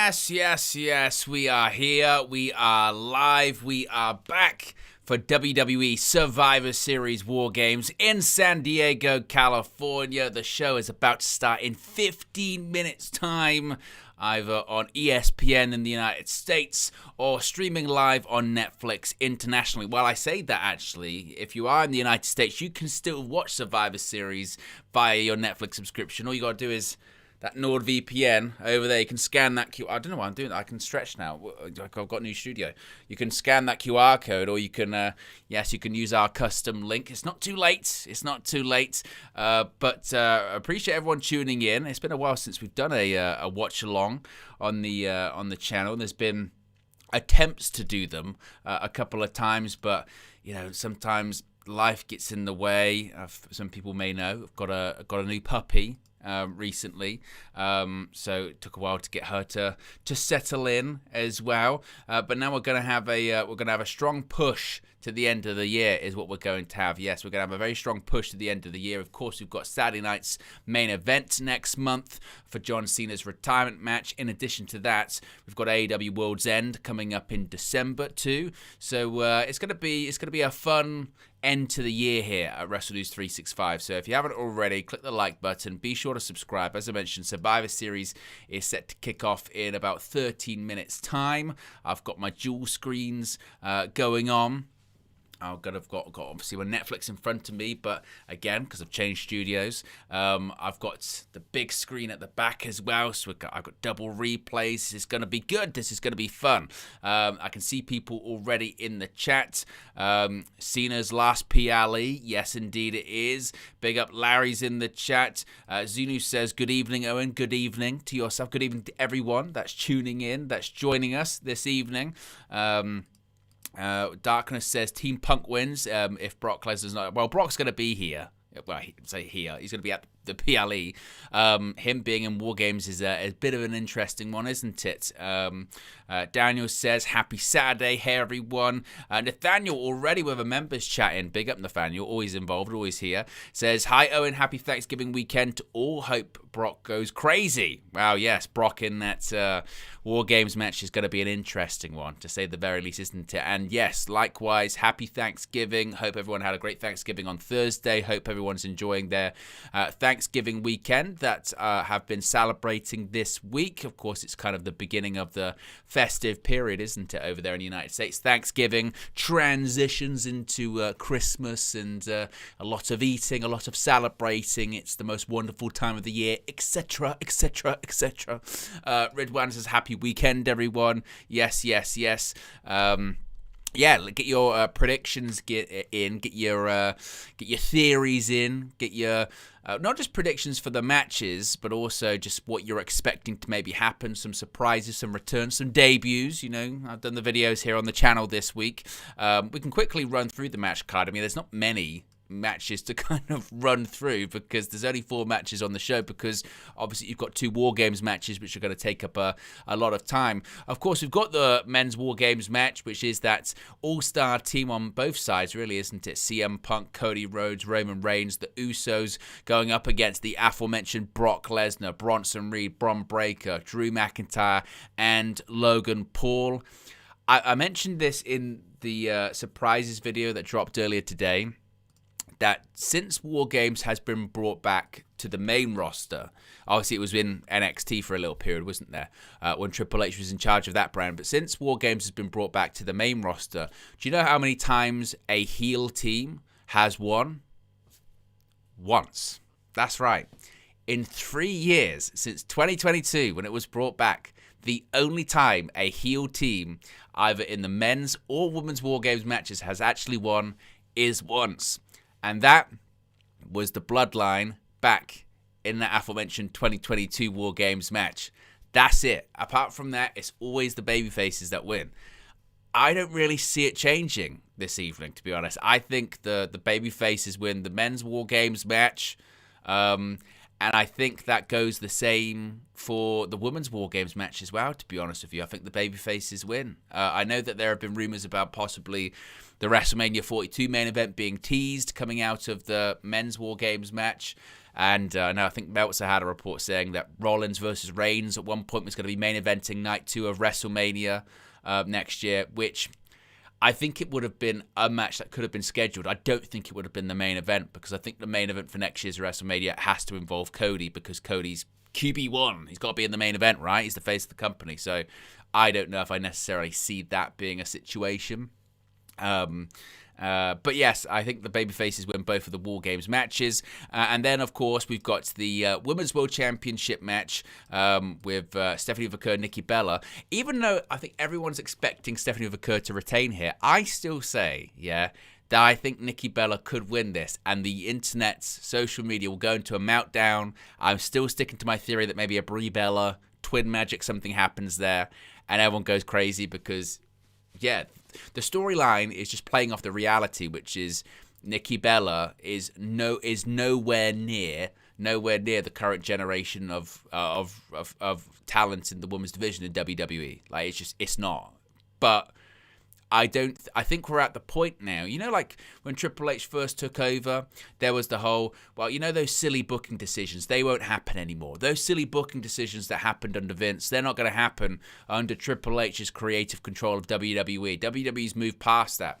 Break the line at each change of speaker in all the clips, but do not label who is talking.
Yes, we are here, we are live, we are back for WWE Survivor Series WarGames in San Diego, California. The show is about to start in 15 minutes time, either on ESPN in the United States or streaming live on Netflix internationally. Well, I say that actually, if you are in the United States, you can still watch Survivor Series via your Netflix subscription. All you got to do is that NordVPN over there. You can scan that QR. I don't know why I'm doing that. I can stretch now. I've got a new studio. You can scan that QR code, or you can, you can use our custom link. It's not too late. But appreciate everyone tuning in. It's been a while since we've done a watch along on the channel. There's been attempts to do them a couple of times, but sometimes life gets in the way. Some people may know I've got a new puppy recently, so it took a while to get her to settle in as well. But now we're gonna have a strong push to the end of the year is what we're going to have. Yes, we're going to have a very strong push to the end of the year. Of course, we've got Saturday night's main event next month for John Cena's retirement match. In addition to that, we've got AEW World's End coming up in December too. So it's going to be a fun end to the year here at Wrestle News 365. So if you haven't already, click the like button. Be sure to subscribe. As I mentioned, Survivor Series is set to kick off in about 13 minutes time. I've got my dual screens going on. I've got obviously my Netflix in front of me, but again, because I've changed studios, I've got the big screen at the back as well, so I've got double replays. This is going to be good. This is going to be fun. I can see people already in the chat. Cena's last PLE. Yes, indeed it is. Big up Larry's in the chat. Zunu says, good evening, Owen. Good evening to yourself. Good evening to everyone that's tuning in, that's joining us this evening. Darkness says Team Punk wins if Brock Lesnar's not. Well, Brock's going to be here. Well, say here. He's going to be at the PLE. Him being in WarGames is a bit of an interesting one, isn't it? Daniel says, happy Saturday. Hey, everyone. Nathaniel already with a members chat in. Big up, Nathaniel. Always involved, always here. Says, hi, Owen. Happy Thanksgiving weekend to all. Hope Brock goes crazy. Wow, yes. Brock in that WarGames match is going to be an interesting one, to say the very least, isn't it? And yes, likewise, happy Thanksgiving. Hope everyone had a great Thanksgiving on Thursday. Hope everyone's enjoying their Thanksgiving weekend that have been celebrating this week. Of course, it's kind of the beginning of the festive period, isn't it, over there in the United States? Thanksgiving transitions into Christmas and a lot of eating, a lot of celebrating. It's the most wonderful time of the year, etc., etc., etc. Ridwan says, happy weekend, everyone. Yes. Yeah, get your predictions get your theories in, get your not just predictions for the matches, but also just what you're expecting to maybe happen, some surprises, some returns, some debuts. I've done the videos here on the channel this week. We can quickly run through the match card. I mean, there's not many matches to kind of run through because there's only 4 matches on the show, because obviously you've got 2 WarGames matches which are going to take up a lot of time. Of course, we've got the men's WarGames match, which is that all-star team on both sides, really, isn't it? CM Punk, Cody Rhodes, Roman Reigns, the Usos going up against the aforementioned Brock Lesnar, Bronson Reed, Bron Breakker, Drew McIntyre, and Logan Paul. I mentioned this in the surprises video that dropped earlier today, that since WarGames has been brought back to the main roster, obviously it was in NXT for a little period, wasn't there, when Triple H was in charge of that brand, but since WarGames has been brought back to the main roster, do you know how many times a heel team has won? Once. That's right. In 3 years, since 2022, when it was brought back, the only time a heel team, either in the men's or women's WarGames matches, has actually won is once. And that was the Bloodline back in that aforementioned 2022 WarGames match. That's it. Apart from that, it's always the babyfaces that win. I don't really see it changing this evening, to be honest. I think the babyfaces win the men's WarGames match. And I think that goes the same for the women's WarGames match as well, to be honest with you. I think the babyfaces win. I know that there have been rumors about possibly the WrestleMania 42 main event being teased coming out of the men's WarGames match. And now I think Meltzer had a report saying that Rollins versus Reigns at one point was going to be main eventing night 2 of WrestleMania next year, which I think it would have been a match that could have been scheduled. I don't think it would have been the main event, because I think the main event for next year's WrestleMania has to involve Cody, because Cody's QB1. He's got to be in the main event, right? He's the face of the company. So I don't know if I necessarily see that being a situation. But yes, I think the babyfaces win both of the WarGames matches. And then, of course, we've got the Women's World Championship match with Stephanie Vaquer and Nikki Bella. Even though I think everyone's expecting Stephanie Vaquer to retain here, I still say, that I think Nikki Bella could win this, and the internet's social media will go into a meltdown. I'm still sticking to my theory that maybe a Brie Bella twin magic, something happens there, and everyone goes crazy because, the storyline is just playing off the reality, which is Nikki Bella is nowhere near the current generation of talent in the women's division in WWE. Like, it's not. But I think we're at the point now, like when Triple H first took over, there was the whole, those silly booking decisions, they won't happen anymore. Those silly booking decisions that happened under Vince, they're not going to happen under Triple H's creative control of WWE. WWE's moved past that.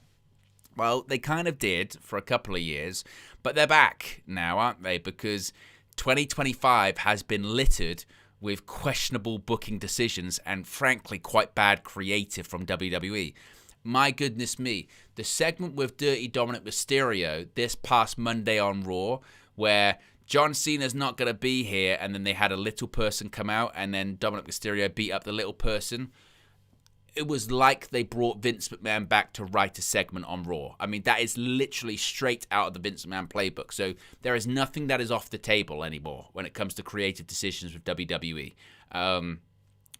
Well, they kind of did for a couple of years, but they're back now, aren't they? Because 2025 has been littered with questionable booking decisions and, frankly, quite bad creative from WWE. My goodness me, the segment with Dirty Dominik Mysterio this past Monday on Raw, where John Cena's not going to be here, and then they had a little person come out, and then Dominik Mysterio beat up the little person. It was like they brought Vince McMahon back to write a segment on Raw. I mean, that is literally straight out of the Vince McMahon playbook. So there is nothing that is off the table anymore when it comes to creative decisions with WWE.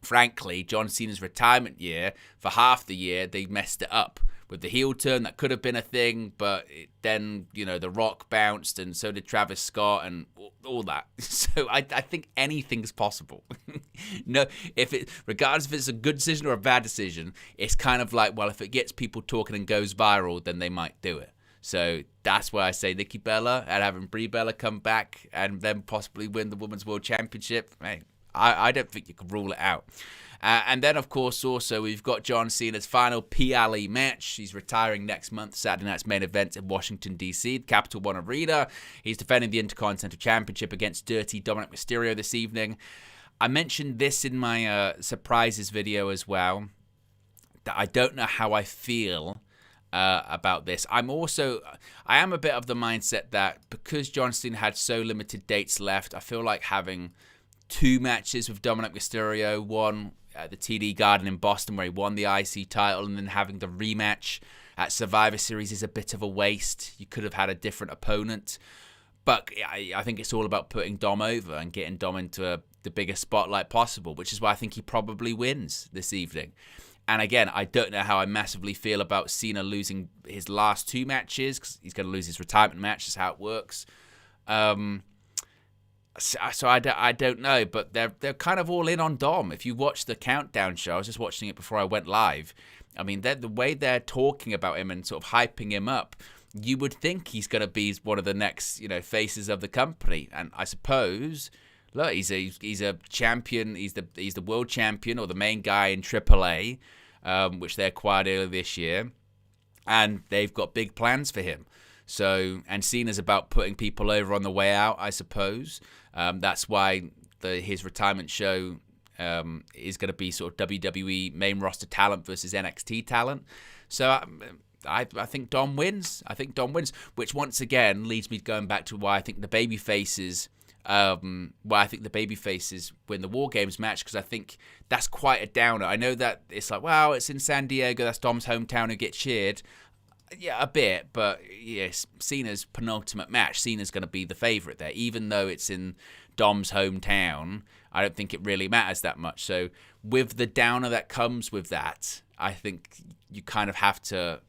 Frankly, John Cena's retirement year, for half the year, they messed it up. With the heel turn, that could have been a thing, but then, The Rock bounced, and so did Travis Scott, and all that. So I think anything's possible. No, regardless if it's a good decision or a bad decision, it's kind of like, if it gets people talking and goes viral, then they might do it. So that's why I say Nikki Bella, and having Brie Bella come back and then possibly win the Women's World Championship, hey, I don't think you can rule it out. And then, of course, also, we've got John Cena's final PLE match. He's retiring next month, Saturday night's main event in Washington, D.C., Capital One Arena. He's defending the Intercontinental Championship against Dirty Dominik Mysterio this evening. I mentioned this in my surprises video as well, that I don't know how I feel about this. I am a bit of the mindset that because John Cena had so limited dates left, I feel like having 2 matches with Dominik Mysterio, one at the TD Garden in Boston where he won the IC title, and then having the rematch at Survivor Series is a bit of a waste. You could have had a different opponent. But I think it's all about putting Dom over and getting Dom into the biggest spotlight possible, which is why I think he probably wins this evening. And again, I don't know how I massively feel about Cena losing his last 2 matches, because he's going to lose his retirement match. That's how it works. So I don't know, but they're kind of all in on Dom. If you watch the Countdown show, I was just watching it before I went live. I mean, the way they're talking about him and sort of hyping him up, you would think he's going to be one of the next, faces of the company. And I suppose, look, he's a champion. He's the world champion, or the main guy in AAA, which they acquired earlier this year, and they've got big plans for him. So, and Cena's about putting people over on the way out, I suppose. That's why his retirement show is going to be sort of WWE main roster talent versus NXT talent. So I think Dom wins. Which once again leads me going back to why I think the babyfaces win the WarGames match, because I think that's quite a downer. I know that it's like, wow, it's in San Diego, that's Dom's hometown, who get cheered. Yeah, a bit, but yes, Cena's penultimate match, Cena's going to be the favourite there. Even though it's in Dom's hometown, I don't think it really matters that much. So with the downer that comes with that, I think you kind of have to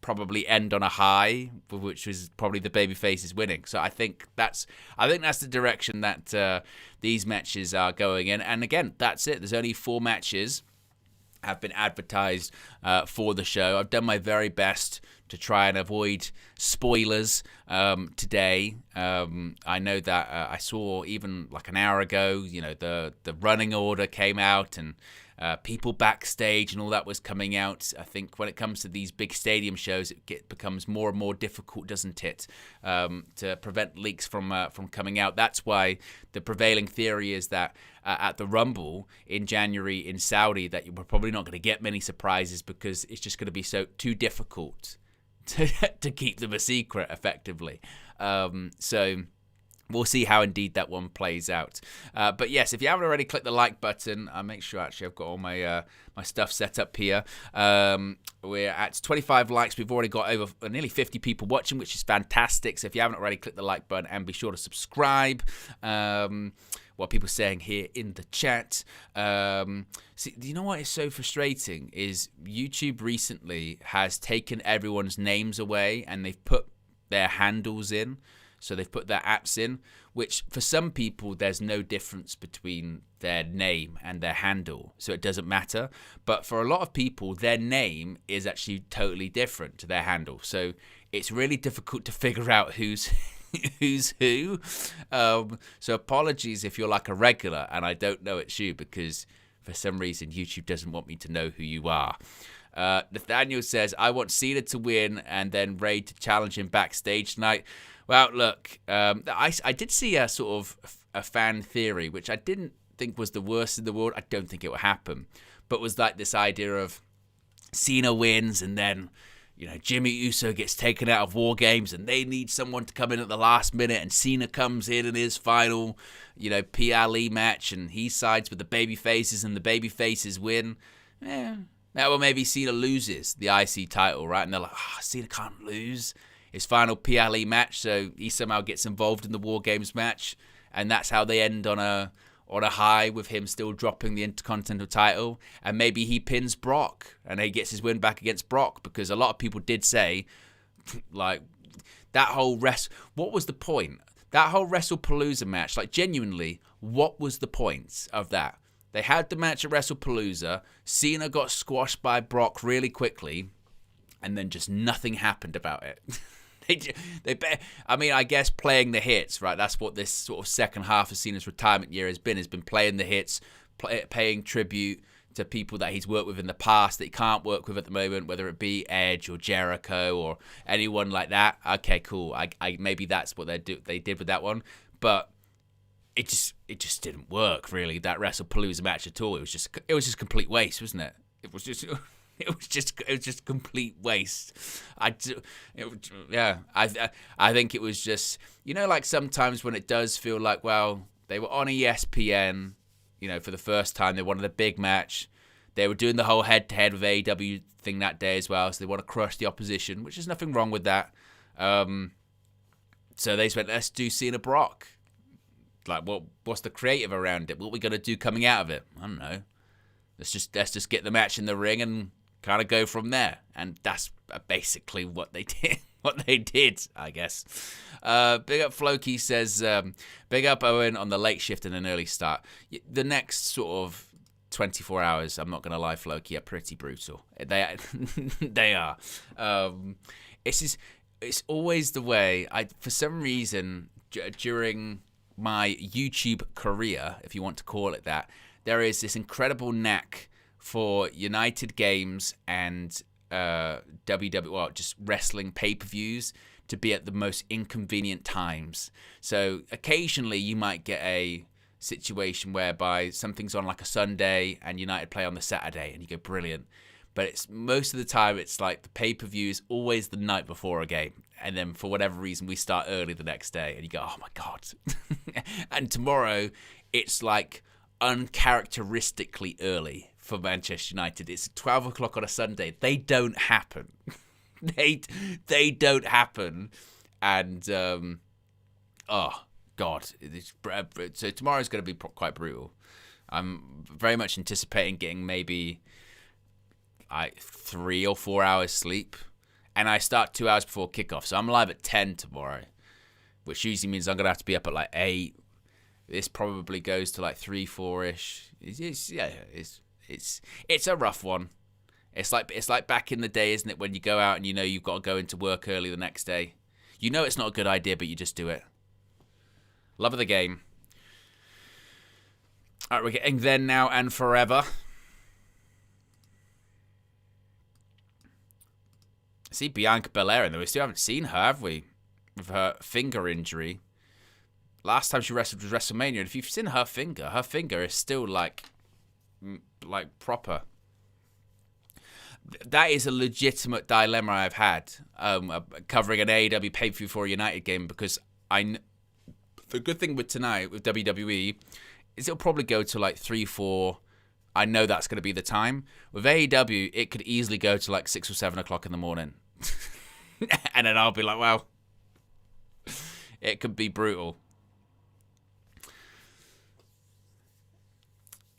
probably end on a high, which is probably the babyfaces winning. So I think that's the direction that these matches are going in. And again, that's it. There's only 4 matches have been advertised for the show. I've done my very best to try and avoid spoilers today. I know that I saw even like an hour ago, the running order came out and people backstage and all that was coming out. I think when it comes to these big stadium shows, it becomes more and more difficult, doesn't it, to prevent leaks from coming out. That's why the prevailing theory is that at the Rumble in January in Saudi, that we're probably not going to get many surprises because it's just going to be too difficult to keep them a secret effectively. So we'll see how indeed that one plays out. But yes, if you haven't already, click the like button. I'll make sure actually I've got all my my stuff set up here. We're at 25 likes. We've already got over nearly 50 people watching, which is fantastic. So if you haven't already, click the like button and be sure to subscribe. What people are saying here in the chat. See, you know what is so frustrating is YouTube recently has taken everyone's names away and they've put their handles in. So they've put their apps in, which for some people, there's no difference between their name and their handle. So it doesn't matter. But for a lot of people, their name is actually totally different to their handle. So it's really difficult to figure out who's who. So apologies if you're like a regular and I don't know it's you, because for some reason, YouTube doesn't want me to know who you are. Nathaniel says, I want Cena to win and then Ray to challenge him backstage tonight. Well, look, I did see a sort of a fan theory, which I didn't think was the worst in the world. I don't think it will happen. But was like this idea of Cena wins and then, Jimmy Uso gets taken out of WarGames and they need someone to come in at the last minute and Cena comes in his final, PLE match and he sides with the babyfaces and the babyfaces win. Now, well, maybe Cena loses the IC title, right? And they're like, Cena can't lose his final PLE match, so he somehow gets involved in the WarGames match, and that's how they end on a high with him still dropping the Intercontinental title, and maybe he pins Brock, and he gets his win back against Brock, because a lot of people did say, like, that whole what was the point? That whole WrestlePalooza match, like, genuinely, what was the point of that? They had the match at WrestlePalooza, Cena got squashed by Brock really quickly, and then just nothing happened about it. I guess playing the hits, right? That's what this sort of second half of Cena's retirement year has been playing the hits, paying tribute to people that he's worked with in the past that he can't work with at the moment, whether it be Edge or Jericho or anyone like that. Okay, cool. I maybe that's what they did with that one, but it just didn't work really. That WrestlePalooza match at all. It was just complete waste, wasn't it? It was just complete waste. I think it was just, like sometimes when it does feel like, well, they were on ESPN, for the first time, they wanted a big match. They were doing the whole head-to-head with AEW thing that day as well, so they want to crush the opposition, which is nothing wrong with that. So they went, let's do Cena Brock. Like, what's the creative around it? What are we going to do coming out of it? I don't know. Let's just get the match in the ring and kind of go from there, and that's basically what they did. I guess. Big up Floki says, big up Owen on the late shift and an early start. The next sort of 24 hours, I'm not gonna lie, Floki, are pretty brutal. They are. It's always the way. For some reason during my YouTube career, if you want to call it that, there is this incredible knack for United games and WWE, well, just wrestling pay-per-views to be at the most inconvenient times. So occasionally you might get a situation whereby something's on like a Sunday and United play on the Saturday and you go, brilliant. But it's most of the time it's like the pay-per-view is always the night before a game. And then for whatever reason we start early the next day and you go, oh my God. And tomorrow it's like uncharacteristically early for Manchester United. It's 12 o'clock on a Sunday. They don't happen. they don't happen. And, oh, God. So tomorrow's going to be quite brutal. I'm very much anticipating getting maybe 3 or 4 hours sleep. And I start 2 hours before kickoff. So I'm live at 10 tomorrow, which usually means I'm going to have to be up at like 8. This probably goes to like 3, 4-ish. It's a rough one. It's like back in the day, isn't it, when you go out and you know you've got to go into work early the next day. You know it's not a good idea, but you just do it. Love of the game. All right, we're getting Then, Now, and Forever. See Bianca Belair in there. We still haven't seen her, have we? With her finger injury. Last time she wrestled was WrestleMania, and if you've seen her finger is still like proper. That is a legitimate dilemma I've had covering an AEW pay-per-view for a United game, because the good thing with tonight with WWE is it'll probably go to like 3, 4. I know that's going to be the time. With AEW, it could easily go to like 6 or 7 o'clock in the morning. And then I'll be like, well, it could be brutal.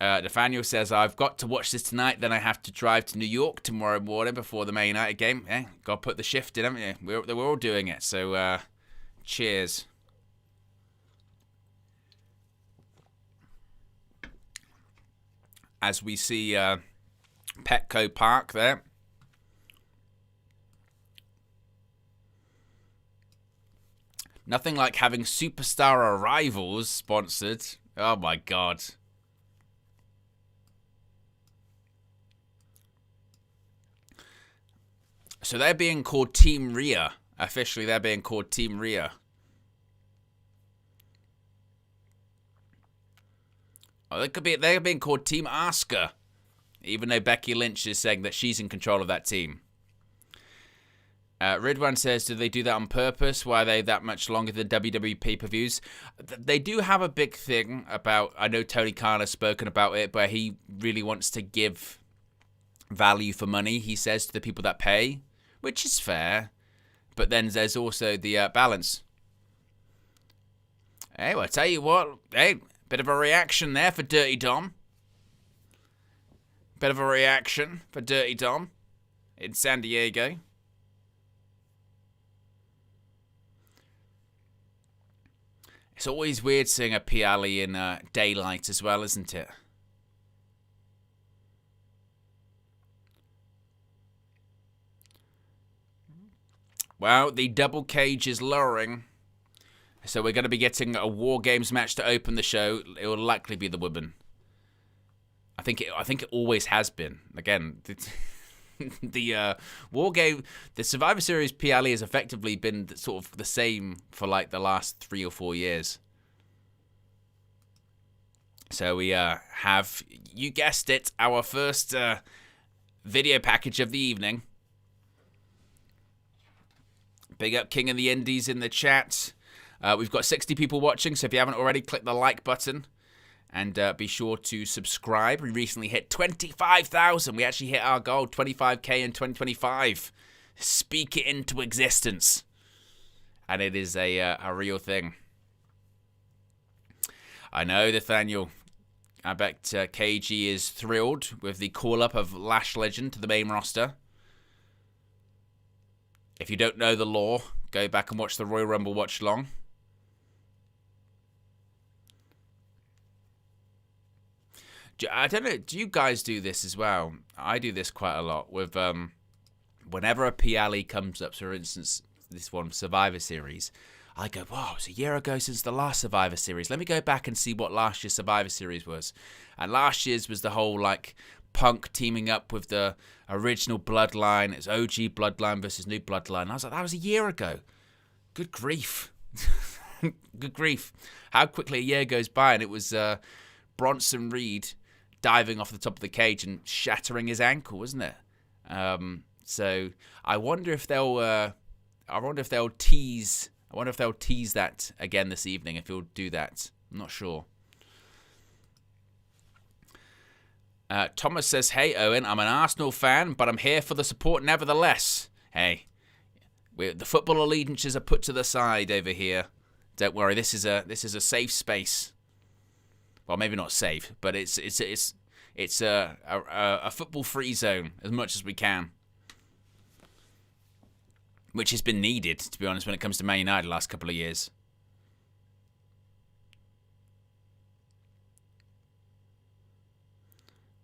Nathaniel says, I've got to watch this tonight, then I have to drive to New York tomorrow morning before the Man United game. Got to put the shift in, haven't you? We're all doing it, so cheers. As we see Petco Park there. Nothing like having Superstar Arrivals sponsored. Oh my God. So they're being called Team Rhea. Officially, they're being called Team Rhea. Oh, they're being called Team Asuka. Even though Becky Lynch is saying that she's in control of that team. Ridwan says, do they do that on purpose? Why are they that much longer than WWE pay-per-views? They do have a big thing about, I know Tony Khan has spoken about it, but he really wants to give value for money, he says, to the people that pay, which is fair. But then there's also the balance. Hey, well, I tell you what, bit of a reaction there for Dirty Dom. Bit of a reaction for Dirty Dom in San Diego. It's always weird seeing a PLE in daylight as well, isn't it? Well, the double cage is lowering. So we're going to be getting a WarGames match to open the show. It will likely be the women. I think it always has been. Again, the WarGame, the Survivor Series PLE has effectively been sort of the same for like the last 3 or 4 years. So we have, you guessed it, our first video package of the evening. Big up King of the Indies in the chat. We've got 60 people watching, so if you haven't already, click the like button. And be sure to subscribe. We recently hit 25,000. We actually hit our goal, 25k in 2025. Speak it into existence. And it is a real thing. I know, Nathaniel. I bet KG is thrilled with the call-up of Lash Legend to the main roster. If you don't know the lore, go back and watch the Royal Rumble watch-along. I don't know, do you guys do this as well? I do this quite a lot with whenever a PLE comes up, so for instance, this one, Survivor Series, I go, wow, it's a year ago since the last Survivor Series. Let me go back and see what last year's Survivor Series was. And last year's was the whole, like, Punk teaming up with the original Bloodline. It's OG Bloodline versus New Bloodline. And I was like, that was a year ago. Good grief. Good grief. How quickly a year goes by, and it was Bronson Reed diving off the top of the cage and shattering his ankle, wasn't it? So I wonder if they'll tease. I wonder if they'll tease that again this evening. If he'll do that, I'm not sure. Thomas says, "Hey Owen, I'm an Arsenal fan, but I'm here for the support nevertheless. Hey, the football allegiances are put to the side over here. Don't worry, this is a safe space. Well, maybe not safe, but it's a football-free zone as much as we can, which has been needed, to be honest, when it comes to Man United the last couple of years."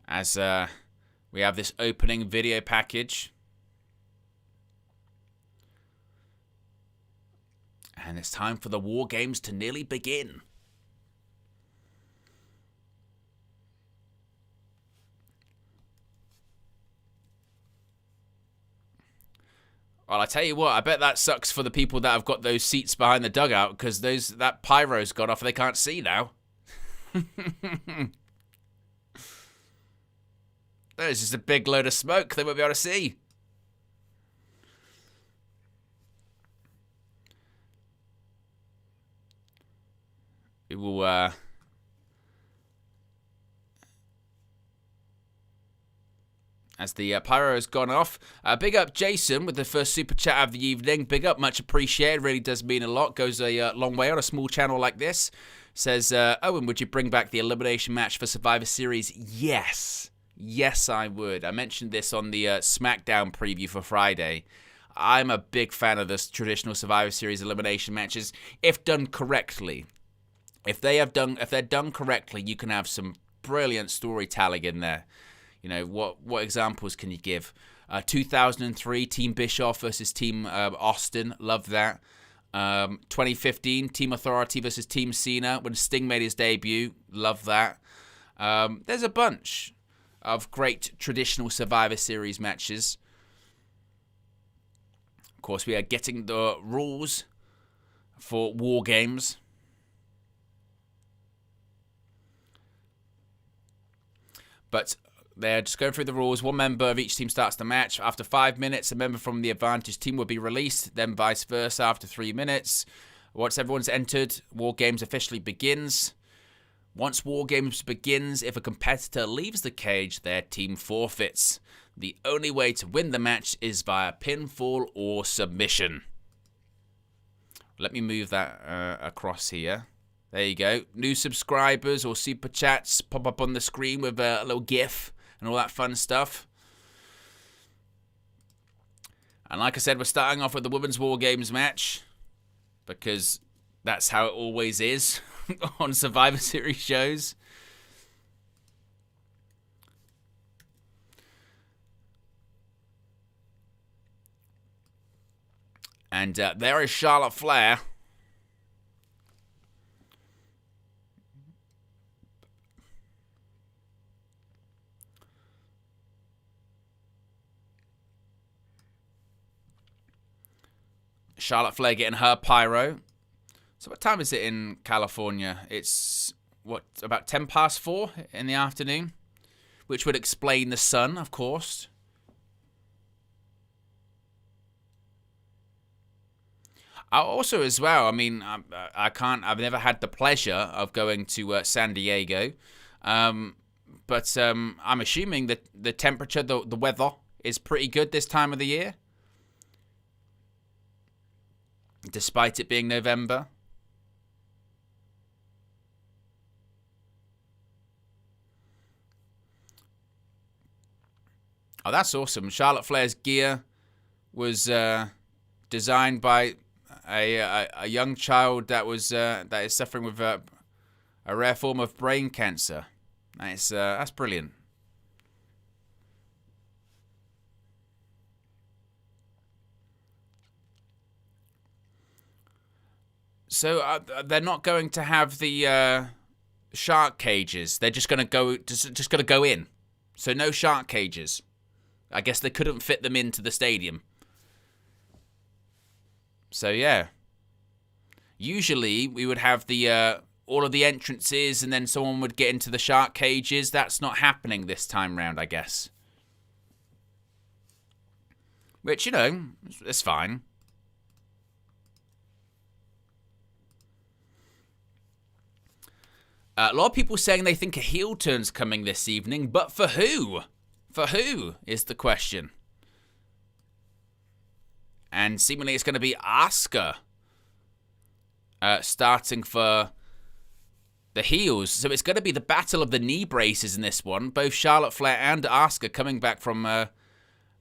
As We have this opening video package. And it's time for the War Games to nearly begin. Well, I tell you what, I bet that sucks for the people that have got those seats behind the dugout, because that pyro's gone off and they can't see now. There's just a big load of smoke they won't be able to see. It will, as the pyro has gone off. Big up Jason with the first super chat of the evening. Big up, much appreciated. Really does mean a lot. Goes a long way on a small channel like this. Says, Owen, would you bring back the elimination match for Survivor Series? Yes. Yes, I would. I mentioned this on the SmackDown preview for Friday. I'm a big fan of this traditional Survivor Series elimination matches if done correctly. If they're done correctly, you can have some brilliant storytelling in there. You know, what examples can you give? 2003, Team Bischoff versus Team Austin. Love that. 2015, Team Authority versus Team Cena when Sting made his debut. Love that. There's a bunch of great traditional Survivor Series matches. Of course, we are getting the rules for War Games. But they're just going through the rules. One member of each team starts the match. After 5 minutes, a member from the advantage team will be released. Then vice versa after 3 minutes. Once everyone's entered, War Games officially begins. Once War Games begins, if a competitor leaves the cage, their team forfeits. The only way to win the match is via pinfall or submission. Let me move that across here. There you go. New subscribers or super chats pop up on the screen with a little GIF and all that fun stuff. And like I said, we're starting off with the Women's War Games match because that's how it always is on Survivor Series shows. And there is Charlotte Flair. Charlotte Flair getting her pyro. So what time is it in California? It's, about 10 past 4 in the afternoon? Which would explain the sun, of course. Also, as well, I mean, I've never had the pleasure of going to San Diego. But I'm assuming that the temperature, the weather is pretty good this time of the year. Despite it being November. Oh, that's awesome. Charlotte Flair's gear was designed by a young child that is suffering with a rare form of brain cancer. That's brilliant. So they're not going to have the shark cages. They're just going to go in. So no shark cages. I guess they couldn't fit them into the stadium. So yeah. Usually we would have the all of the entrances and then someone would get into the shark cages. That's not happening this time round, I guess. Which, you know, it's fine. A lot of people saying they think a heel turn's coming this evening, but for who? For who is the question. And seemingly it's going to be Asuka starting for the heels. So it's going to be the battle of the knee braces in this one. Both Charlotte Flair and Asuka coming back from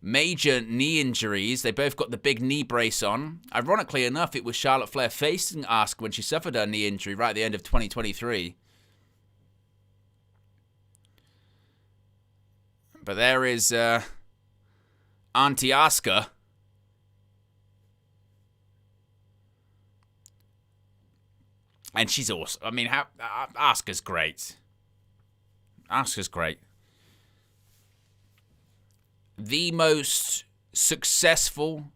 major knee injuries. They both got the big knee brace on. Ironically enough, it was Charlotte Flair facing Asuka when she suffered her knee injury right at the end of 2023. But there is Auntie Asuka. And she's awesome. I mean, Asuka's great. Asuka's great. The most successful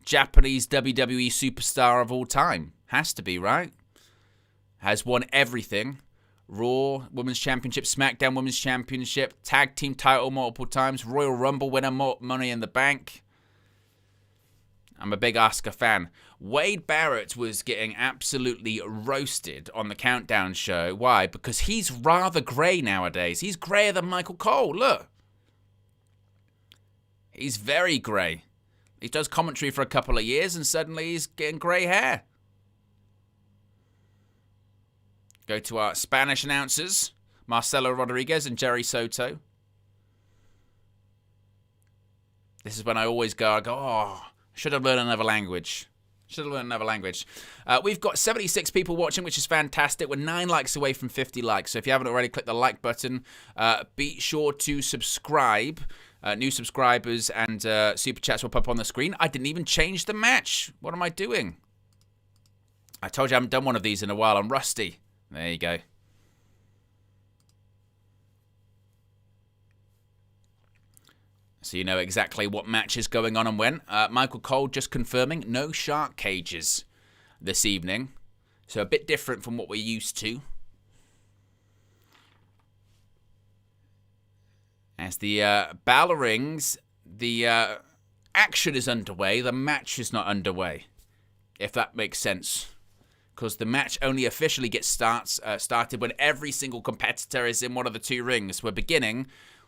Japanese WWE superstar of all time. Has to be, right? Has won everything. Raw Women's Championship, SmackDown Women's Championship, Tag Team title multiple times, Royal Rumble winner, Money in the Bank. I'm a big Asuka fan. Wade Barrett was getting absolutely roasted on the Countdown show. Why? Because he's rather grey nowadays. He's greyer than Michael Cole. Look. He's very grey. He does commentary for a couple of years and suddenly he's getting grey hair. Go to our Spanish announcers, Marcelo Rodriguez and Jerry Soto. This is when I always go, oh, should have learned another language. We've got 76 people watching, which is fantastic. We're 9 likes away from 50 likes. So if you haven't already, click the like button. Be sure to subscribe. New subscribers and super chats will pop on the screen. I didn't even change the match. What am I doing? I told you I haven't done one of these in a while. I'm rusty. There you go. So you know exactly what match is going on and when. Michael Cole just confirming no shark cages this evening. So a bit different from what we're used to. As the bell rings, the action is underway. The match is not underway, if that makes sense. Because the match only officially gets started when every single competitor is in one of the 2 rings. We're beginning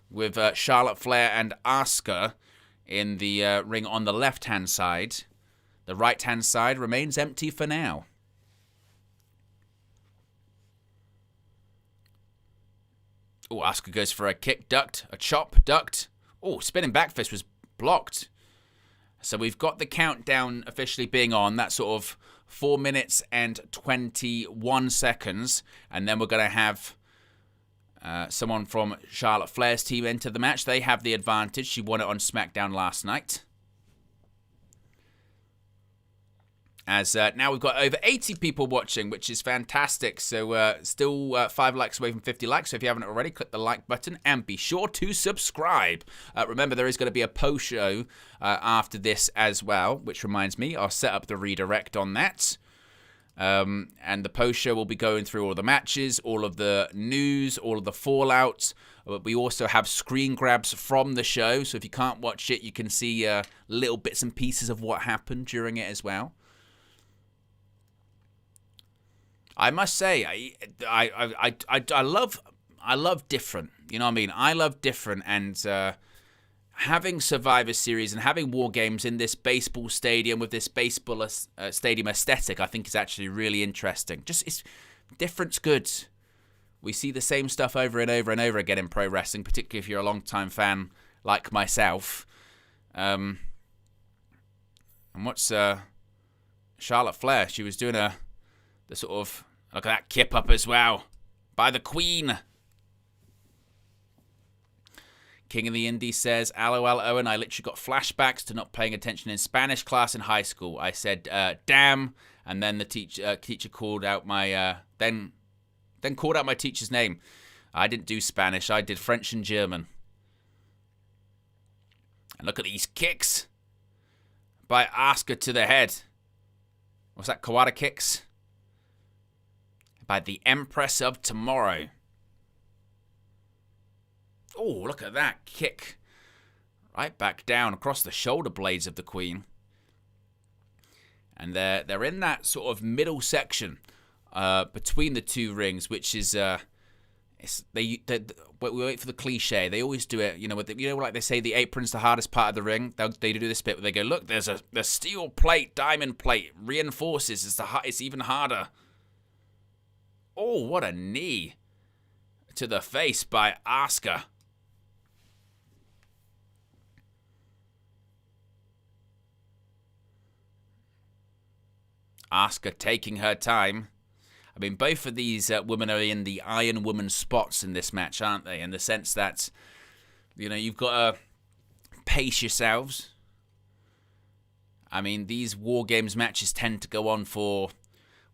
with Charlotte Flair and Asuka in the ring on the left-hand side. The right-hand side remains empty for now. Oh, Asuka goes for a kick, ducked, a chop, ducked. Oh, spinning back fist was blocked. So we've got the countdown officially being on. That sort of 4 minutes and 21 seconds. And then we're going to have someone from Charlotte Flair's team enter the match. They have the advantage. She won it on SmackDown last night. As now we've got over 80 people watching, which is fantastic. So still 5 likes away from 50 likes. So if you haven't already, click the like button and be sure to subscribe. Remember, there is going to be a post-show after this as well, which reminds me, I'll set up the redirect on that. And the post-show will be going through all the matches, all of the news, all of the fallout. But we also have screen grabs from the show. So if you can't watch it, you can see little bits and pieces of what happened during it as well. I must say, I love different. You know what I mean? I love different, and having Survivor Series and having WarGames in this baseball stadium with this baseball stadium aesthetic, I think is actually really interesting. It's different's good. We see the same stuff over and over and over again in pro wrestling, particularly if you're a long-time fan like myself. And what's Charlotte Flair? She was doing the sort of, look at that kip up as well, by the Queen. King of the Indies says, LOL Owen, I literally got flashbacks to not paying attention in Spanish class in high school. I said, damn, and then the teacher called out my, then called out my teacher's name. I didn't do Spanish, I did French and German. And look at these kicks by Asuka to the head. What's that, Kawada kicks? By the Empress of Tomorrow. Oh, look at that kick. Right back down across the shoulder blades of the Queen. And they're in that sort of middle section between the 2 rings, which is we wait for the cliche. They always do it, like they say, the apron's the hardest part of the ring. They do this bit where they go, look, there's the steel plate, diamond plate reinforces. It's even harder. Oh, what a knee to the face by Asuka. Asuka taking her time. I mean, both of these women are in the Iron Woman spots in this match, aren't they? In the sense that You know, you've got to pace yourselves. I mean, these WarGames matches tend to go on for,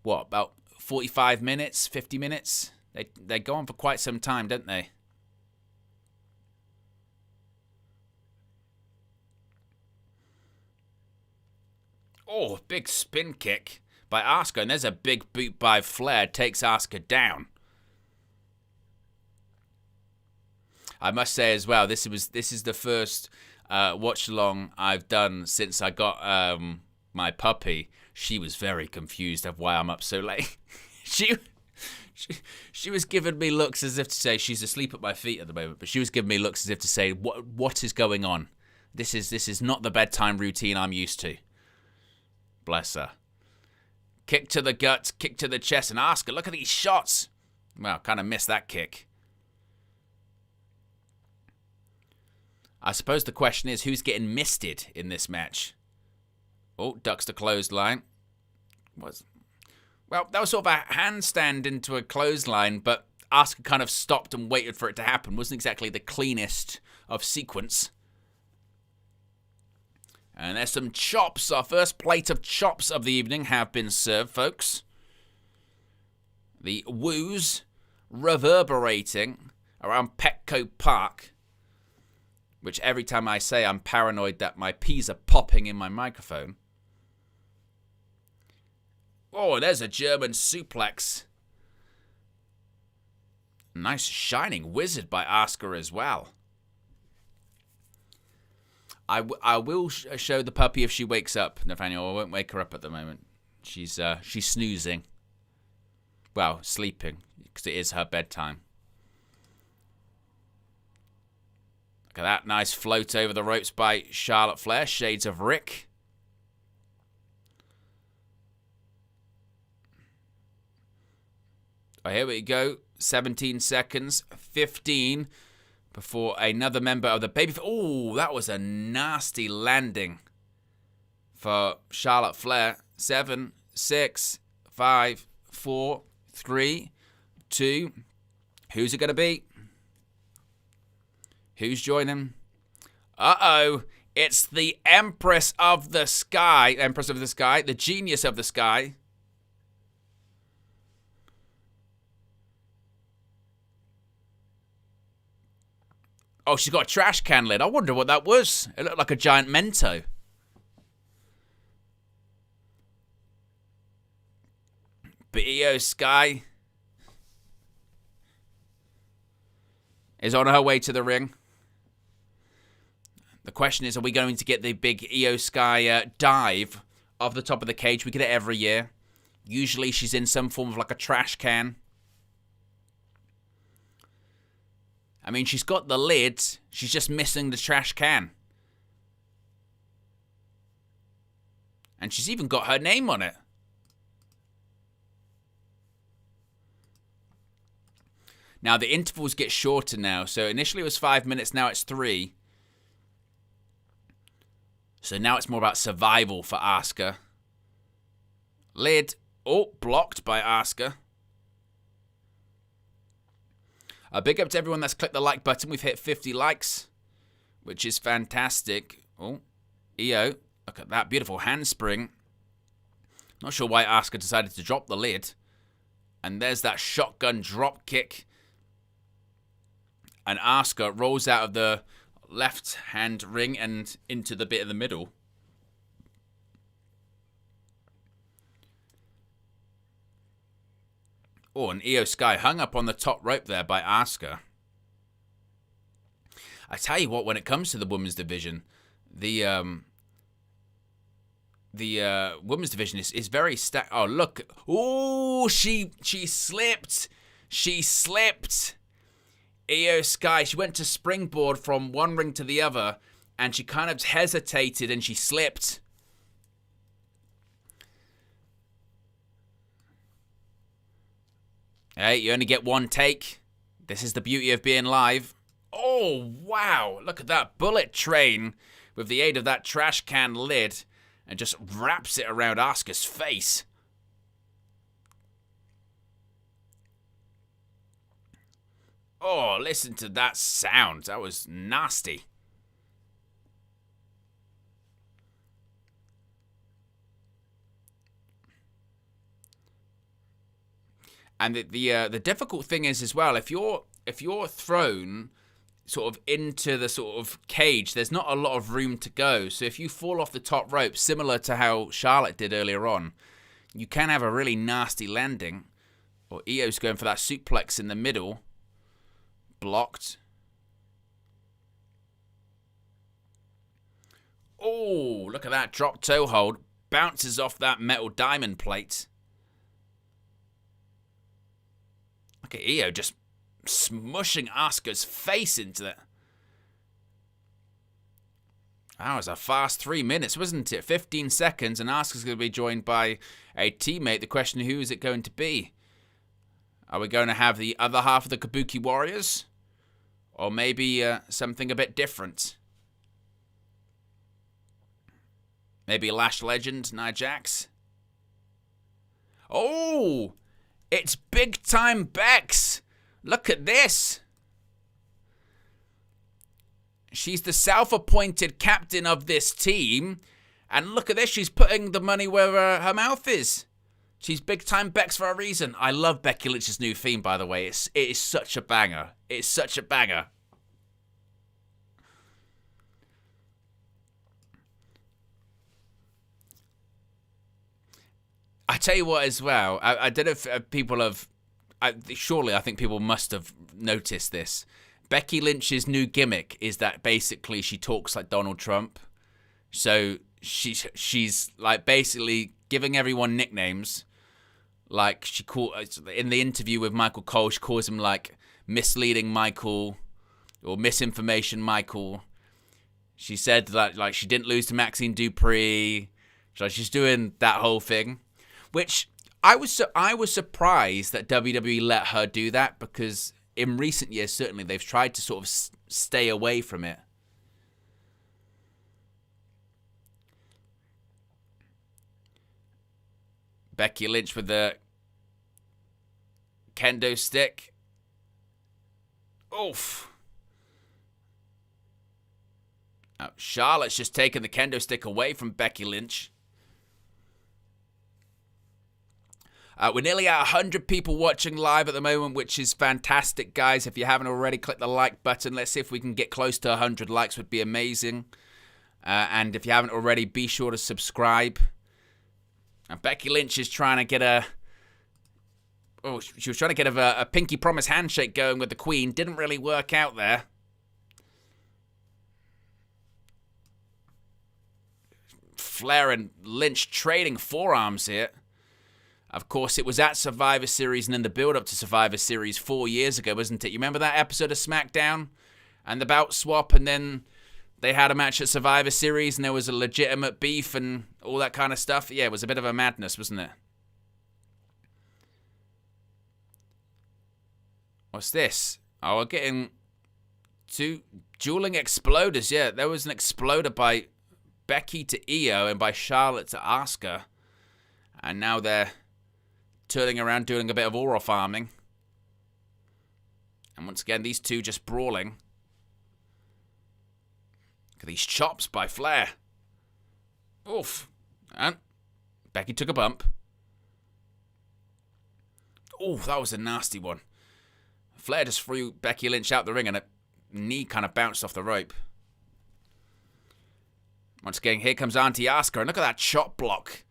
what, about 45 minutes, 50 minutes? They go on for quite some time, don't they? Oh, big spin kick by Asuka, and there's a big boot by Flair, takes Asuka down. I must say as well, this is the first watch along I've done since I got my puppy. She was very confused of why I'm up so late. She was giving me looks as if to say, she's asleep at my feet at the moment, but she was giving me looks as if to say, what is going on? This is not the bedtime routine I'm used to. Bless her. Kick to the guts, kick to the chest, and Asuka, look at these shots. Well, kind of missed that kick. I suppose the question is, who's getting misted in this match? Oh, ducks the clothesline. Well, that was sort of a handstand into a clothesline, but Asuka kind of stopped and waited for it to happen. Wasn't exactly the cleanest of sequence. And there's some chops. Our first plate of chops of the evening have been served, folks. The woos reverberating around Petco Park, which every time I say, I'm paranoid that my peas are popping in my microphone. Oh, there's a German suplex. Nice shining wizard by Asuka as well. I will show the puppy if she wakes up, Nathaniel. I won't wake her up at the moment. She's snoozing. Well, sleeping, because it is her bedtime. Look at that nice float over the ropes by Charlotte Flair. Shades of Rick. Oh, here we go. 17 seconds. 15. Before another member of the baby... Oh, that was a nasty landing for Charlotte Flair. 7, 6, 5, 4, 3, 2. Who's it going to be? Who's joining? Uh-oh. It's the Empress of the Sky. Empress of the Sky. The Genius of the Sky. Oh, she's got a trash can lid. I wonder what that was. It looked like a giant Mento. But Io Sky is on her way to the ring. The question is, are we going to get the big Io Sky dive off the top of the cage? We get it every year. Usually she's in some form of like a trash can. I mean, she's got the lid. She's just missing the trash can. And she's even got her name on it. Now, the intervals get shorter now. So initially it was 5 minutes. Now it's 3. So now it's more about survival for Asuka. Lid. Oh, blocked by Asuka. A big up to everyone that's clicked the like button. We've hit 50 likes, which is fantastic. Oh, Io, look at that beautiful handspring. Not sure why Asuka decided to drop the lid. And there's that shotgun drop kick. And Asuka rolls out of the left-hand ring and into the bit in the middle. Oh, and Io Sky hung up on the top rope there by Asuka. I tell you what, when it comes to the women's division, the women's division is very stacked. Oh, look. Oh, she slipped. She slipped. Io Sky, she went to springboard from one ring to the other, and she kind of hesitated and she slipped. Hey, you only get one take. This is the beauty of being live. Oh, wow. Look at that bullet train with the aid of that trash can lid and just wraps it around Asuka's face. Oh, listen to that sound. That was nasty. And the difficult thing is as well, if you're thrown sort of into the sort of cage, there's not a lot of room to go. So if you fall off the top rope, similar to how Charlotte did earlier on, you can have a really nasty landing. Or Io's going for that suplex in the middle. Blocked. Oh, look at that drop toe hold. Bounces off that metal diamond plate. Look at Io just smushing Asuka's face into that. That was a fast 3 minutes, wasn't it? 15 seconds, and Asuka's going to be joined by a teammate. The question, who is it going to be? Are we going to have the other half of the Kabuki Warriors? Or maybe something a bit different? Maybe Lash Legend, Nia Jax? Oh! It's big time Bex! Look at this! She's the self-appointed captain of this team. And look at this, she's putting the money where her mouth is. She's big time Bex for a reason. I love Becky Lynch's new theme, by the way. It is such a banger. It's such a banger. I tell you what as well, I don't know if people have, surely I think people must have noticed this. Becky Lynch's new gimmick is that basically she talks like Donald Trump. So she's like basically giving everyone nicknames. Like in the interview with Michael Cole, she calls him like misleading Michael or misinformation Michael. She said that like she didn't lose to Maxine Dupree. So she's doing that whole thing. Which I was surprised that WWE let her do that, because in recent years, certainly, they've tried to sort of stay away from it. Becky Lynch with the kendo stick. Oof. Charlotte's just taken the kendo stick away from Becky Lynch. We're nearly at 100 people watching live at the moment, which is fantastic, guys. If you haven't already, click the like button. Let's see if we can get close to 100 likes. Would be amazing. And if you haven't already, be sure to subscribe. And Becky Lynch is trying to get she was trying to get a pinky promise handshake going with the Queen. Didn't really work out there. Flair and Lynch trading forearms here. Of course, it was at Survivor Series and in the build-up to Survivor Series 4 years ago, wasn't it? You remember that episode of SmackDown? And the belt swap, and then they had a match at Survivor Series, and there was a legitimate beef and all that kind of stuff? Yeah, it was a bit of a madness, wasn't it? What's this? Oh, we're getting two dueling exploders. Yeah, there was an exploder by Becky to Io and by Charlotte to Asuka. And now they're turning around, doing a bit of aura farming. And once again, these two just brawling. Look at these chops by Flair. Oof. And Becky took a bump. Oh, that was a nasty one. Flair just threw Becky Lynch out the ring and a knee kind of bounced off the rope. Once again, here comes Auntie Asuka. And look at that chop block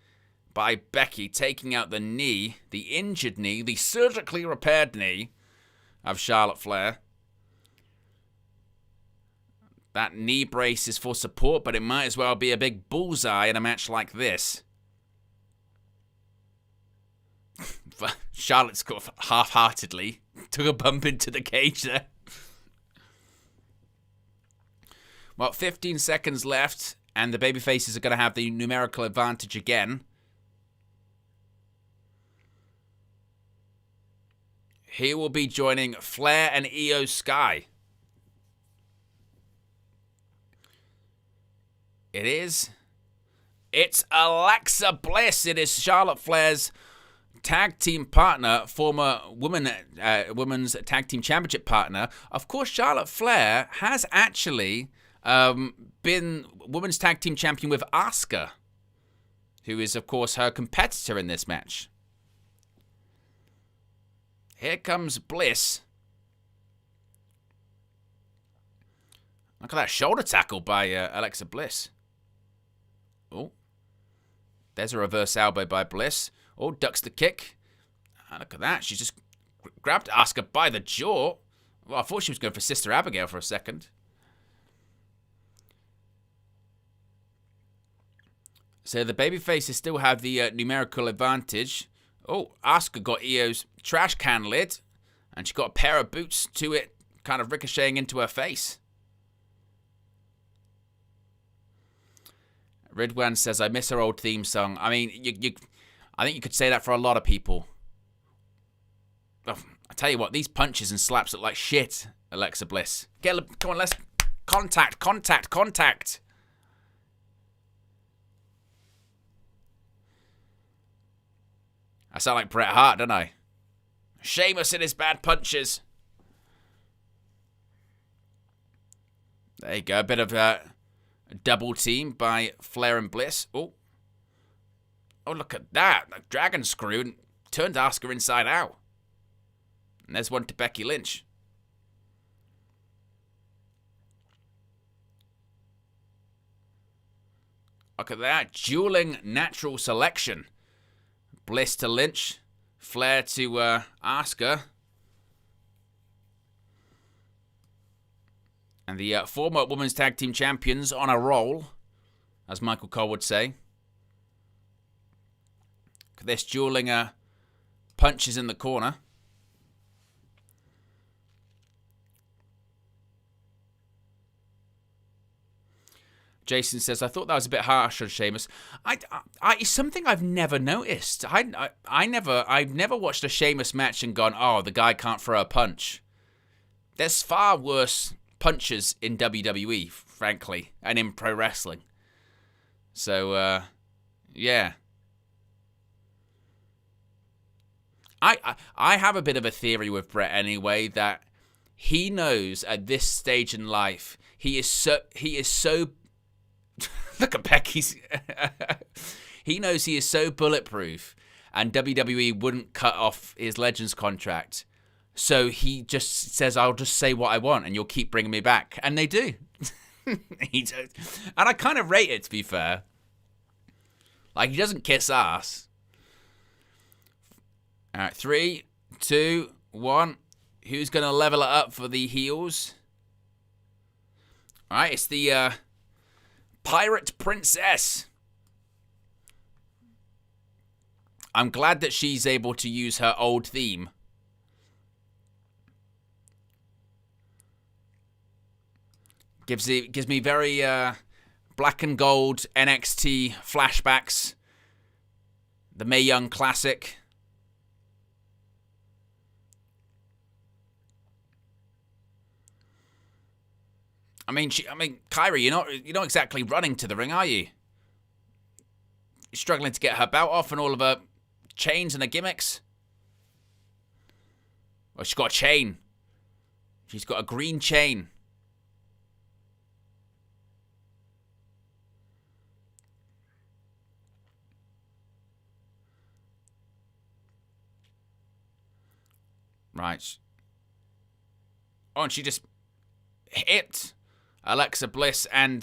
by Becky, taking out the knee, the injured knee, the surgically repaired knee of Charlotte Flair. That knee brace is for support, but it might as well be a big bullseye in a match like this. Charlotte's got half-heartedly took a bump into the cage there. Well, 15 seconds left, and the babyfaces are going to have the numerical advantage again. He will be joining Flair and Io Sky. It's Alexa Bliss. It is Charlotte Flair's tag team partner, former women's tag team championship partner. Of course, Charlotte Flair has actually been women's tag team champion with Asuka, who is, of course, her competitor in this match. Here comes Bliss. Look at that shoulder tackle by Alexa Bliss. Oh. There's a reverse elbow by Bliss. Oh, ducks the kick. And look at that. She just grabbed Asuka by the jaw. Well, I thought she was going for Sister Abigail for a second. So the babyfaces still have the numerical advantage. Oh, Asuka got Io's trash can lid. And she got a pair of boots to it, kind of ricocheting into her face. Ridwan says, I miss her old theme song. I mean, I think you could say that for a lot of people. Oh, I tell you what, these punches and slaps look like shit, Alexa Bliss. Come on, let's... Contact. I sound like Bret Hart, don't I? Sheamus and his bad punches. There you go, a bit of... a double team by Flair and Bliss. Oh, look at that. A dragon screw and turned Asuka inside out. And there's one to Becky Lynch. Look at that. Dueling natural selection. Bliss to Lynch. Flair to Asuka. And the former Women's Tag Team Champions on a roll, as Michael Cole would say. This dueling punches in the corner. Jason says, I thought that was a bit harsh on Sheamus. It's something I've never noticed. I've never watched a Sheamus match and gone, oh, the guy can't throw a punch. There's far worse punches in WWE, frankly, and in pro wrestling. So, yeah. I have a bit of a theory with Bret anyway, that he knows at this stage in life, he is so look at Becky's he knows he is so bulletproof and WWE wouldn't cut off his Legends contract. So he just says, I'll just say what I want and you'll keep bringing me back. And they do. And I kind of rate it, to be fair. Like, he doesn't kiss ass. All right, 3, 2, 1. Who's going to level it up for the heels? All right, it's the Pirate Princess. I'm glad that she's able to use her old theme. Gives me very black and gold NXT flashbacks. The Mae Young Classic. I mean, Kyrie, you're not exactly running to the ring, are you? You're struggling to get her belt off and all of her chains and her gimmicks. Well, she's got a chain. She's got a green chain. Right. Oh, and she just hit Alexa Bliss and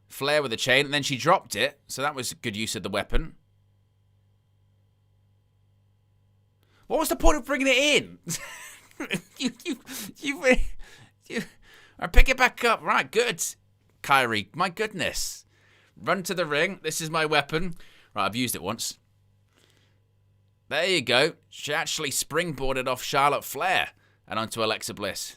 Flair with a chain, and then she dropped it. So that was a good use of the weapon. What was the point of bringing it in? you pick it back up. Right, good. Kyrie, my goodness. Run to the ring. This is my weapon. Right, I've used it once. There you go. She actually springboarded off Charlotte Flair and onto Alexa Bliss.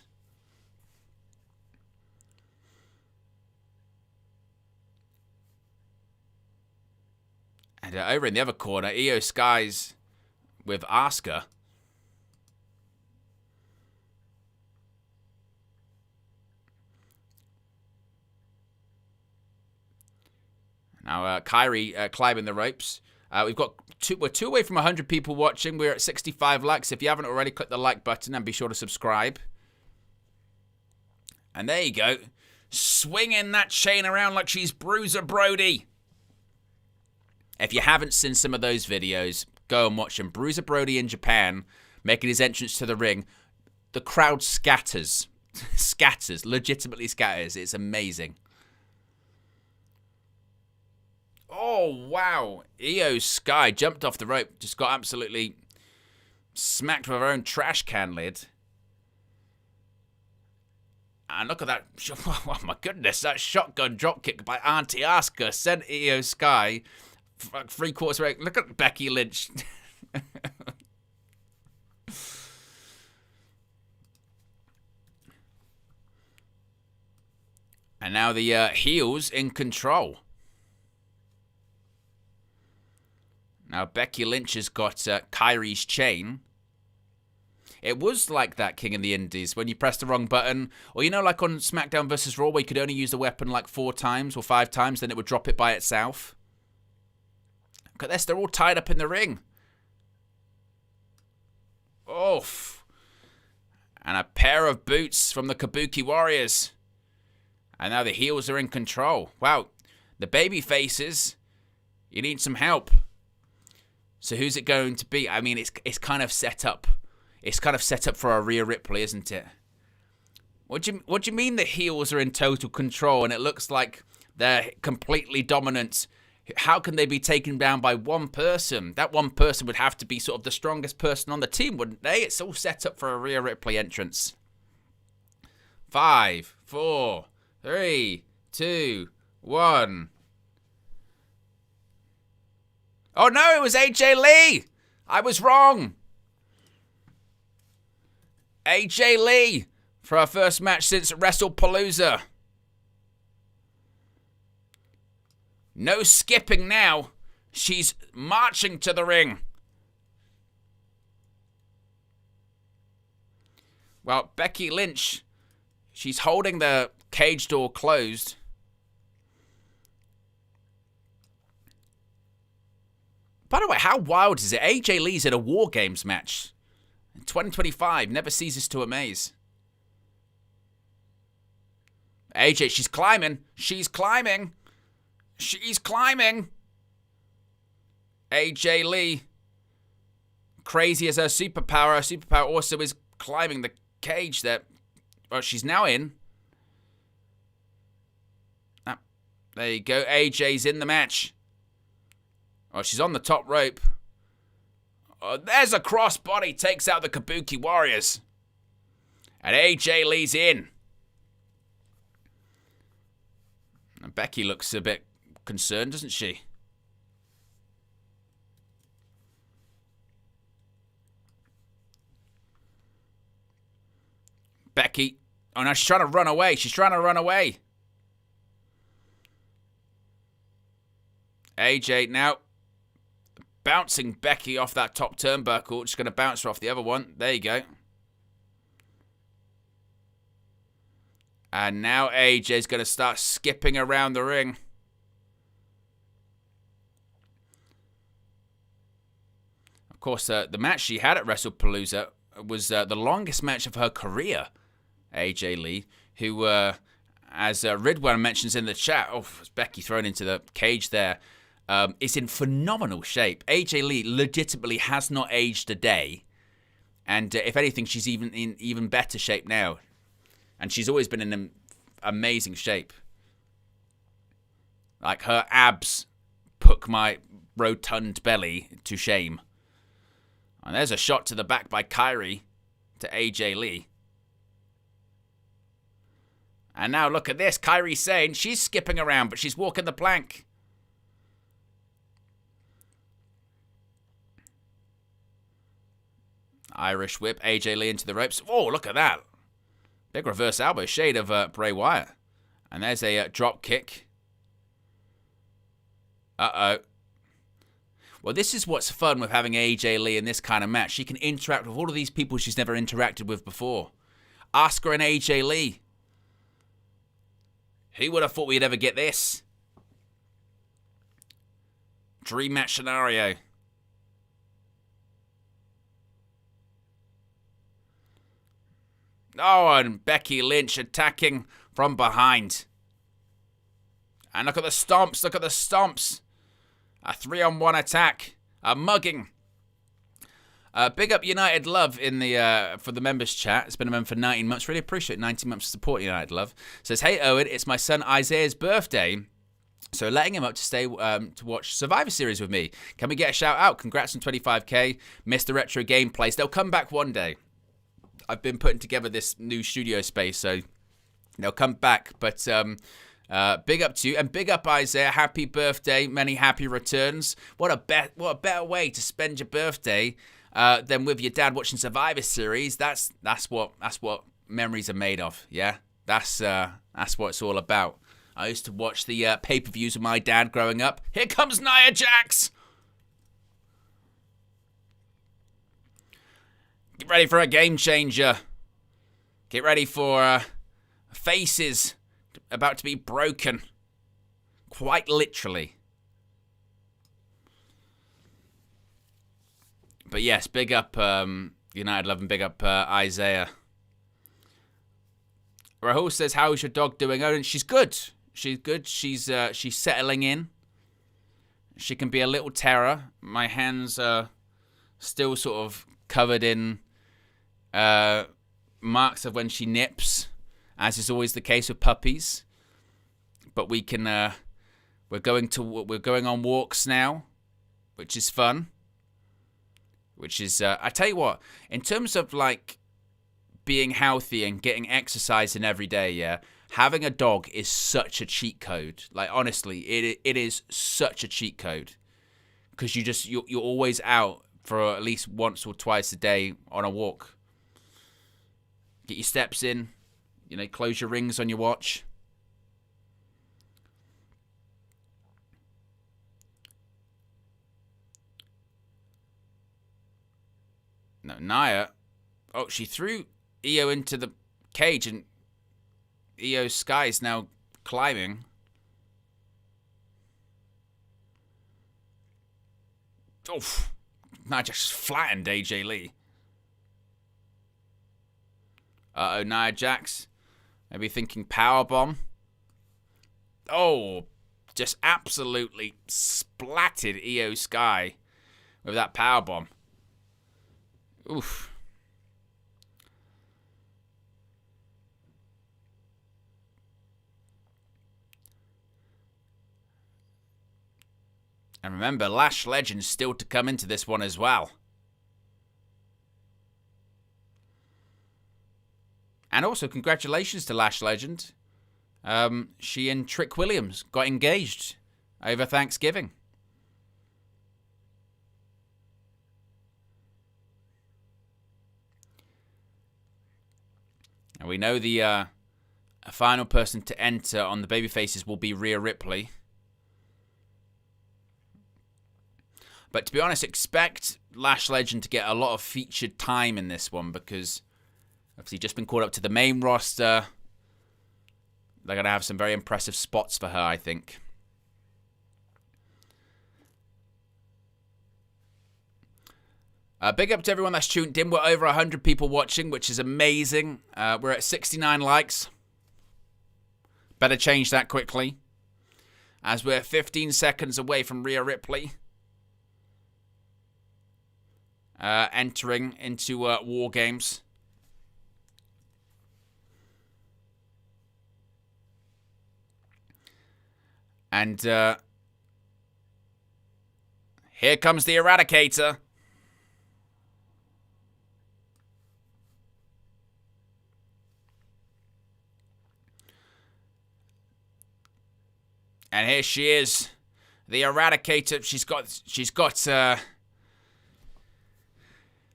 And over in the other corner, Io Sky's with Asuka. Now, Kyrie climbing the ropes. We're two away from 100 people watching. We're at 65 likes. If you haven't already, click the like button and be sure to subscribe. And there you go. Swinging that chain around like she's Bruiser Brody. If you haven't seen some of those videos, go and watch them. Bruiser Brody in Japan, making his entrance to the ring. The crowd scatters. Scatters. Legitimately scatters. It's amazing. Oh, wow. Io Sky jumped off the rope. Just got absolutely smacked with her own trash can lid. And look at that. Oh, my goodness. That shotgun dropkick by Auntie Asuka sent Io Sky 3/4 way. Look at Becky Lynch. And now the heels in control. Now Becky Lynch has got Kairi's chain. It was like that, King of the Indies, when you press the wrong button. Or, you know, like on SmackDown vs. Raw, where you could only use the weapon like 4 times or 5 times, then it would drop it by itself. Look at this, they're all tied up in the ring. Oof. And a pair of boots from the Kabuki Warriors. And now the heels are in control. Wow, the baby faces, you need some help. So who's it going to be? I mean, it's kind of set up. It's kind of set up for a Ria Ripley, isn't it? What do you mean the heels are in total control and it looks like they're completely dominant? How can they be taken down by one person? That one person would have to be sort of the strongest person on the team, wouldn't they? It's all set up for a Ria Ripley entrance. 5, 4, 3, 2, 1. Oh no, it was AJ Lee! I was wrong! AJ Lee for our first match since WrestlePalooza. No skipping now. She's marching to the ring. Well, Becky Lynch, she's holding the cage door closed. By the way, how wild is it? AJ Lee's in a WarGames match. In 2025, never ceases to amaze. AJ, she's climbing. She's climbing. She's climbing. AJ Lee. Crazy as her superpower. Her superpower also is climbing the cage there. Well, she's now in. Ah, there you go. AJ's in the match. Oh, she's on the top rope. Oh, there's a crossbody. Takes out the Kabuki Warriors. And AJ Lee's in. And Becky looks a bit concerned, doesn't she? Becky. Oh, no, she's trying to run away. She's trying to run away. AJ now bouncing Becky off that top turnbuckle. Just going to bounce her off the other one. There you go. And now AJ's going to start skipping around the ring. Of course, the match she had at WrestlePalooza was the longest match of her career. AJ Lee, who, as Ridwan mentions in the chat, Becky thrown into the cage there, is in phenomenal shape. AJ Lee legitimately has not aged a day. And if anything, she's in even better shape now. And she's always been in an amazing shape. Like, her abs put my rotund belly to shame. And there's a shot to the back by Kairi to AJ Lee. And now look at this. Kairi Sane, she's skipping around, but she's walking the plank. Irish whip, AJ Lee into the ropes. Oh, look at that. Big reverse elbow, shade of Bray Wyatt. And there's a drop kick. Uh-oh. Well, this is what's fun with having AJ Lee in this kind of match. She can interact with all of these people she's never interacted with before. Asuka and AJ Lee. Who would have thought we'd ever get this? Dream match scenario. Oh, and Becky Lynch attacking from behind. And look at the stomps. Look at the stomps. A 3-on-1 attack. A mugging. Big up United Love in the for the members chat. It's been a member for 19 months. Really appreciate 19 months of support, United Love. Says, hey Owen, it's my son Isaiah's birthday. So letting him up to stay to watch Survivor Series with me. Can we get a shout out? Congrats on 25k. Missed the retro gameplays. They'll come back one day. I've been putting together this new studio space, so they'll come back. But big up to you, and big up Isaiah. Happy birthday, many happy returns. What a better way to spend your birthday than with your dad watching Survivor Series. That's what memories are made of. Yeah, that's what it's all about. I used to watch the pay-per-views with my dad growing up. Here comes Nia Jax. Get ready for a game changer. Get ready for faces about to be broken. Quite literally. But yes, big up United Love and big up Isaiah. Rahul says, how is your dog doing? Oh, and she's good. She's good. She's settling in. She can be a little terror. My hands are still sort of covered in marks of when she nips, as is always the case with puppies. But we can we're going on walks now, which is fun. Which is I tell you what, in terms of like being healthy and getting exercise in every day, yeah, having a dog is such a cheat code. Like honestly, it is such a cheat code, because you're always out for at least once or twice a day on a walk. Get your steps in, close your rings on your watch. No, Nia. Oh, she threw Io into the cage, and Io's Sky is now climbing. Oof. Nia just flattened AJ Lee. Uh-oh, Nia Jax. Maybe thinking powerbomb. Oh, just absolutely splatted Io Sky with that powerbomb. Oof. And remember, Lash Legend still to come into this one as well. And also, congratulations to Lash Legend. She and Trick Williams got engaged over Thanksgiving. And we know the final person to enter on the babyfaces will be Rhea Ripley. But to be honest, expect Lash Legend to get a lot of featured time in this one, because obviously just been called up to the main roster. They're going to have some very impressive spots for her, I think. Big up to everyone that's tuned in. We're over 100 people watching, which is amazing. We're at 69 likes. Better change that quickly, as we're 15 seconds away from Rhea Ripley entering into WarGames. And here comes the Eradicator. And here she is, the Eradicator.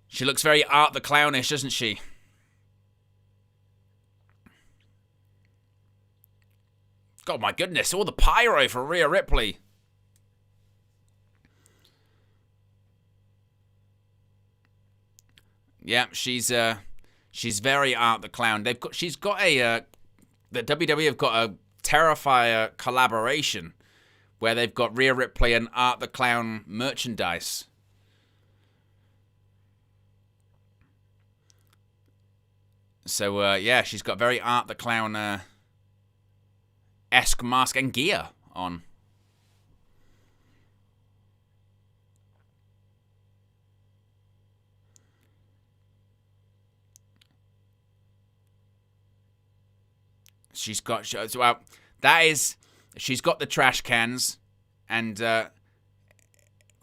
She looks very Art the Clownish, doesn't she? God, my goodness, all the pyro for Rhea Ripley. Yeah, she's very Art the Clown. The WWE have got a Terrifier collaboration where they've got Rhea Ripley and Art the Clown merchandise. So, yeah, she's got very Art the Clown esque mask and gear on. She's got, well, she's got the trash cans, and, well,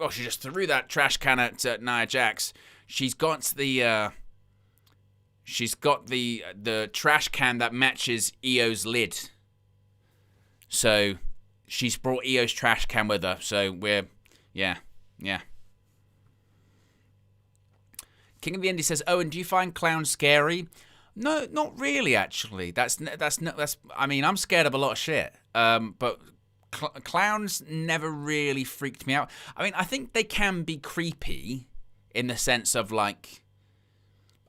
she just threw that trash can at Nia Jax. She's got the trash can that matches Io's lid. So, she's brought Io's trash can with her, so yeah. King of the Indie says, Owen, do you find clowns scary? No, not really, actually. I mean, I'm scared of a lot of shit. But clowns never really freaked me out. I mean, I think they can be creepy in the sense of, like,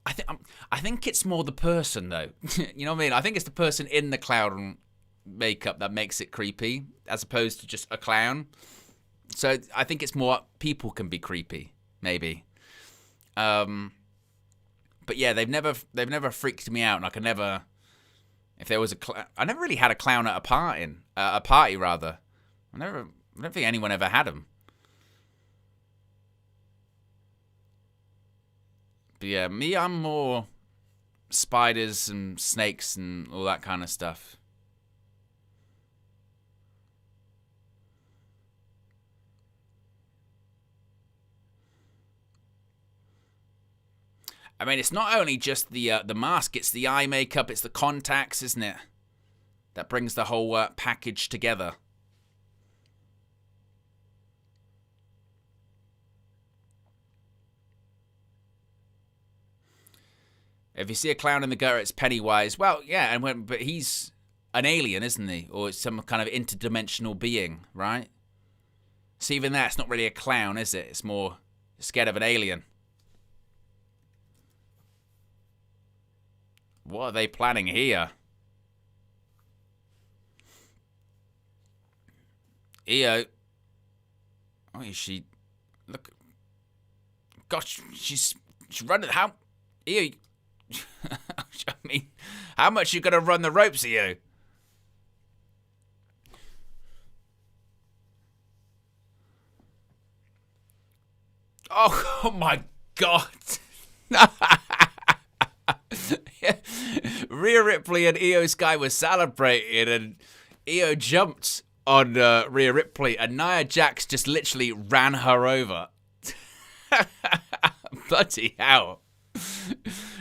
I think it's more the person, though. You know what I mean? I think it's the person in the clown makeup that makes it creepy, as opposed to just a clown. So I think it's more people can be creepy, maybe. But yeah, they've never freaked me out, and I could never. If there was I never really had a clown at a party rather. I don't think anyone ever had them. But yeah, me, I'm more spiders and snakes and all that kind of stuff. I mean, it's not only just the mask, it's the eye makeup, it's the contacts, isn't it? That brings the whole package together. If you see a clown in the gutter, it's Pennywise. Well, yeah, but he's an alien, isn't he? Or it's some kind of interdimensional being, right? So even that's not really a clown, is it? It's more scared of an alien. What are they planning here? Io. Oh, is she? Look. Gosh, she's running. How? Io. I mean, how much you gonna run the ropes, Io? Oh my God. Rhea Ripley and Io Sky were celebrating, and Io jumped on Rhea Ripley, and Nia Jax just literally ran her over. Bloody hell.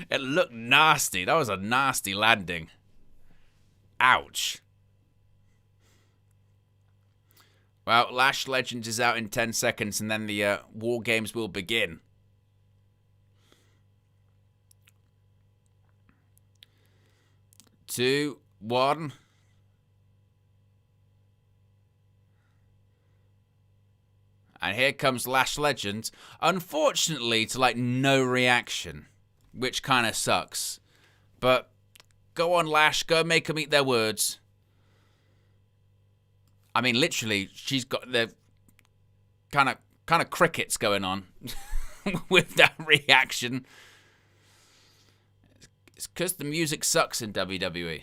It looked nasty. That was a nasty landing. Ouch. Well, Lash Legend is out in 10 seconds, and then the War Games will begin. Two, one. And here comes Lash Legend. Unfortunately, to like no reaction, which kind of sucks. But go on, Lash. Go make them eat their words. I mean, literally, she's got the kind of crickets going on with that reaction. It's because the music sucks in WWE.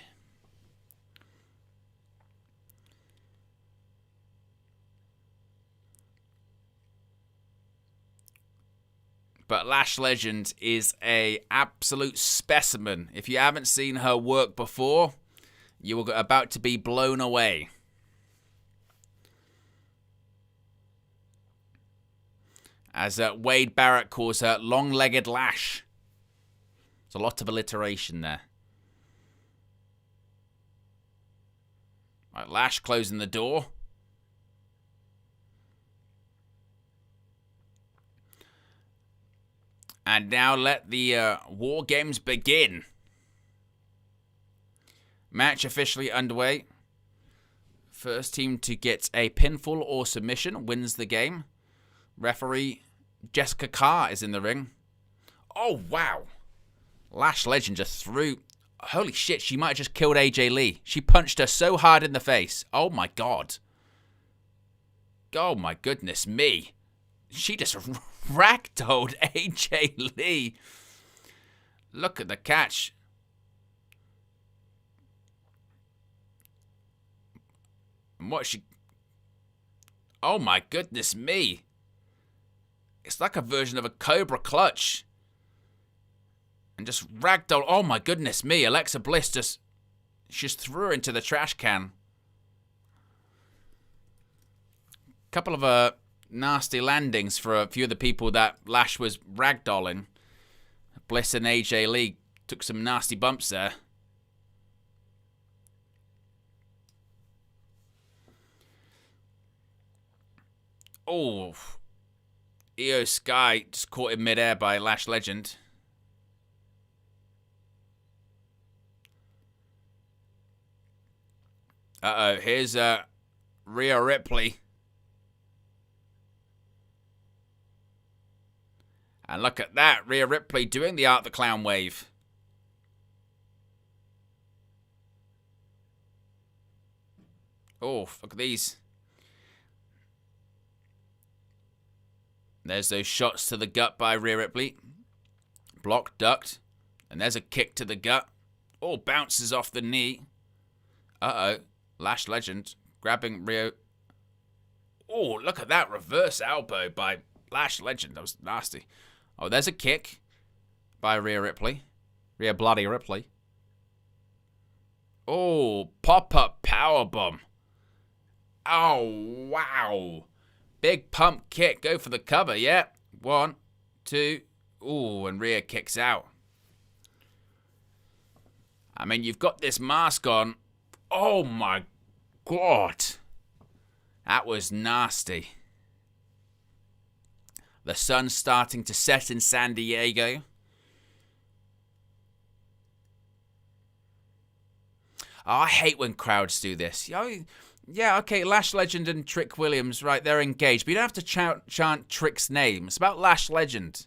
But Lash Legend is a absolute specimen. If you haven't seen her work before, you are about to be blown away. As Wade Barrett calls her, long-legged Lash. There's a lot of alliteration there. Right, Lash closing the door. And now let the War Games begin. Match officially underway. First team to get a pinfall or submission wins the game. Referee Jessica Carr is in the ring. Oh, wow. Lash Legend just threw... Holy shit, she might have just killed AJ Lee. She punched her so hard in the face. Oh, my God. Oh, my goodness me. She just ragdolled AJ Lee. Look at the catch. And what she... Oh, my goodness me. It's like a version of a Cobra Clutch. And just ragdoll. Oh, my goodness me. Alexa Bliss just threw her into the trash can. Couple of nasty landings for a few of the people that Lash was ragdolling. Bliss and AJ Lee took some nasty bumps there. Oh, Io Sky just caught in midair by Lash Legend. Uh-oh, here's Ria Ripley. And look at that, Ria Ripley doing the Art the Clown wave. Oh, look at these. There's those shots to the gut by Ria Ripley. Blocked, ducked. And there's a kick to the gut. Oh, bounces off the knee. Uh-oh. Lash Legend grabbing Rio. Oh, look at that reverse elbow by Lash Legend. That was nasty. Oh, there's a kick by Rhea Ripley. Rhea Bloody Ripley. Oh, pop-up powerbomb. Oh, wow. Big pump kick. Go for the cover, yeah. 1, 2. Ooh, and Rhea kicks out. I mean, you've got this mask on. Oh, my God. That was nasty. The sun's starting to set in San Diego. Oh, I hate when crowds do this. Yeah, okay, Lash Legend and Trick Williams, right, they're engaged. But you don't have to chant Trick's name. It's about Lash Legend.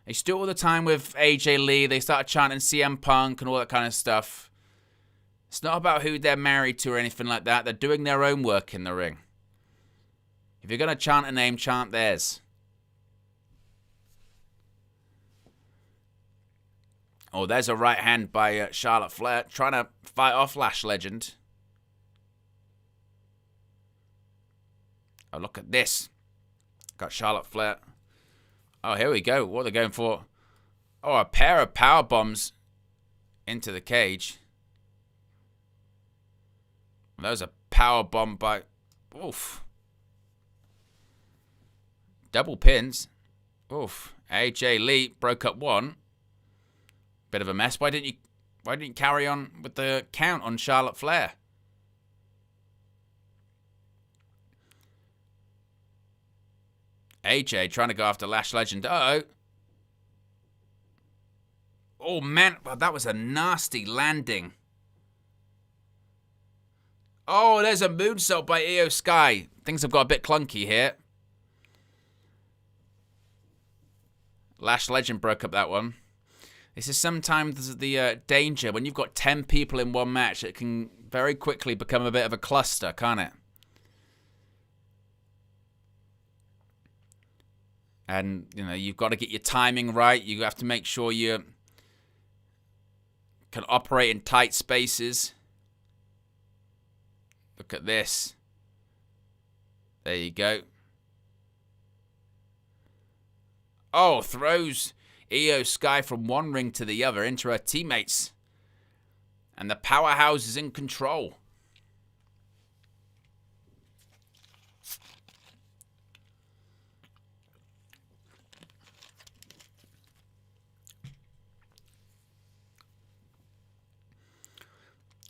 They used to do it all the time with AJ Lee. They started chanting CM Punk and all that kind of stuff. It's not about who they're married to or anything like that. They're doing their own work in the ring. If you're going to chant a name, chant theirs. Oh, there's a right hand by Charlotte Flair trying to fight off Lash Legend. Oh, look at this. Got Charlotte Flair. Oh, here we go. What are they going for? Oh, a pair of power bombs into the cage. That was a power bomb by... Oof. Double pins. Oof. AJ Lee broke up one. Bit of a mess. Why didn't you carry on with the count on Charlotte Flair? AJ trying to go after Lash Legend. Uh-oh. Oh, man. Well, that was a nasty landing. Oh, there's a moonsault by Io Sky. Things have got a bit clunky here. Lash Legend broke up that one. This is sometimes the danger. When you've got 10 people in one match, it can very quickly become a bit of a cluster, can't it? And, you know, you've got to get your timing right. You have to make sure you can operate in tight spaces. Look at this. There you go. Oh, throws Io Sky from one ring to the other into her teammates. And the powerhouse is in control.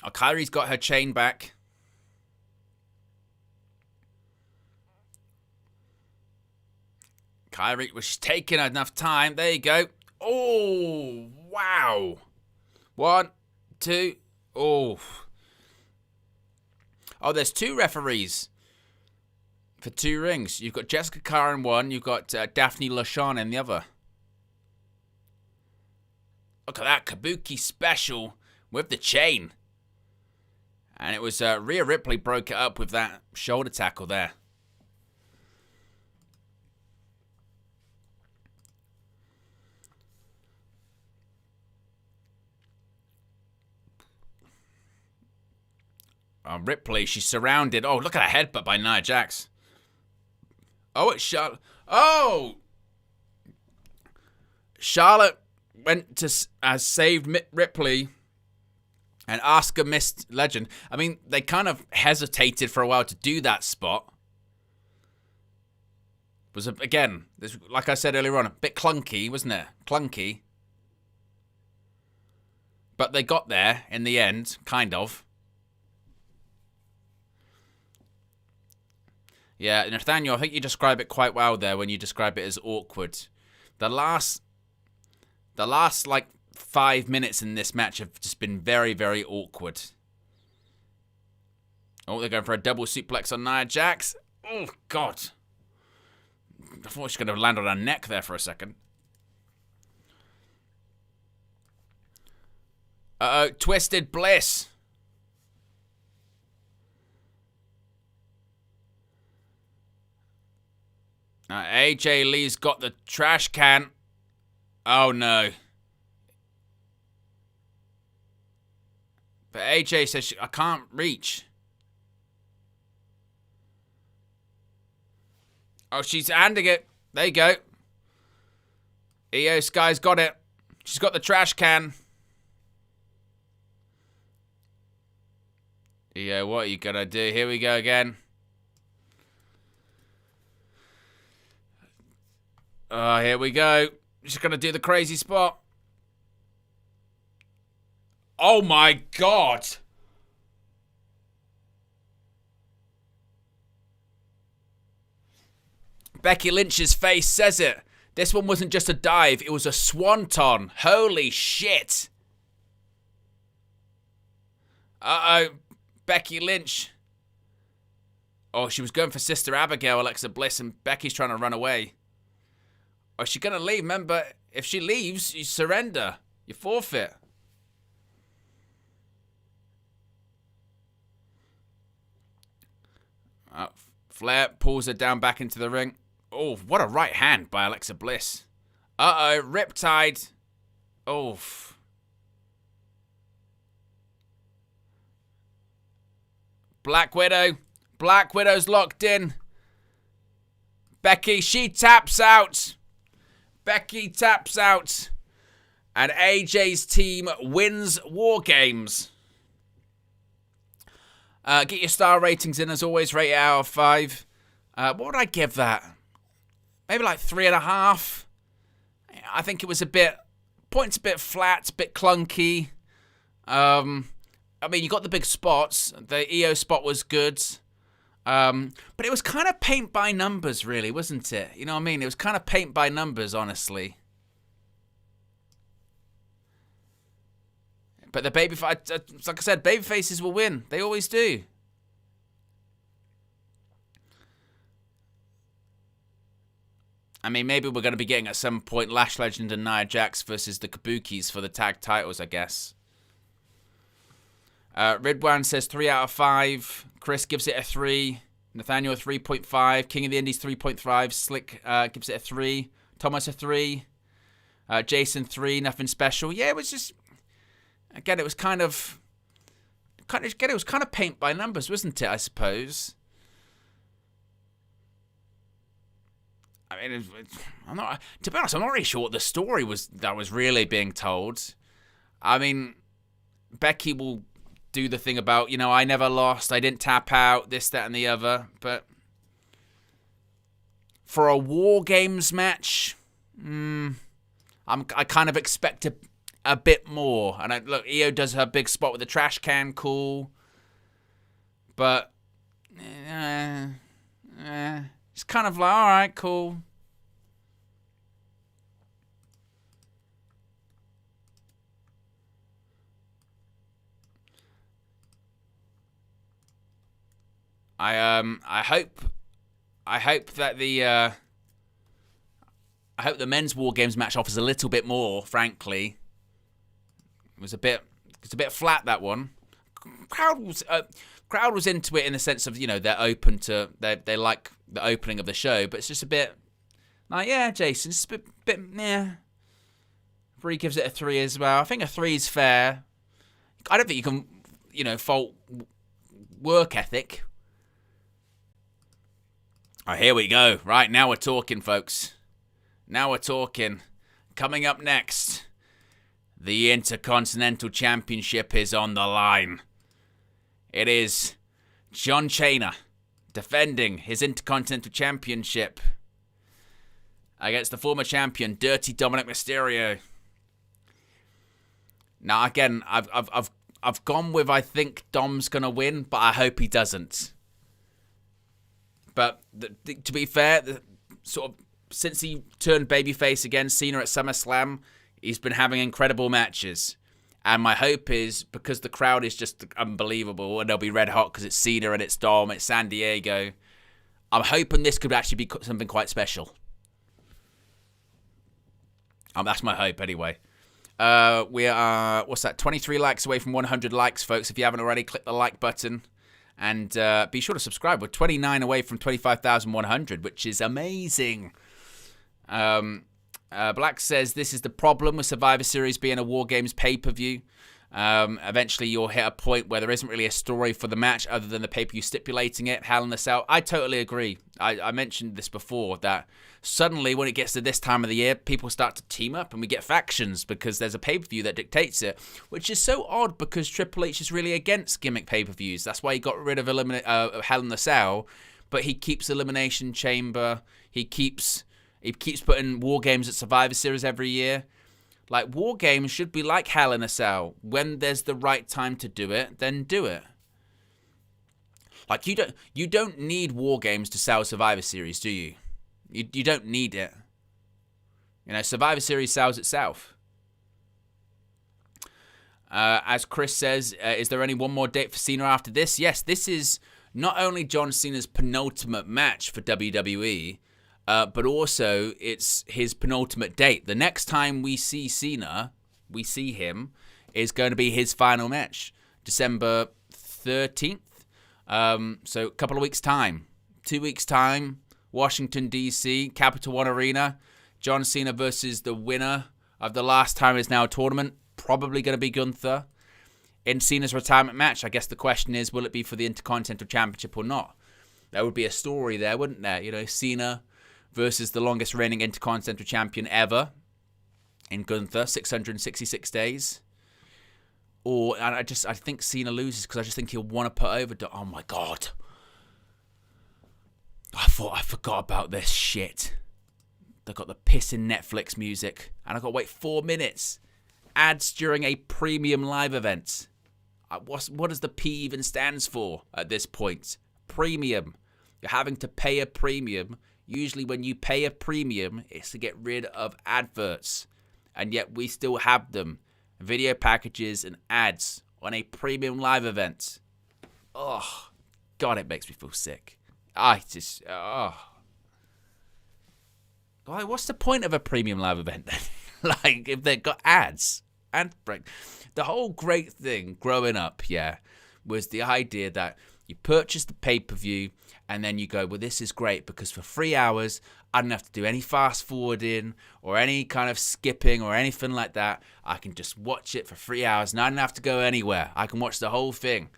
Oh, Kyrie's got her chain back. Kyrie was taking enough time. There you go. Oh, wow. 1, 2. Oh. Oh, there's 2 referees for 2 rings. You've got Jessica Carr in one. You've got Daphne LaShawn in the other. Look at that Kabuki special with the chain. And it was Rhea Ripley broke it up with that shoulder tackle there. Ripley, she's surrounded. Oh, look at that headbutt by Nia Jax. Oh, it's Charlotte. Oh! Charlotte went to saved Ripley and Asuka missed Legend. I mean, they kind of hesitated for a while to do that spot. It was, again, like I said earlier on, a bit clunky, wasn't it? Clunky. But they got there in the end, kind of. Yeah, Nathaniel, I think you describe it quite well there when you describe it as awkward. The last like 5 minutes in this match have just been very, very awkward. Oh, they're going for a double suplex on Nia Jax. Oh, God. I thought she was going to land on her neck there for a second. Uh-oh, twisted Bliss. AJ Lee's got the trash can. Oh, no. But AJ says, I can't reach. Oh, she's handing it. There you go. Io Sky's got it. She's got the trash can. Io, what are you going to do? Here we go again. Oh, here we go. She's going to do the crazy spot. Oh, my God. Becky Lynch's face says it. This one wasn't just a dive. It was a swanton. Holy shit. Uh-oh. Becky Lynch. Oh, she was going for Sister Abigail, Alexa Bliss, and Becky's trying to run away. Oh, is she going to leave? Remember, if she leaves, you surrender. You forfeit. Flair pulls her down back into the ring. Oh, what a right hand by Alexa Bliss. Uh-oh, Riptide. Oh. Black Widow. Black Widow's locked in. Becky, she taps out. Becky taps out. And AJ's team wins WarGames. Get your star ratings in, as always. Rate it out of 5. What would I give that? Maybe like 3.5. I think it was a bit... Points a bit flat, a bit clunky. I mean, you got the big spots. The EO spot was good. But it was kind of paint by numbers, really, wasn't it? You know what I mean? It was kind of paint by numbers, honestly. But the like I said, baby faces will win. They always do. I mean, maybe we're going to be getting at some point Lash Legend and Nia Jax versus the Kabukis for the tag titles, I guess. Ridwan says 3 out of 5. Chris gives it a 3. Nathaniel 3.5. King of the Indies 3.5. Slick gives it a 3. Thomas a 3. Jason 3. Nothing special. Yeah, it was just... Again, it was kind of paint by numbers, wasn't it, I suppose? I mean, to be honest, I'm not really sure what the story was that was really being told. I mean, Becky will do the thing about, you know, I never lost, I didn't tap out, this, that, and the other. But for a WarGames match, I kind of expect a bit more. And look, Io does her big spot with the trash can, cool. But it's kind of like, all right, cool. I hope that the men's WarGames match offers a little bit more. Frankly, it's a bit flat, that one. Crowd was into it in the sense of, you know, they're open to they like the opening of the show, but it's just a bit like, yeah, Jason, it's a bit yeah. 3 gives it a 3 as well. I think a 3 is fair. I don't think you can, you know, fault work ethic. Oh, here we go. Right, now we're talking, folks. Now we're talking. Coming up next, the Intercontinental Championship is on the line. It is John Cena defending his Intercontinental Championship against the former champion, Dirty Dominik Mysterio. Now, again, I've gone with I think Dom's gonna win, but I hope he doesn't. But to be fair, sort of since he turned babyface against Cena at SummerSlam, he's been having incredible matches. And my hope is, because the crowd is just unbelievable, and they'll be red hot because it's Cena and it's Dom, it's San Diego, I'm hoping this could actually be something quite special. That's my hope anyway. We are, 23 likes away from 100 likes, folks. If you haven't already, click the like button. And be sure to subscribe. We're 29 away from 25,100, which is amazing. Black says, this is the problem with Survivor Series being a WarGames pay-per-view. Eventually you'll hit a point where there isn't really a story for the match other than the pay-per-view stipulating it. Hell in the Cell. I totally agree. I mentioned this before, that suddenly when it gets to this time of the year, people start to team up and we get factions because there's a pay-per-view that dictates it, which is so odd because Triple H is really against gimmick pay-per-views. That's why he got rid of Hell in the Cell, but he keeps Elimination Chamber. He keeps putting WarGames at Survivor Series every year. Like, WarGames should be like Hell in a Cell. When there's the right time to do it, then do it. Like, you don't need WarGames to sell Survivor Series, do you? You don't need it. You know, Survivor Series sells itself. As Chris says, is there only one more date for Cena after this? Yes, this is not only John Cena's penultimate match for WWE, but also it's his penultimate date. The next time we see Cena, we see him, is going to be his final match, December 13th. So a couple of weeks' time. 2 weeks' time, Washington, D.C., Capital One Arena. John Cena versus the winner of the last time is now tournament. Probably going to be Gunther. In Cena's retirement match, I guess the question is, will it be for the Intercontinental Championship or not? There would be a story there, wouldn't there? You know, Cena versus the longest reigning Intercontinental Champion ever in Gunther, 666 days. And I think Cena loses because I just think he'll want to put over. Oh my God. I forgot about this shit. They've got the pissing Netflix music, and I've got to wait 4 minutes. Ads during a premium live event. What does the P even stands for at this point? Premium. You're having to pay a premium. Usually when you pay a premium, it's to get rid of adverts. And yet we still have them. Video packages and ads on a premium live event. Oh, God, it makes me feel sick. What's the point of a premium live event then? Like, if they've got ads and break. The whole great thing growing up, was the idea that you purchase the pay-per-view and then you go, well, this is great because for 3 hours, I don't have to do any fast forwarding or any kind of skipping or anything like that. I can just watch it for 3 hours and I don't have to go anywhere. I can watch the whole thing.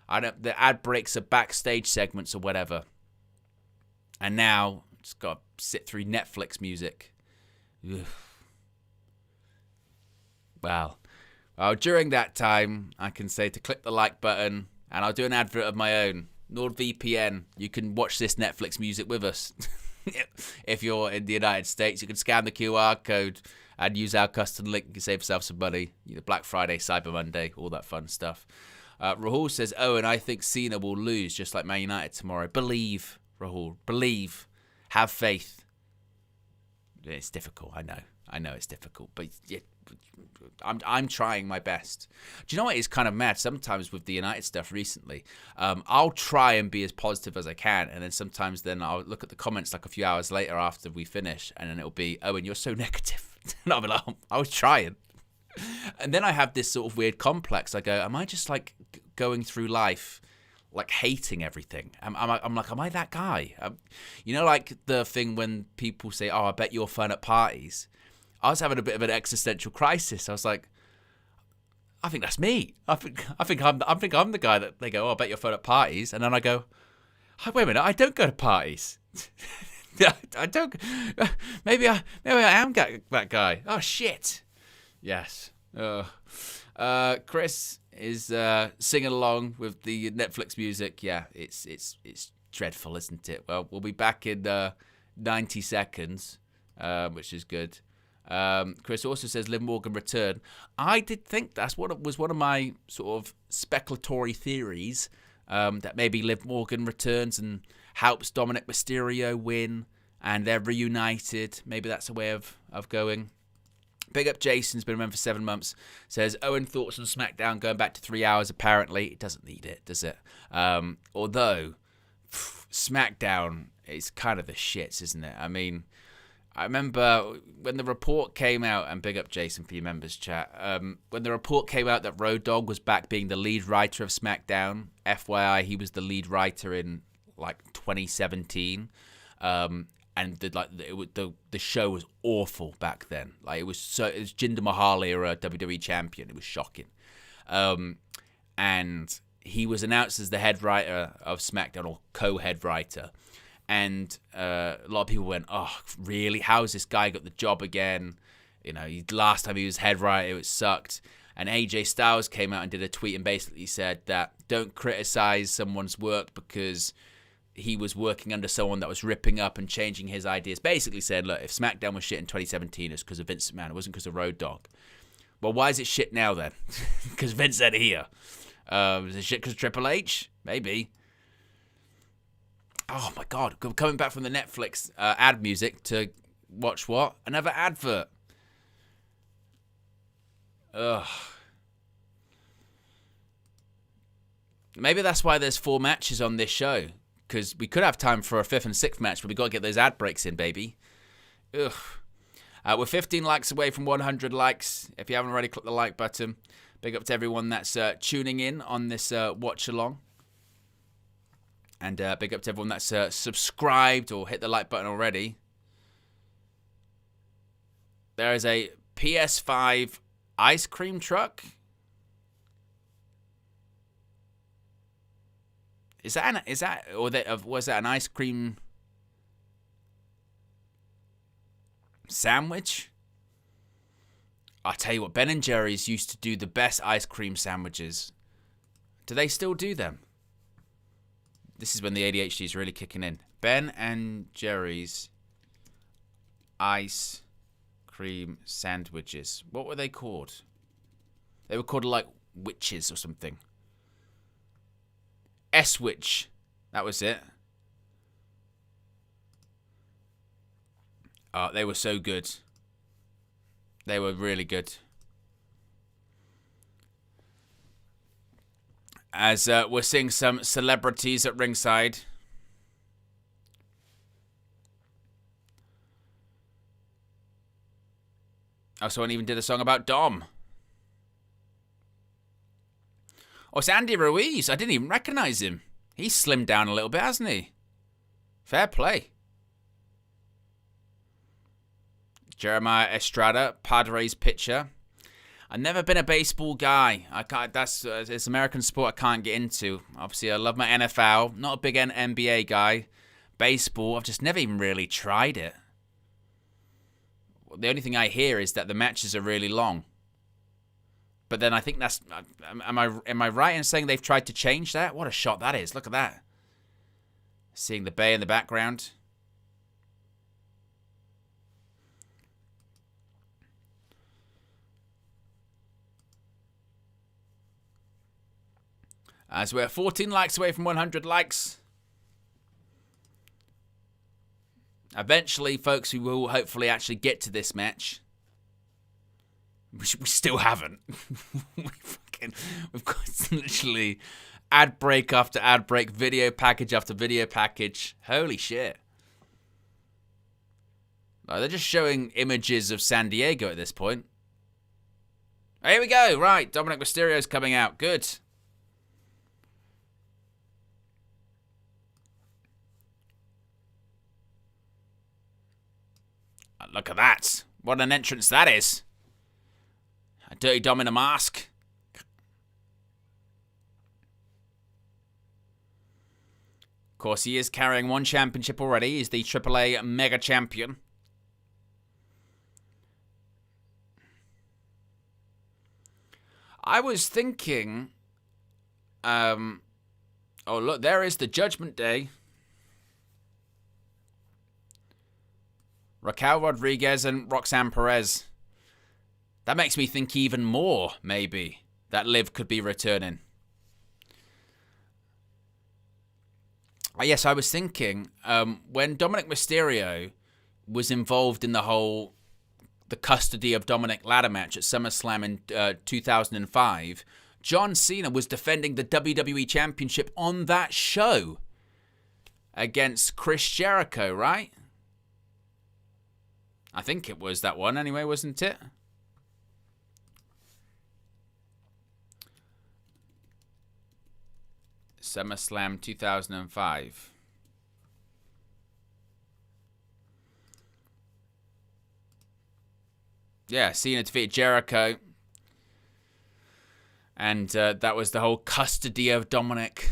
The ad breaks are backstage segments or whatever. And now, just got to sit through Netflix music. Ugh. Well, during that time, I can say to click the like button, and I'll do an advert of my own. NordVPN, you can watch this Netflix music with us. If you're in the United States, you can scan the QR code and use our custom link. You can save yourself some money. Black Friday, Cyber Monday, all that fun stuff. Rahul says, and I think Cena will lose, just like Man United tomorrow. Believe, Rahul. Believe. Have faith. It's difficult, I know. I know it's difficult, but I'm trying my best. Do you know what is kind of mad? Sometimes with the United stuff recently, I'll try and be as positive as I can, and then sometimes I'll look at the comments like a few hours later after we finish, and then it'll be, Owen, you're so negative. And I'll be like, I was trying. And then I have this sort of weird complex. I go, am I just like going through life like hating everything? I'm like, am I that guy? Like the thing when people say, I bet you're fun at parties. I was having a bit of an existential crisis. I was like, I think that's me. I think I'm the guy that they go, oh, I bet you're fun at parties, and then I go, oh, wait a minute, I don't go to parties. I don't. Maybe I am that guy. Oh shit. Yes. Chris is singing along with the Netflix music. Yeah, it's dreadful, isn't it? Well, we'll be back in 90 seconds, which is good. Chris also says Liv Morgan return. I did think that's what was one of my sort of speculatory theories, that maybe Liv Morgan returns and helps Dominik Mysterio win, and they're reunited. Maybe that's a way of going. Big up Jason's been around for 7 months. Says, Owen thoughts on SmackDown going back to 3 hours apparently. It doesn't need it, does it? Although, SmackDown is kind of the shits, isn't it? I mean, I remember when the report came out, and big up Jason for your members chat, when the report came out that Road Dogg was back being the lead writer of SmackDown, FYI, he was the lead writer in, 2017, and the show was awful back then. It was Jinder Mahal era WWE champion. It was shocking. And he was announced as the head writer of SmackDown, or co-head writer. And a lot of people went, oh, really? How's this guy got the job again? Last time he was head writer, it sucked. And AJ Styles came out and did a tweet and basically said that don't criticize someone's work because he was working under someone that was ripping up and changing his ideas. Basically said, look, if SmackDown was shit in 2017, it's because of Vince McMahon. It wasn't because of Road Dogg. Well, why is it shit now then? Because Vince said here. Is it shit because of Triple H? Maybe. Oh my God. Coming back from the Netflix ad music to watch what? Another advert. Ugh. Maybe that's why there's 4 matches on this show. Because we could have time for a 5th and 6th match, but we got to get those ad breaks in, baby. Ugh. We're 15 likes away from 100 likes. If you haven't already, click the like button. Big up to everyone that's tuning in on this watch along. And big up to everyone that's subscribed or hit the like button already. There is a PS5 ice cream truck. Was that an ice cream sandwich? I'll tell you what, Ben & Jerry's used to do the best ice cream sandwiches. Do they still do them? This is when the ADHD is really kicking in. Ben & Jerry's ice cream sandwiches. What were they called? They were called witches or something. S-Witch. That was it. They were so good. They were really good. As we're seeing some celebrities at ringside. Oh, someone even did a song about Dom. Oh, it's Andy Ruiz. I didn't even recognize him. He's slimmed down a little bit, hasn't he? Fair play. Jeremiah Estrada, Padres pitcher. I've never been a baseball guy. It's American sport I can't get into. Obviously, I love my NFL. Not a big NBA guy. Baseball, I've just never even really tried it. The only thing I hear is that the matches are really long. But then I think that's... Am I right in saying they've tried to change that? What a shot that is. Look at that. Seeing the bay in the background. As we're 14 likes away from 100 likes. Eventually, folks, we will hopefully actually get to this match. We still haven't. We've got literally ad break after ad break, video package after video package. Holy shit. They're just showing images of San Diego at this point. Here we go. Right, Dominik Mysterio's coming out. Good. Look at that. What an entrance that is. A Dirty Dom in a mask. course, he is carrying one championship already. He's the AAA Mega Champion. I was thinking, oh, look, there is the Judgment Day. Raquel Rodriguez and Roxanne Perez. That makes me think even more, maybe, that Liv could be returning. Yes, I was thinking, when Dominik Mysterio was involved in the custody of Dominik ladder match at SummerSlam in 2005, John Cena was defending the WWE Championship on that show against Chris Jericho, right? I think it was that one anyway, wasn't it? SummerSlam 2005. Yeah, Cena defeated Jericho. And that was the whole custody of Dominik.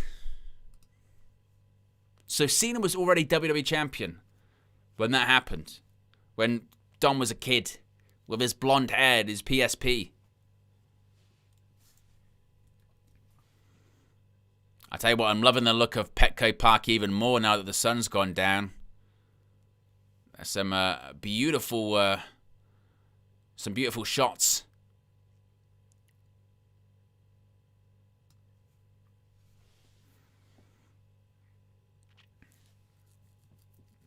So Cena was already WWE Champion when that happened. When Dom was a kid with his blonde hair and his PSP. I tell you what, I'm loving the look of Petco Park even more now that the sun's gone down. There's some beautiful shots.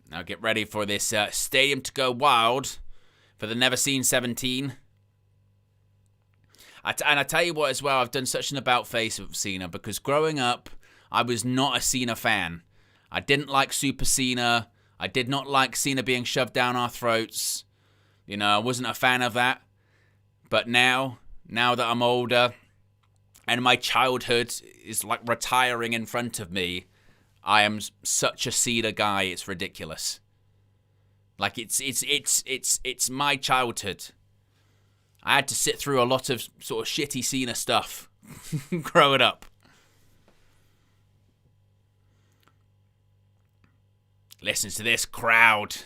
Now get ready for this stadium to go wild for the Never Seen 17. And I tell you what as well, I've done such an about face of Cena because growing up, I was not a Cena fan. I didn't like Super Cena. I did not like Cena being shoved down our throats. You know, I wasn't a fan of that. But now that I'm older and my childhood is like retiring in front of me, I am such a Cena guy, it's ridiculous. Like it's my childhood. I had to sit through a lot of sort of shitty Cena stuff growing up. Listen to this crowd.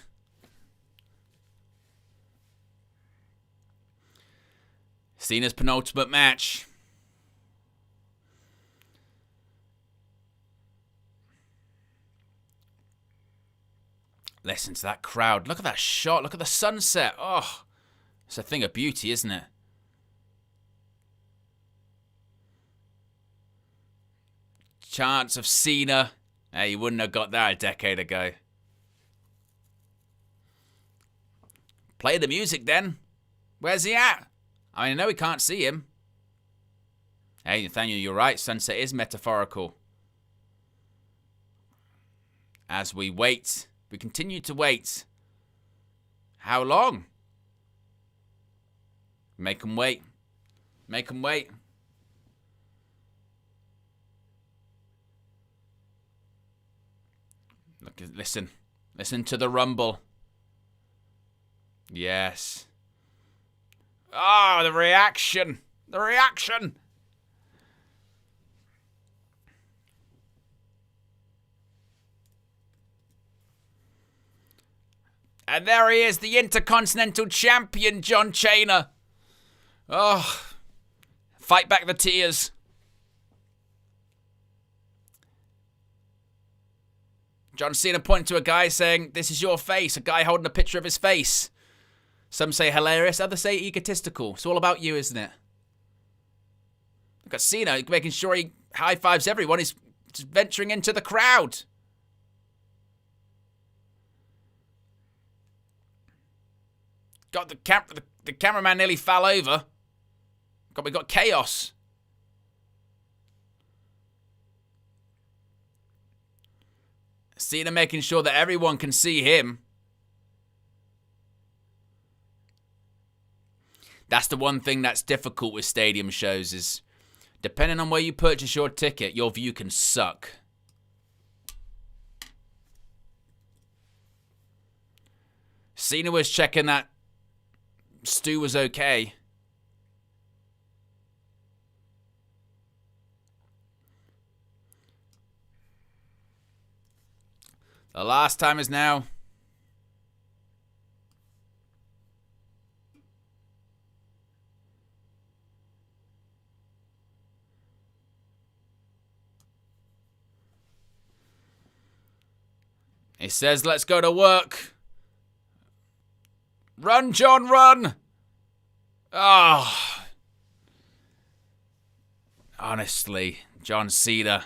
Cena's penultimate match. Listen to that crowd. Look at that shot. Look at the sunset. Oh, it's a thing of beauty, isn't it? Chants of Cena. Hey, you wouldn't have got that a decade ago. Play the music then. Where's he at? I mean, I know we can't see him. Hey, Nathaniel, you're right. Sunset is metaphorical. As we wait, we continue to wait. How long? Make them wait. Make them wait. Look, listen. Listen to the rumble. Yes. Oh, the reaction. The reaction. And there he is, the Intercontinental Champion, John Cena. Oh, fight back the tears. John Cena pointing to a guy saying, "This is your face." A guy holding a picture of his face. Some say hilarious, others say egotistical. It's all about you, isn't it? Look at Cena making sure he high-fives everyone. He's just venturing into the crowd. God, the cameraman nearly fell over. God, we got chaos. Cena making sure that everyone can see him. That's the one thing that's difficult with stadium shows is depending on where you purchase your ticket, your view can suck. Cena was checking that Stu was okay. The last time is now. He says, let's go to work. Run, John, run. Oh. Honestly, John Cena.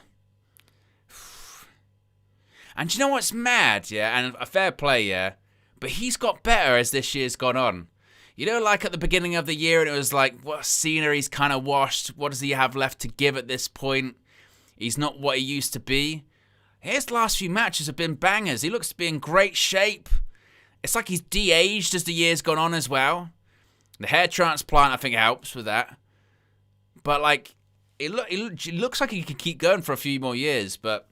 And you know what's mad, yeah? And a fair play, yeah? But he's got better as this year's gone on. You know, like at the beginning of the year, and it was like, what, Cena, he's kind of washed. What does he have left to give at this point? He's not what he used to be. His last few matches have been bangers. He looks to be in great shape. It's like he's de-aged as the year's gone on as well. The hair transplant, I think, helps with that. But, like, it looks like he could keep going for a few more years, but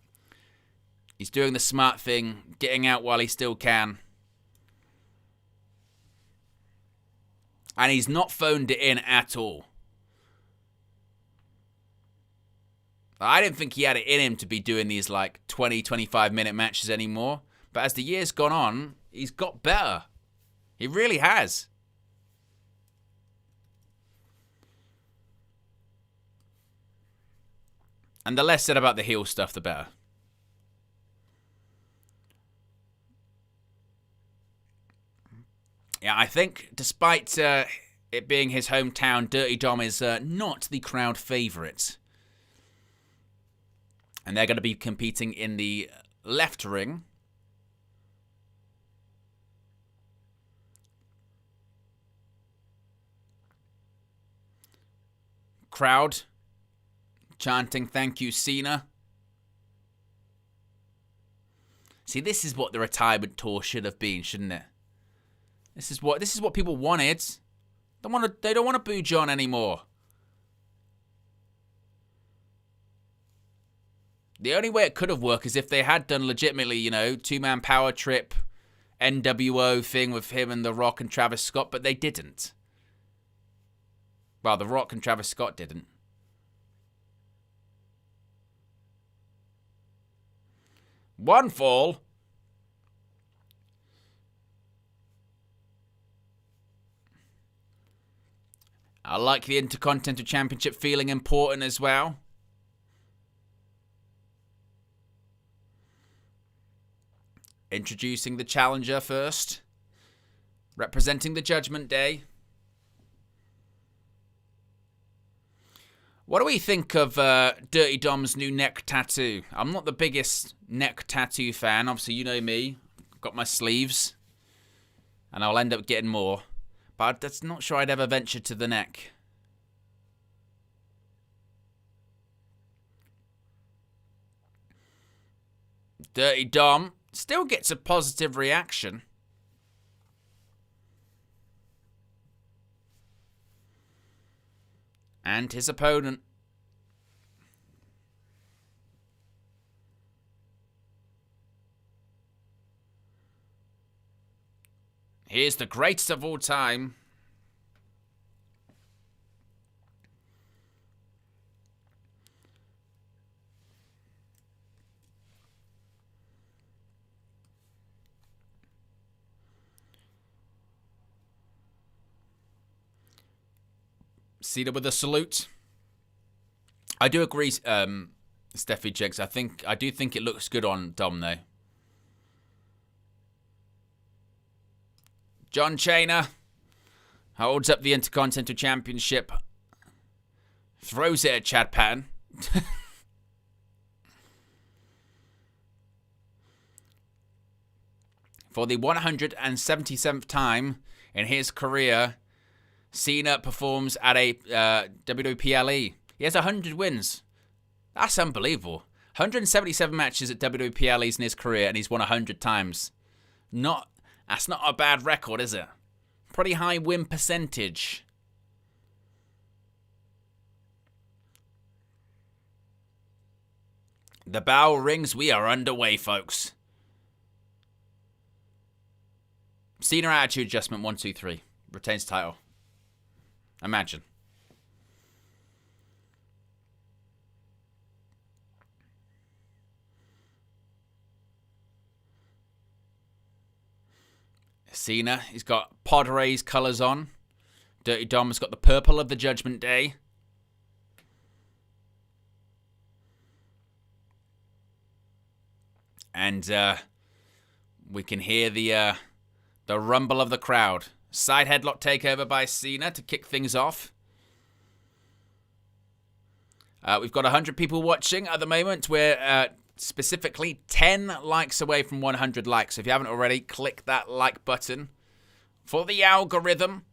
he's doing the smart thing, getting out while he still can. And he's not phoned it in at all. I didn't think he had it in him to be doing these like 20, 25-minute matches anymore. But as the year's gone on, he's got better. He really has. And the less said about the heel stuff, the better. Yeah, I think despite it being his hometown, Dirty Dom is not the crowd favourite. And they're going to be competing in the left ring. Crowd chanting, "Thank you, Cena." See, this is what the retirement tour should have been, shouldn't it? This is what people wanted. They don't want to boo John anymore. The only way it could have worked is if they had done legitimately, you know, two-man power trip, NWO thing with him and The Rock and Travis Scott, but they didn't. Well, The Rock and Travis Scott didn't. One fall. I like the Intercontinental Championship feeling important as well. Introducing the challenger first. Representing the Judgment Day. What do we think of Dirty Dom's new neck tattoo? I'm not the biggest neck tattoo fan. Obviously, you know me. I've got my sleeves. And I'll end up getting more. But that's not sure I'd ever venture to the neck. Dirty Dom still gets a positive reaction. And his opponent. Here's the greatest of all time. Cena with a salute. I do agree, Steffi Jigs. I do think it looks good on Dom, though. John Cena holds up the Intercontinental Championship. Throws it at Chad Patton. For the 177th time in his career, Cena performs at a WWE PLE. He has 100 wins. That's unbelievable. 177 matches at WWE PLEs in his career, and he's won 100 times. That's not a bad record, is it? Pretty high win percentage. The bell rings. We are underway, folks. Cena attitude adjustment 1, 2, 3. Retains title. Imagine. Cena, he's got Padres colours on. Dirty Dom's got the purple of the Judgment Day. And we can hear the rumble of the crowd. Side headlock takeover by Cena to kick things off. We've got 100 people watching at the moment. We're specifically 10 likes away from 100 likes. So if you haven't already, click that like button for the algorithm.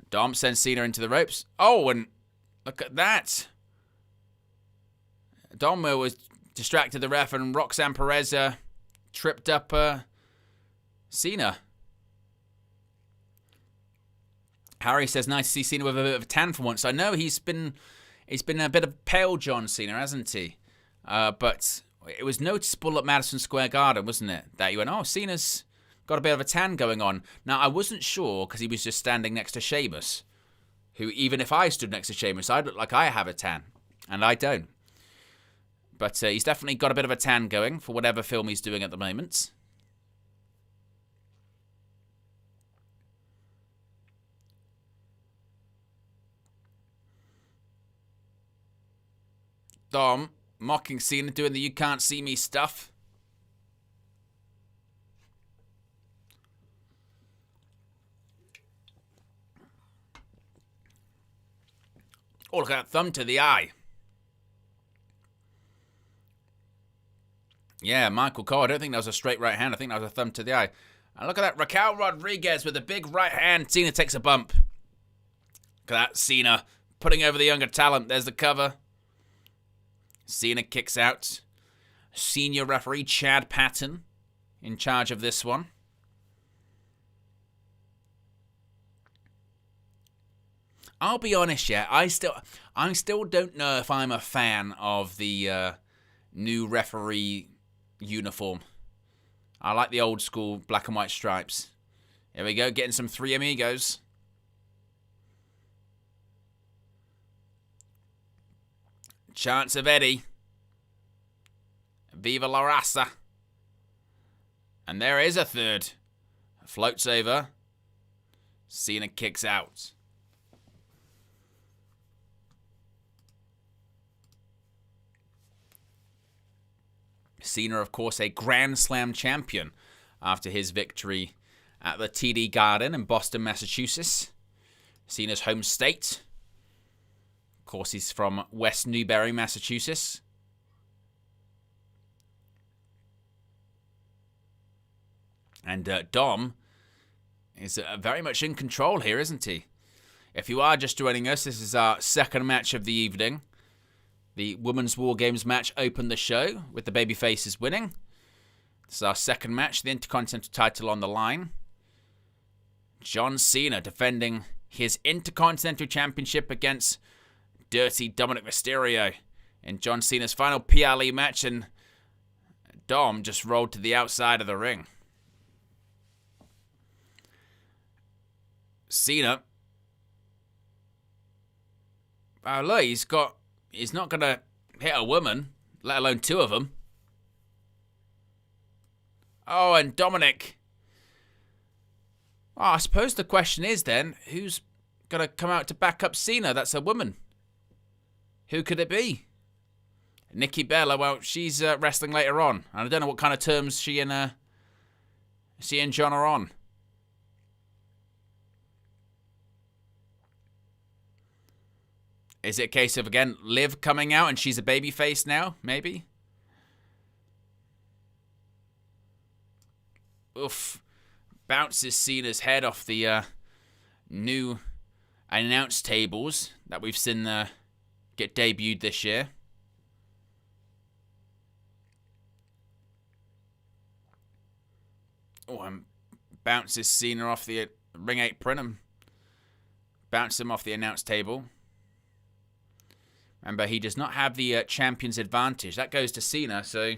Dom sends Cena into the ropes. Oh, and look at that. Dom was distracted the ref, and Roxanne Perez tripped up Cena. Harry says, nice to see Cena with a bit of a tan for once. I know he's been a bit of pale John Cena, hasn't he? But it was noticeable at Madison Square Garden, wasn't it? That you went, oh, Cena's got a bit of a tan going on. Now, I wasn't sure because he was just standing next to Sheamus, who, even if I stood next to Sheamus, I'd look like I have a tan, and I don't. But he's definitely got a bit of a tan going for whatever film he's doing at the moment. Dom mocking Cena, doing the you can't see me stuff. Oh, look at that thumb to the eye. Yeah, Michael Cole, I don't think that was a straight right hand. I think that was a thumb to the eye. And look at that, Raquel Rodriguez with a big right hand. Cena takes a bump. Look at that, Cena putting over the younger talent. There's the cover. Cena kicks out. Senior referee Chad Patton in charge of this one. I'll be honest, yeah, I still don't know if I'm a fan of the new referee uniform. I like the old school black and white stripes. Here we go, getting some Three Amigos. Chance of Eddie. Viva la raza. And there is a third. Floats over. Cena kicks out. Cena, of course, a Grand Slam champion after his victory at the TD Garden in Boston, Massachusetts. Cena's home state. Of course, he's from West Newbury, Massachusetts. And Dom is very much in control here, isn't he? If you are just joining us, this is our second match of the evening. The Women's WarGames match opened the show with the babyfaces winning. This is our second match, the Intercontinental title on the line. John Cena defending his Intercontinental Championship against Dirty Dominik Mysterio in John Cena's final PLE match, and Dom just rolled to the outside of the ring. Cena. Oh, look, he's not going to hit a woman, let alone two of them. Oh, and Dominik. Oh, I suppose the question is then, who's going to come out to back up Cena? That's a woman. Who could it be? Nikki Bella. Well, she's wrestling later on. And I don't know what kind of terms she and John are on. Is it a case of, again, Liv coming out and she's a babyface now? Maybe? Oof. Bounces Cena's head off the new announce tables that we've seen get debuted this year. Oh, and bounces Cena off the ring apron and bounces him off the announce table. Remember, he does not have the champion's advantage. That goes to Cena, so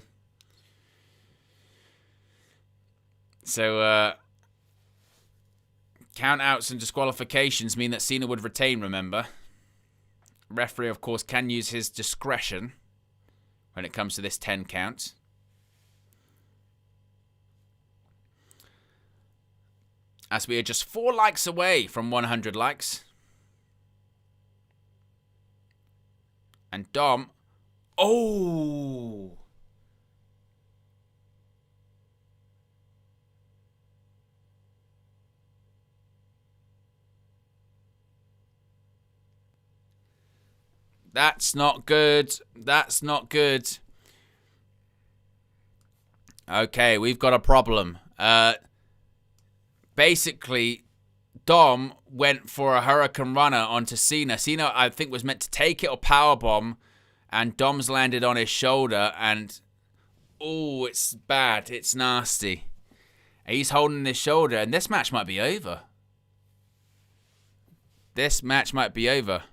count-outs and disqualifications mean that Cena would retain, remember. Referee, of course, can use his discretion when it comes to this 10 count. As we are just 4 likes away from 100 likes. And Dom. Oh! That's not good. That's not good. Okay, we've got a problem. Basically, Dom went for a Hurricane Runner onto Cena. Cena, I think, was meant to take it or powerbomb, and Dom's landed on his shoulder, and oh, it's bad. It's nasty. He's holding his shoulder, and this match might be over. This match might be over.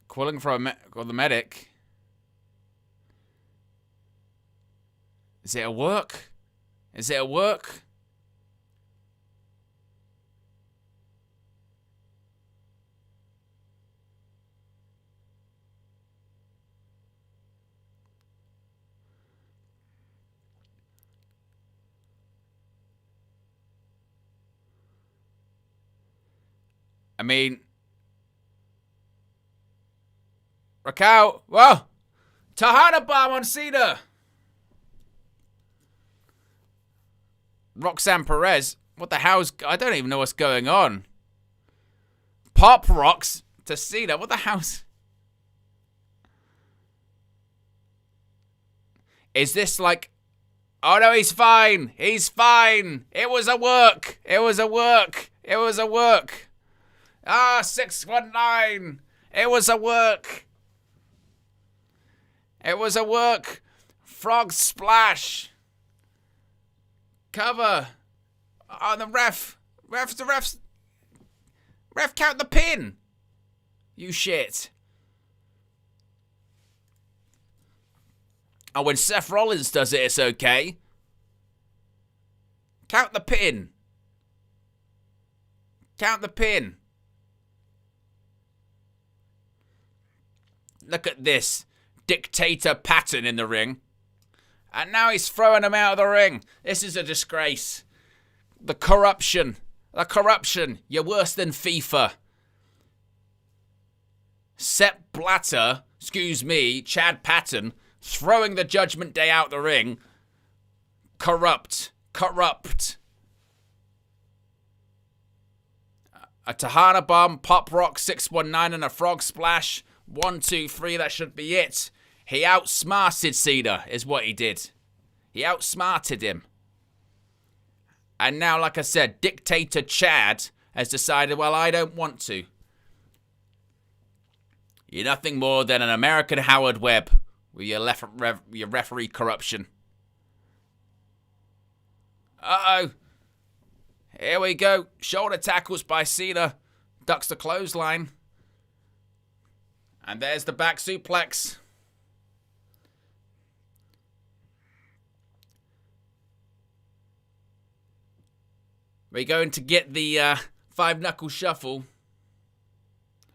Calling for the medic. Is it a work? Is it a work? I mean, Raquel, whoa! Tahana bomb on Cena! Roxanne Perez, what the hell's... I don't even know what's going on. Pop rocks to Cena, what the hell's... Is this like... Oh no, he's fine! He's fine! It was a work! It was a work! It was a work! Ah, 619! It was a work! It was a work. Frog splash. Cover. Oh, the ref. Ref count the pin. You shit. Oh, when Seth Rollins does it, it's okay. Count the pin. Count the pin. Look at this. Dictator pattern in the ring. And now he's throwing him out of the ring. This is a disgrace. The corruption. The corruption. You're worse than FIFA. Sepp Blatter, excuse me, Chad Patton, throwing the Judgment Day out the ring. Corrupt. Corrupt. A Tahana bomb, pop rock, 619 and a frog splash. 1, 2, 3, that should be it. He outsmarted Cena, is what he did. He outsmarted him. And now, like I said, Dictator Chad has decided, well, I don't want to. You're nothing more than an American Howard Webb with your referee corruption. Uh-oh. Here we go. Shoulder tackles by Cena. Ducks the clothesline. And there's the back suplex. We're going to get the 5-knuckle shuffle.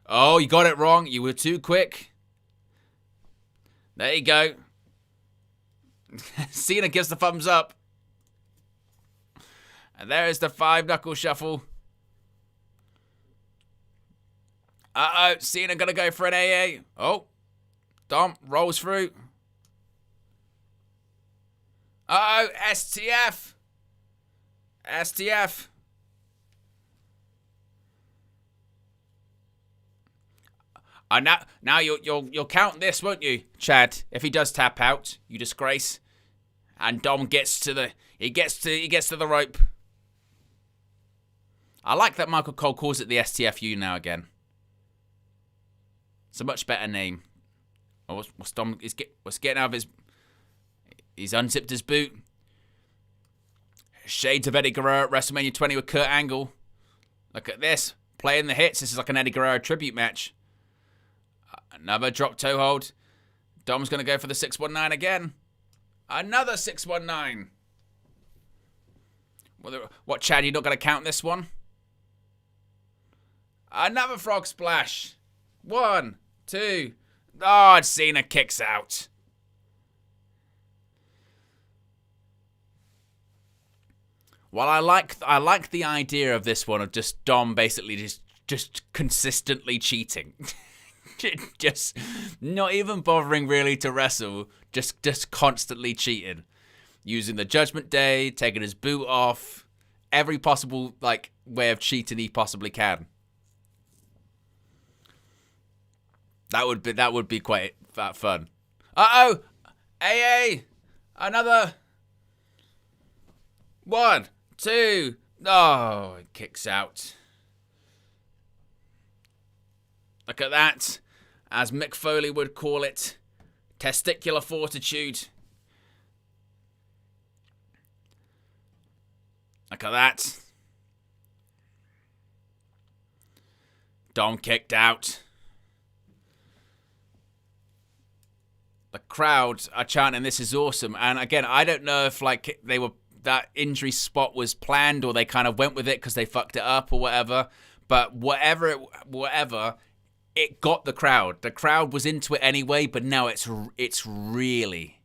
Oh, you got it wrong. You were too quick. There you go. Cena gives the thumbs up. And there is the 5-knuckle shuffle. Uh-oh, Cena gonna go for an AA. Oh, Dom rolls through. Uh-oh, STF. STF. Now you'll count this, won't you, Chad? If he does tap out, you disgrace. And Dom gets to the he gets to the rope. I like that Michael Cole calls it the STFU now again. It's a much better name. Oh, what's Dom? What's getting out of his? He's unzipped his boot. Shades of Eddie Guerrero at WrestleMania 20 with Kurt Angle. Look at this. Playing the hits. This is like an Eddie Guerrero tribute match. Another drop toe hold. Dom's going to go for the 619 again. Another 619. What, Chad, you not going to count this one? Another frog splash. 1, 2. Oh, and Cena kicks out. Well, I like the idea of this one of just Dom basically just consistently cheating. Just not even bothering really to wrestle, just constantly cheating. Using the Judgment Day, taking his boot off, every possible like way of cheating he possibly can. That would be quite fun. Uh-oh! AA! Another 1, 2. Oh, it kicks out. Look at that. As Mick Foley would call it, testicular fortitude. Look at that. Dom kicked out. The crowd are chanting, "This is awesome." And again, I don't know if like that injury spot was planned or they kind of went with it because they fucked it up or whatever. But whatever, it got the crowd. The crowd was into it anyway, but now it's really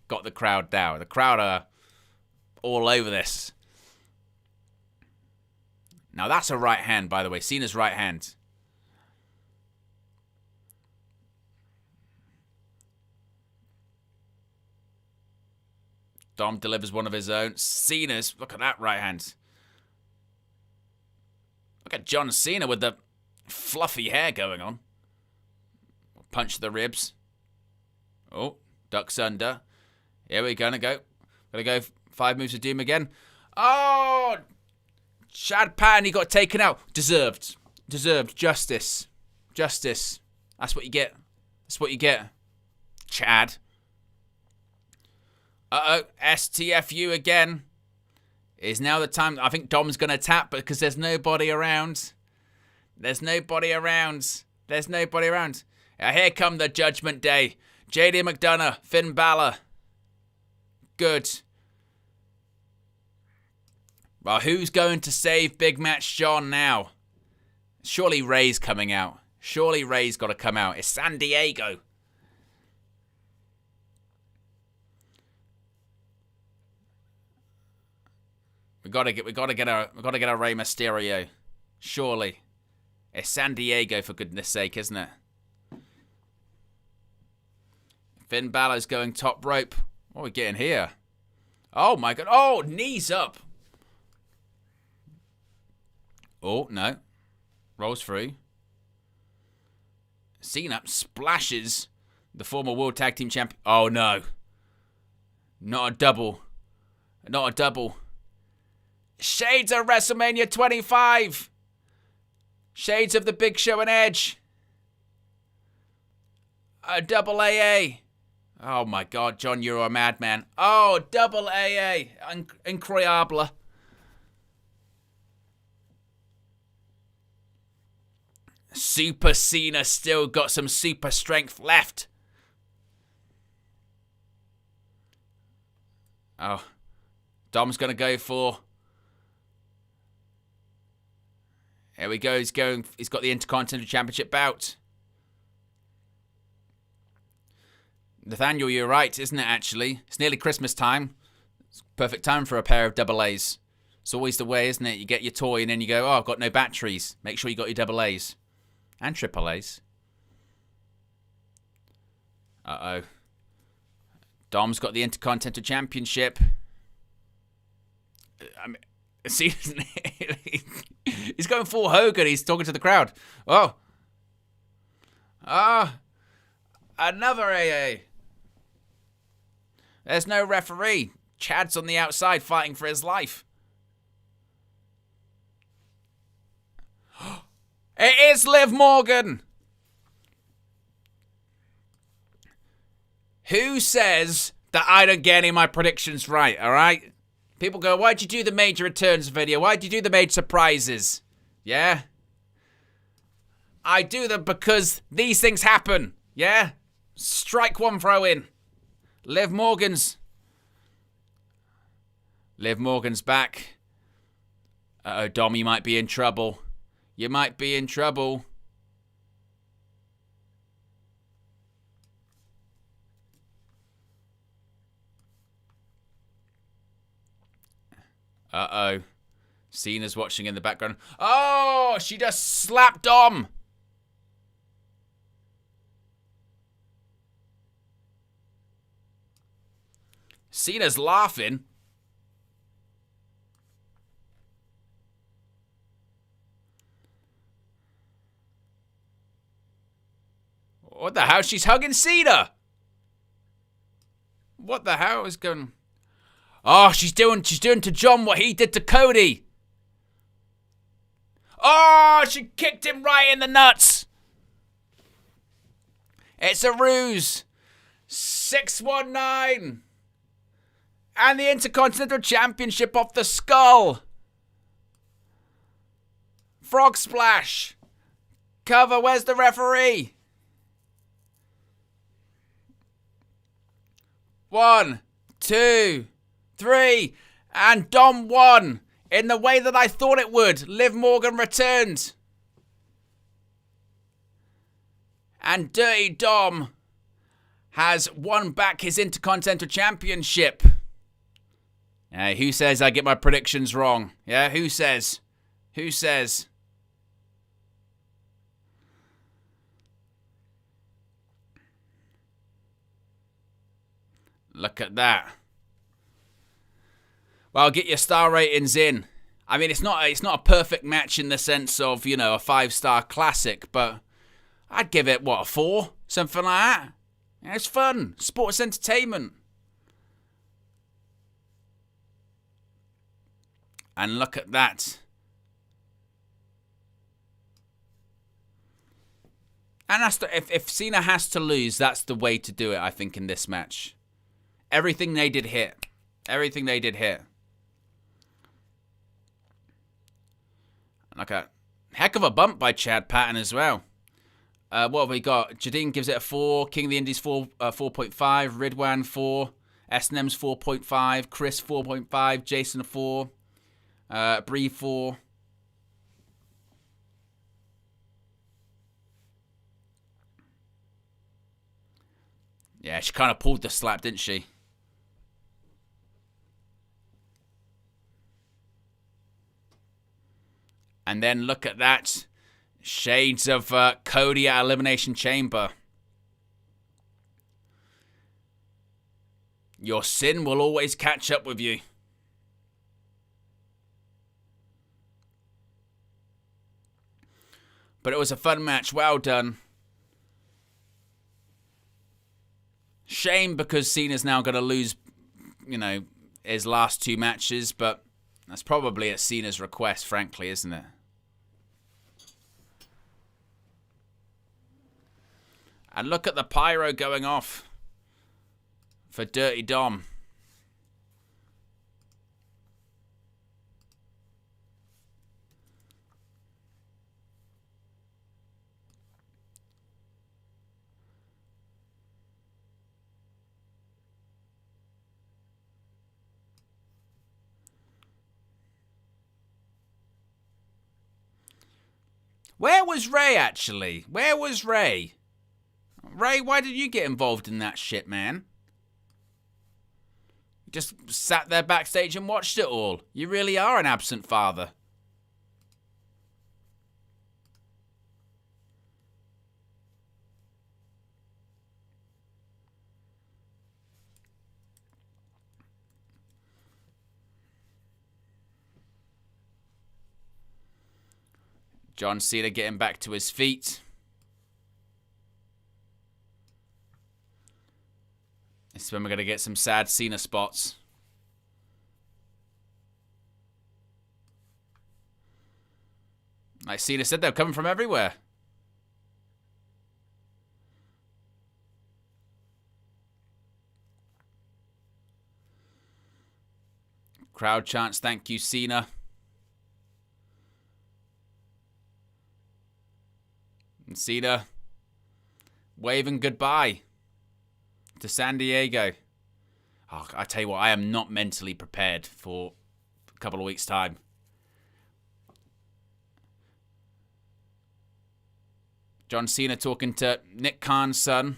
got the crowd down. The crowd are all over this. Now that's a right hand, by the way. Cena's right hand. Dom delivers one of his own. Cena's, look at that right hand. Look at John Cena with the fluffy hair going on. Punch to the ribs. Oh, ducks under. Here we're gonna go. Gonna go 5 moves of doom again. Oh! Chad Patton, he got taken out. Deserved. Justice. That's what you get. Chad. Uh-oh. STFU again. Is now the time. I think Dom's going to tap because there's nobody around. Here come the Judgment Day. JD McDonough. Finn Balor. Good. Well, who's going to save Big Match John now? Surely Ray's coming out. Surely Ray's got to come out. It's San Diego. We gotta get a Rey Mysterio. Surely. It's San Diego, for goodness sake, isn't it? Finn Balor's going top rope. What are we getting here? Oh my god. Oh, knees up. Oh, no. Rolls through. Cena splashes the former World Tag Team Champion. Oh, no. Not a double. Shades of WrestleMania 25. Shades of the Big Show and Edge. A double AA. Oh, my God, John, you're a madman. Oh, double AA. Incroyable. Super Cena still got some super strength left. Oh. Dom's going to go for... Here we go. He's got the Intercontinental Championship bout. Nathaniel, you're right, isn't it, actually? It's nearly Christmas time. It's perfect time for a pair of double A's. It's always the way, isn't it? You get your toy and then you go, oh, I've got no batteries. Make sure you got your double A's. And triple A's. Uh-oh. Dom's got the Intercontinental Championship. I mean, see, he's going full Hogan. He's talking to the crowd. Oh. Ah. Another AA. There's no referee. Chad's on the outside fighting for his life. It is Liv Morgan. Who says that I don't get any of my predictions right, all right? People go, why'd you do the major returns video? Why'd you do the major surprises? Yeah? I do them because these things happen. Yeah? Strike one, throw in. Liv Morgan's back. Uh-oh, Dom, you might be in trouble. You might be in trouble. Uh-oh. Cena's watching in the background. Oh, she just slapped Dom. Cena's laughing. What the hell? She's hugging Cena. What the hell is going... Oh, she's doing to John what he did to Cody. Oh, she kicked him right in the nuts. It's a ruse. 619. And the Intercontinental Championship off the skull. Frog splash. Cover, where's the referee? 1, 2, 3, and Dom won in the way that I thought it would. Liv Morgan returned. And Dirty Dom has won back his Intercontinental Championship. Who says I get my predictions wrong? Yeah, who says? Who says? Look at that. Well, get your star ratings in. I mean, it's not a perfect match in the sense of, you know, a 5-star classic, but I'd give it, what, a 4? Something like that. Yeah, it's fun. Sports entertainment. And look at that. And that's if Cena has to lose, that's the way to do it, I think, in this match. Everything they did hit. Everything they did hit. Like a heck of a bump by Chad Patton as well. What have we got? Jadine gives it a 4. King of the Indies 4.5. Ridwan 4. S&M's 4.5. Chris 4.5. Jason 4. Bree 4. Yeah, she kind of pulled the slap, didn't she? And then look at that. Shades of Cody at Elimination Chamber. Your sin will always catch up with you. But it was a fun match. Well done. Shame because Cena's now going to lose, you know, his last 2 matches. But that's probably at Cena's request, frankly, isn't it? And look at the pyro going off for Dirty Dom. Where was Ray, actually? Where was Ray? Ray, why did you get involved in that shit, man? You just sat there backstage and watched it all. You really are an absent father. John Cena getting back to his feet. This is when we're going to get some sad Cena spots. Like Cena said, they're coming from everywhere. Crowd chants, thank you, Cena. And Cena waving goodbye to San Diego. Oh, I tell you what, I am not mentally prepared for a couple of weeks' time. John Cena talking to Nick Khan's son.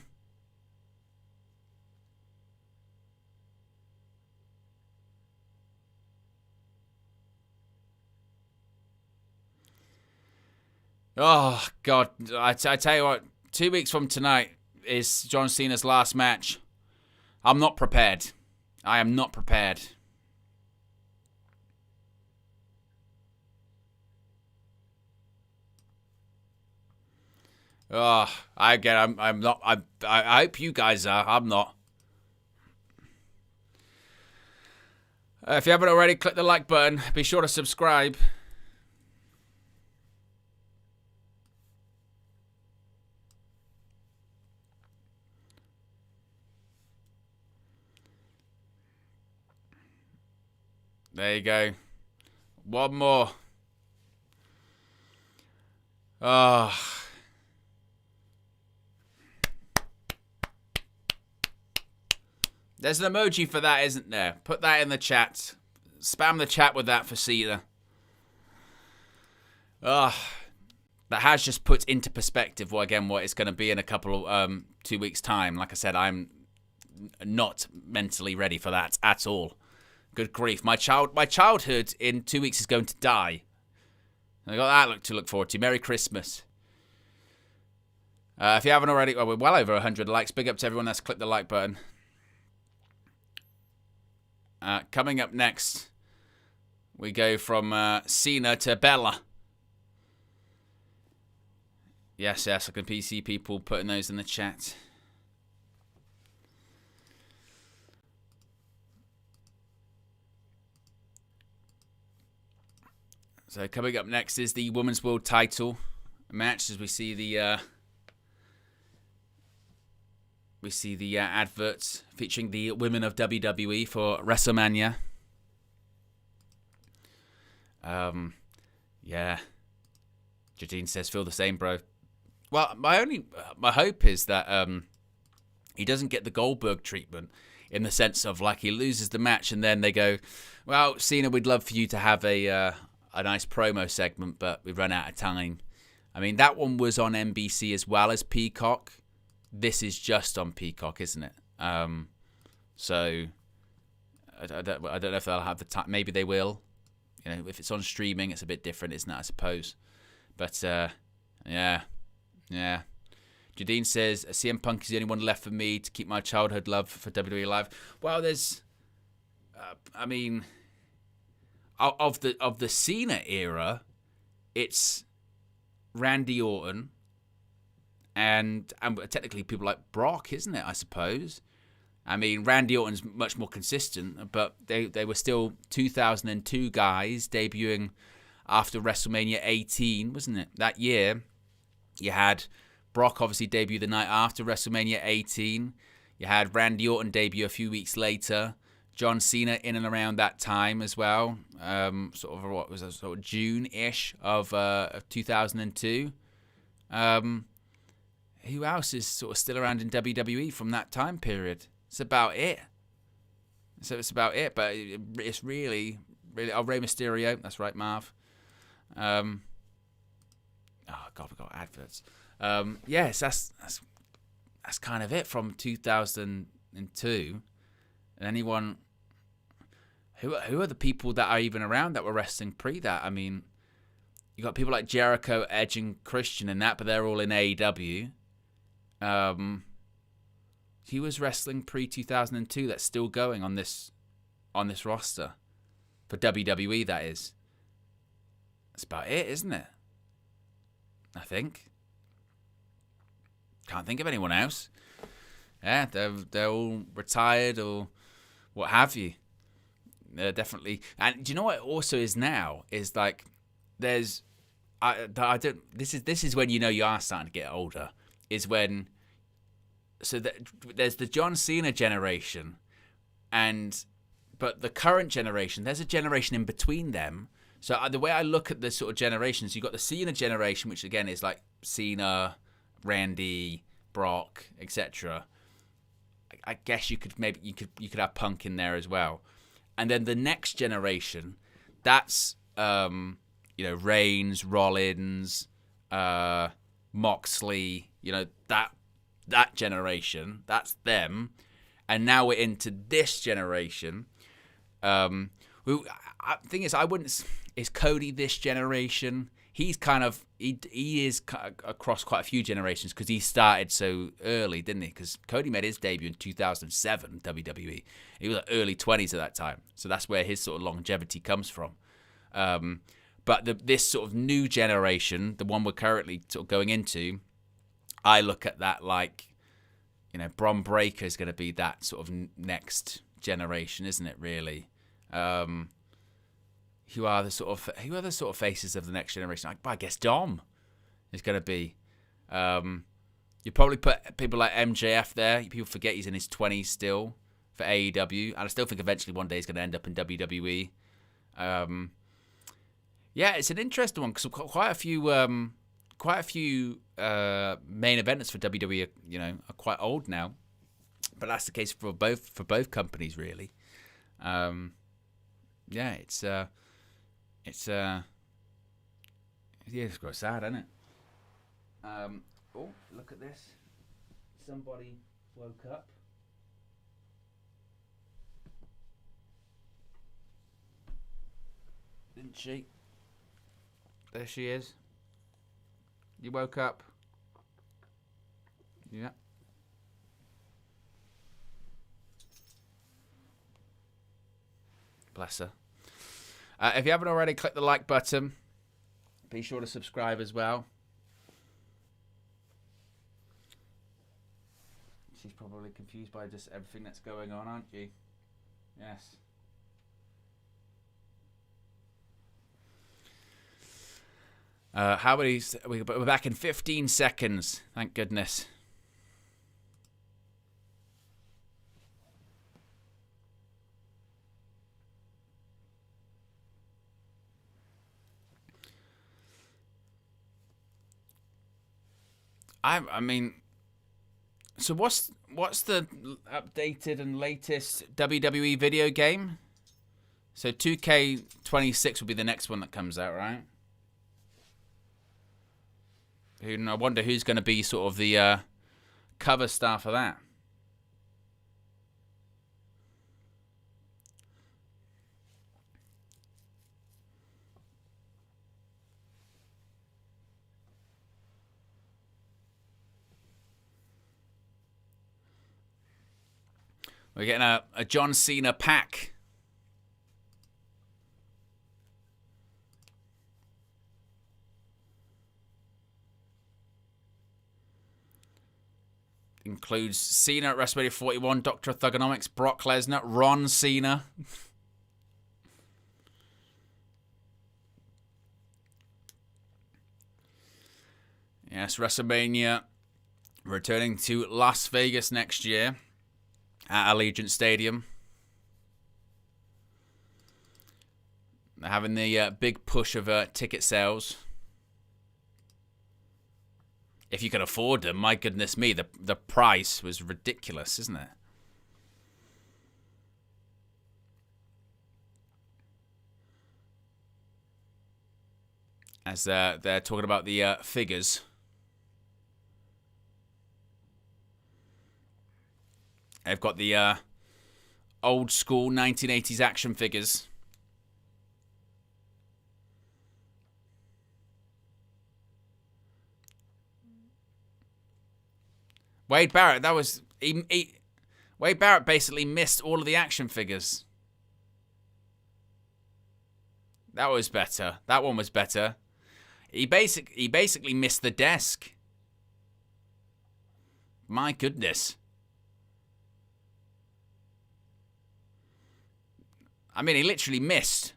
Oh, God. I tell you what, 2 weeks from tonight is John Cena's last match. I'm not prepared. I am not prepared. Oh, I'm not. I hope you guys are. I'm not. If you haven't already, click the like button. Be sure to subscribe. There you go. One more. Oh. There's an emoji for that, isn't there? Put that in the chat. Spam the chat with that for Cena. That has just put into perspective what it's going to be in a couple of 2 weeks' time. Like I said, I'm not mentally ready for that at all. Good grief. My childhood in 2 weeks is going to die. I got that to look forward to. Merry Christmas. If you haven't already, we're well over 100 likes. Big up to everyone that's clicked the like button. Coming up next, we go from Cena to Bella. Yes, I can see people putting those in the chat. So coming up next is the Women's World Title match, as we see the adverts featuring the women of WWE for WrestleMania. Yeah. Jadine says, feel the same, bro. Well, my hope is that he doesn't get the Goldberg treatment, in the sense of like he loses the match and then they go, well, Cena, we'd love for you to have a nice promo segment, but we've run out of time. I mean, that one was on NBC as well as Peacock. This is just on Peacock, isn't it? So I don't know if they'll have the time. Maybe they will. You know, if it's on streaming, it's a bit different, isn't it? I suppose. But yeah. Jadine says CM Punk is the only one left for me to keep my childhood love for WWE alive. Well, there's, I mean, of the Cena era, it's Randy Orton. And technically people like Brock, isn't it, I suppose? I mean, Randy Orton's much more consistent, but they were still 2002 guys debuting after WrestleMania 18, wasn't it? That year, you had Brock obviously debut the night after WrestleMania 18. You had Randy Orton debut a few weeks later. John Cena in and around that time as well. Sort of June-ish of 2002. Who else is sort of still around in WWE from that time period? It's about it. So it's about it, but it's really... Oh, Rey Mysterio. That's right, Marv. Oh, God, we've got adverts. Yes, that's kind of it from 2002. And anyone... Who are the people that are even around that were wrestling pre that? I mean, you got people like Jericho, Edge, and Christian and that, but they're all in AEW. He was wrestling pre-2002. That's still going on this roster for WWE. That is. That's about it, isn't it? I think. Can't think of anyone else. Yeah, they're all retired or what have you. Definitely. And do you know what it also is now? Is like there's I don't. This is when you know you are starting to get older. Is when there's the John Cena generation, and but the current generation, there's a generation in between them. So the way I look at the sort of generations, you've got the Cena generation, which again is like Cena, Randy, Brock, etc. I guess you could have Punk in there as well. And then the next generation, that's Reigns, Rollins, Moxley, that generation, that's them. And now we're into this generation. Thing is, is Cody this generation? He's he is across quite a few generations because he started so early, didn't he? Because Cody made his debut in 2007 WWE. He was like early 20s at that time, so that's where his sort of longevity comes from. But this sort of new generation, the one we're currently sort of going into, I look at that like, Bron Breakker is going to be that sort of next generation, isn't it? Really. Who are the sort of faces of the next generation? I guess Dom is going to be. You probably put people like MJF there. People forget he's in his 20s still for AEW, and I still think eventually one day he's going to end up in WWE. Yeah, it's an interesting one because quite a few main eventers for WWE are quite old now, but that's the case for both companies really. Yeah, it's quite sad, isn't it? Oh, look at this. Somebody woke up. Didn't she? There she is. You woke up. Yeah. Bless her. If you haven't already, click the like button. Be sure to subscribe as well. She's probably confused by just everything that's going on, aren't you? Yes. We're back in 15 seconds. Thank goodness. I mean, so what's the updated and latest WWE video game? So 2K26 will be the next one that comes out, right? I wonder who's going to be sort of the cover star for that. We're getting a John Cena pack. Includes Cena at WrestleMania 41, Dr. Thugonomics, Brock Lesnar, Ron Cena. Yes, WrestleMania returning to Las Vegas next year at Allegiant Stadium. They're having the big push of ticket sales. If you can afford them, my goodness me, the price was ridiculous, isn't it? As they're talking about the figures. They've got the old school 1980s action figures. Wade Barrett, Wade Barrett basically missed all of the action figures. That was better. That one was better. He basically missed the desk. My goodness. I mean, he literally missed.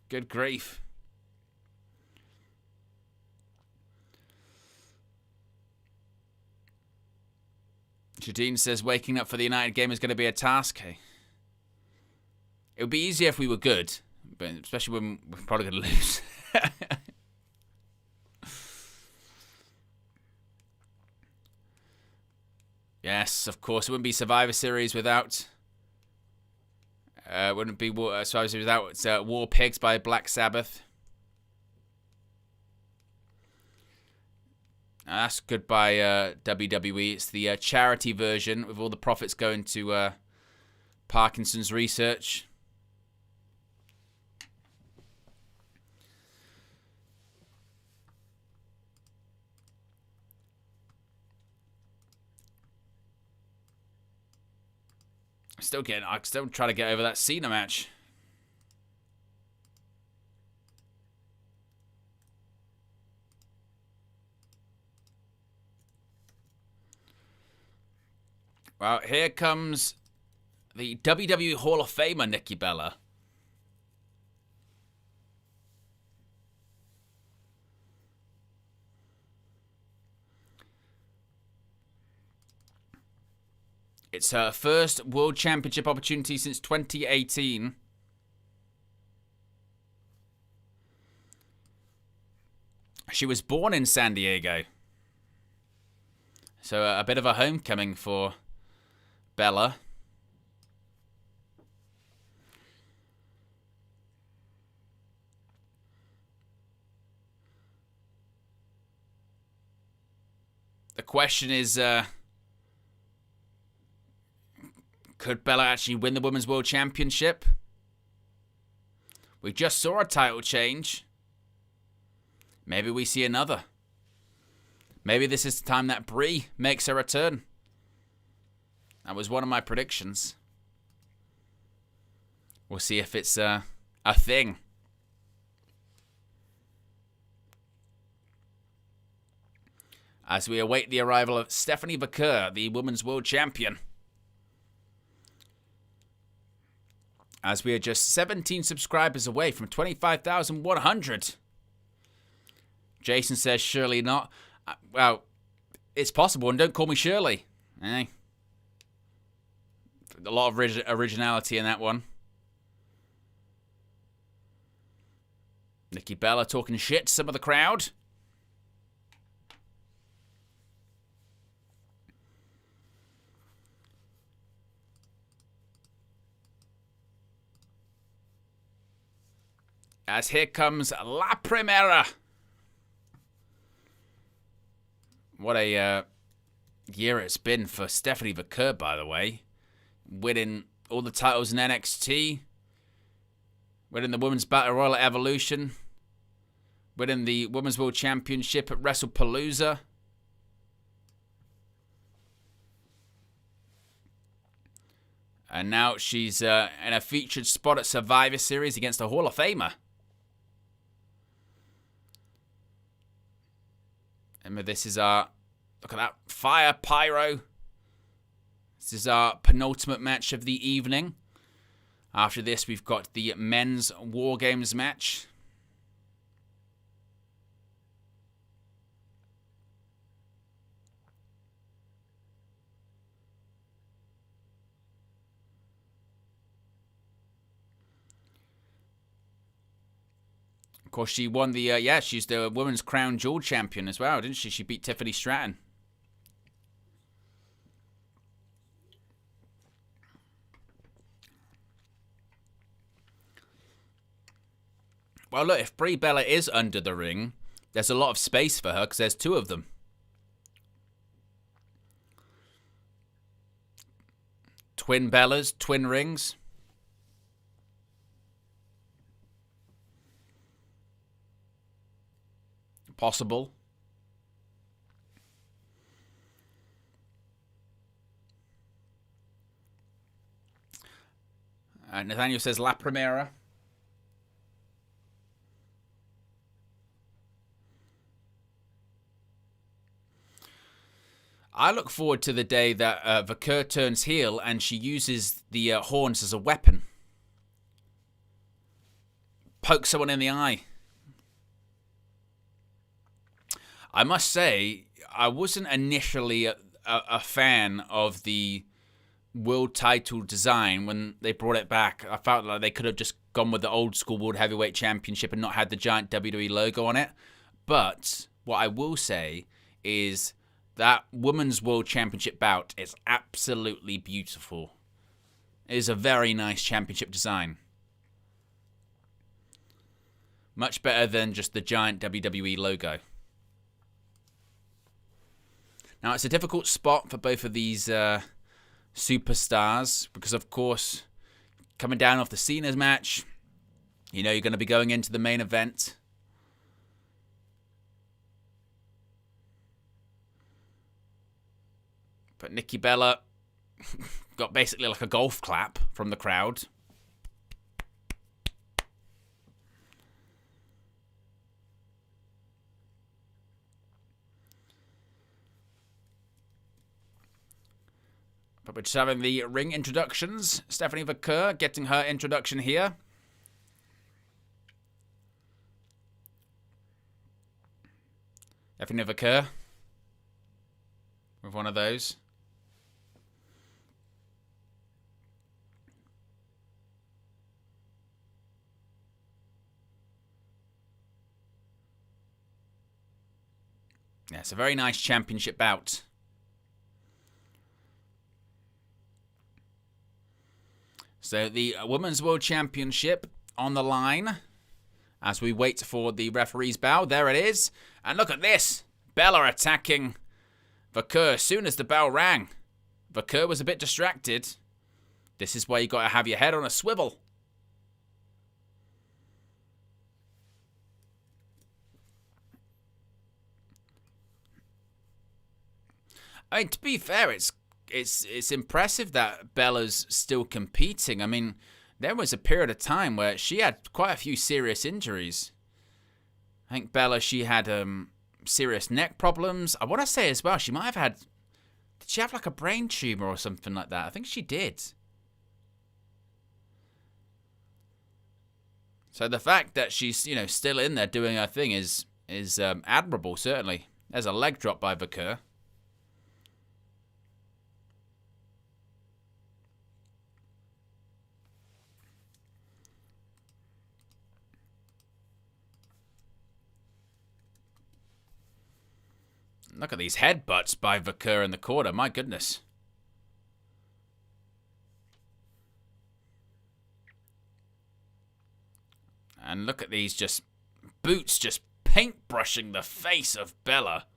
Good grief. Jadine says waking up for the United game is going to be a task. Hey. It would be easier if we were good, but especially when we're probably going to lose. Yes, of course. It wouldn't be Survivor Series without... wouldn't be Survivor Series without War Pigs by Black Sabbath. That's good by WWE. It's the charity version with all the profits going to Parkinson's research. I'm still trying to get over that Cena match. Well, here comes the WWE Hall of Famer, Nikki Bella. It's her first World Championship opportunity since 2018. She was born in San Diego. So a bit of a homecoming for Bella. The question is, could Bella actually win the Women's World Championship? We just saw a title change. Maybe we see another. Maybe this is the time that Brie makes her return. That was one of my predictions. We'll see if it's a thing. As we await the arrival of Stephanie Vaquer, the Women's World Champion. As we are just 17 subscribers away from 25,100. Jason says, surely not. Well, it's possible, and don't call me Shirley. Eh? A lot of originality in that one. Nikki Bella talking shit to some of the crowd. As here comes La Primera. What a year it's been for Stephanie Vaquer, by the way. Winning all the titles in NXT. Winning the Women's Battle Royal at Evolution. Winning the Women's World Championship at WrestlePalooza. And now she's in a featured spot at Survivor Series against a Hall of Famer. Remember, this is our... Look at that. Fire Pyro. This is our penultimate match of the evening. After this, we've got the men's WarGames match. Of course, she won the, she's the Women's Crown Jewel champion as well, didn't she? She beat Tiffany Stratton. Well, look, if Brie Bella is under the ring, there's a lot of space for her because there's two of them. Twin Bellas, twin rings. Possible. Nathaniel says La Primera. I look forward to the day that Vaquer turns heel and she uses the horns as a weapon. Poke someone in the eye. I must say, I wasn't initially a fan of the world title design when they brought it back. I felt like they could have just gone with the old school World Heavyweight Championship and not had the giant WWE logo on it. But what I will say is that Women's World Championship bout is absolutely beautiful. It is a very nice championship design. Much better than just the giant WWE logo. Now, it's a difficult spot for both of these superstars because, of course, coming down off the Cena's match, you know you're going to be going into the main event. But Nikki Bella got basically like a golf clap from the crowd. But we're just having the ring introductions. Stephanie Vaquer getting her introduction here. Stephanie Vaquer with one of those. Yeah, it's a very nice championship bout. So the Women's World Championship on the line as we wait for the referee's bow. There it is. And look at this. Bella attacking Vaquer as soon as the bell rang. Vaquer was a bit distracted. This is where you got to have your head on a swivel. I mean, to be fair, it's impressive that Bella's still competing. I mean, there was a period of time where she had quite a few serious injuries. I think Bella, she had serious neck problems. I want to say as well, she might have had... Did she have like a brain tumor or something like that? I think she did. So the fact that she's, you know, still in there doing her thing is admirable, certainly. There's a leg drop by Vaquer. Look at these headbutts by Vaquer in the corner. My goodness. And look at these just boots just paintbrushing the face of Bella.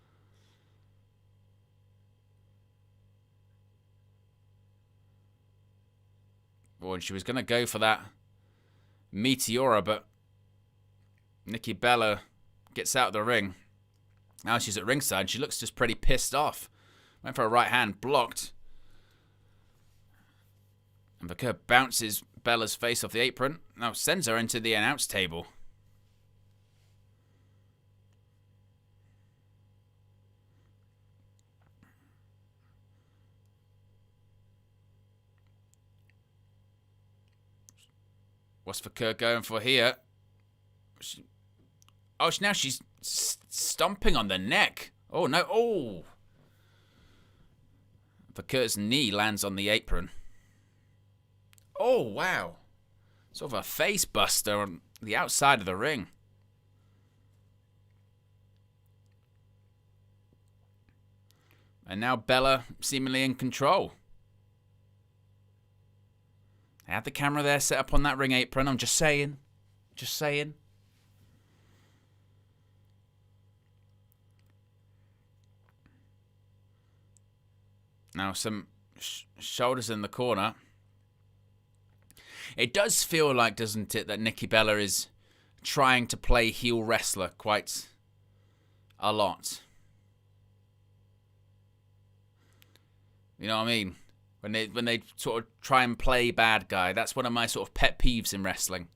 Oh, and she was going to go for that Meteora, but Nikki Bella gets out of the ring. Now she's at ringside. She looks just pretty pissed off. Went for a right hand, blocked. And Vaquer bounces Bella's face off the apron. Now sends her into the announce table. What's Vaquer going for here? Now she's stomping on the neck. Oh, no. Oh. Vaquer's knee lands on the apron. Oh, wow. Sort of a face buster on the outside of the ring. And now Bella seemingly in control. I had the camera there set up on that ring apron. I'm just saying. Just saying. Now some shoulders in the corner. It does feel like, doesn't it, that Nikki Bella is trying to play heel wrestler quite a lot. You know what I mean? When they sort of try and play bad guy. That's one of my sort of pet peeves in wrestling.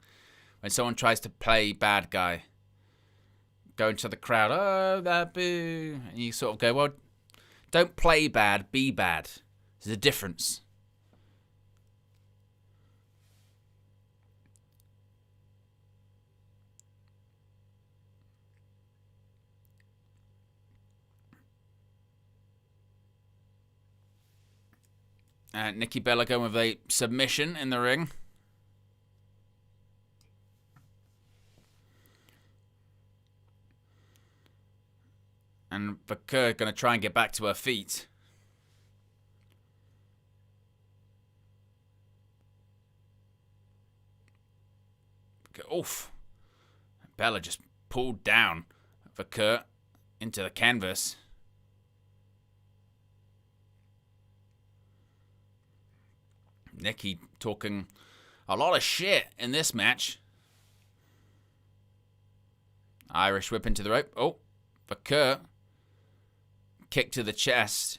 When someone tries to play bad guy. Go into the crowd, oh, that boo. And you sort of go, well, don't play bad, be bad. There's a difference. Nikki Bella going with a submission in the ring. And Vaquer going to try and get back to her feet. Oof. Bella just pulled down Vaquer into the canvas. Nikki talking a lot of shit in this match. Irish whip into the rope. Oh, Vaquer. Kick to the chest.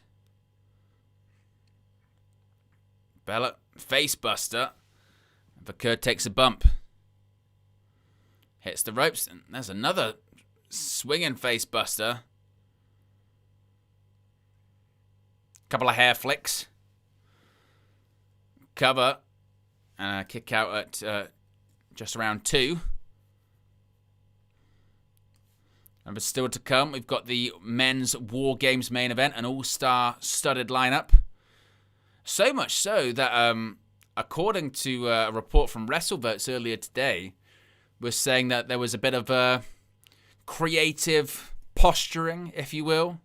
Bella, face buster. Vaquer takes a bump. Hits the ropes, and there's another swinging face buster. Couple of hair flicks. Cover. And a kick out at just around 2. And still to come, we've got the men's WarGames main event, an all-star studded lineup. So much so that, according to a report from WrestleVotes earlier today, was saying that there was a bit of creative posturing, if you will,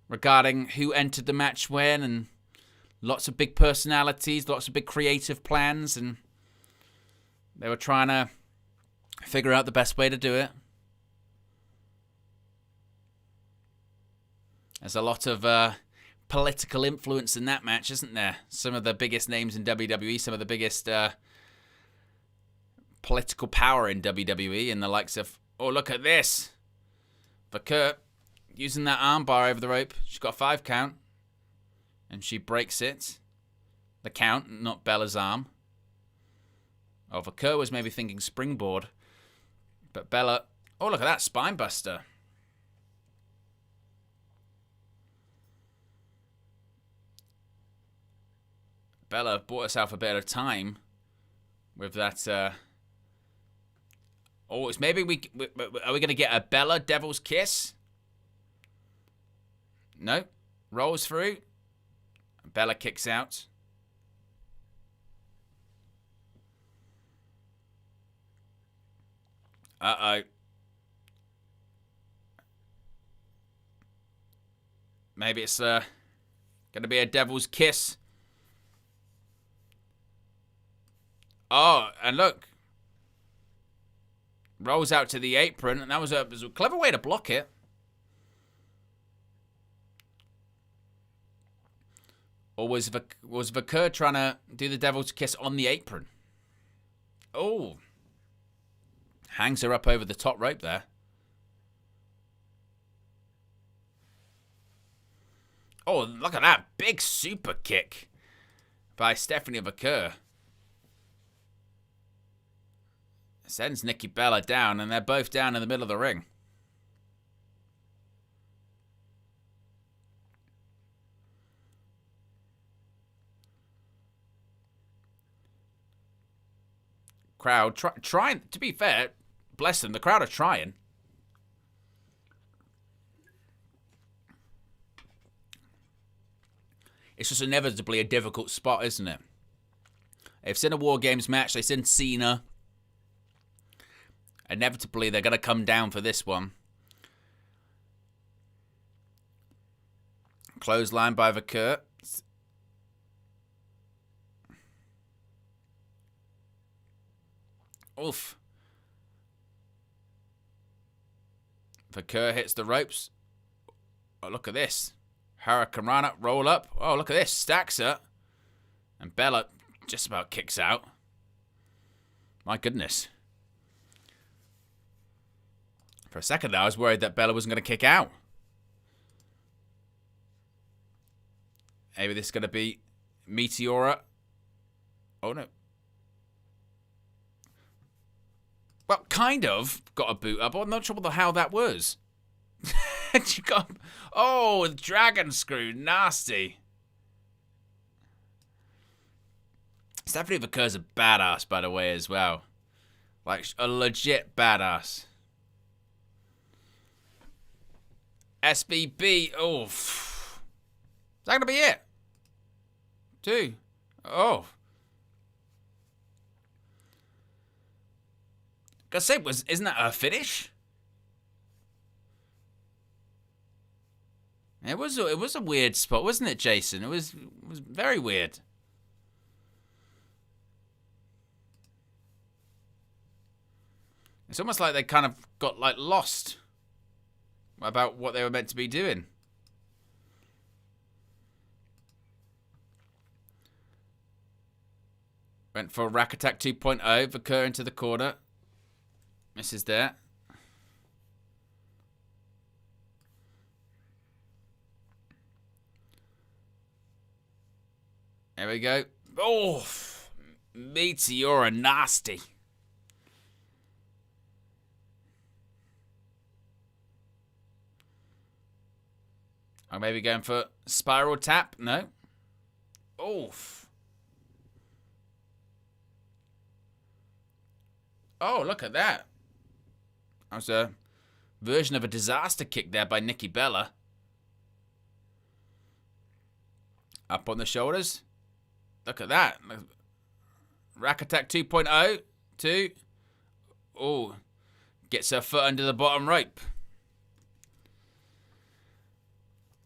regarding who entered the match when, and lots of big personalities, lots of big creative plans, and they were trying to figure out the best way to do it. There's a lot of political influence in that match, isn't there? Some of the biggest names in WWE, some of the biggest political power in WWE, and the likes of, oh, look at this. Vaquer using that armbar over the rope. She's got a 5 count. And she breaks it. The count, not Bella's arm. Oh, Vaquer was maybe thinking springboard. But Bella, oh, look at that spine buster. Bella bought herself a bit of time with that. Oh, it's maybe are we going to get a Bella Devil's Kiss? No. Rolls through. Bella kicks out. Uh-oh. Maybe it's going to be a Devil's Kiss. Oh, and look. Rolls out to the apron, and that was a clever way to block it. Or was Vaquer trying to do the Devil's Kiss on the apron? Oh. Hangs her up over the top rope there. Oh, look at that. Big super kick by Stephanie Vaquer. Sends Nikki Bella down, and they're both down in the middle of the ring. Crowd trying, to be fair, bless them, the crowd are trying. It's just inevitably a difficult spot, isn't it? They've seen a WarGames match, they've seen Cena. Inevitably, they're going to come down for this one. Clothesline by Vaquer. Oof. Vaquer hits the ropes. Oh, look at this. Hurricane Rana, roll up. Oh, look at this. Stacks her. And Bella just about kicks out. My goodness. For a second there, I was worried that Bella wasn't going to kick out. Maybe this is going to be Meteora. Oh, no. Well, kind of got a boot up. I'm not sure how that was. She got... Oh, dragon screw. Nasty. Stephanie Vaquer's a badass, by the way, as well. Like, a legit badass. SBB. Oh. Is that going to be it? 2. Oh. Gotta say, isn't that a finish? It was a weird spot, wasn't it, Jason? It was very weird. It's almost like they kind of got like lost about what they were meant to be doing. Went for Rack Attack 2.0. Vakur into the corner. Misses there. There we go. Oh, Meteora nasty. I'm maybe going for spiral tap. No. Oof. Oh, look at that. That was a version of a disaster kick there by Nikki Bella. Up on the shoulders. Look at that. Rack Attack 2.0. 2. Oh. Gets her foot under the bottom rope.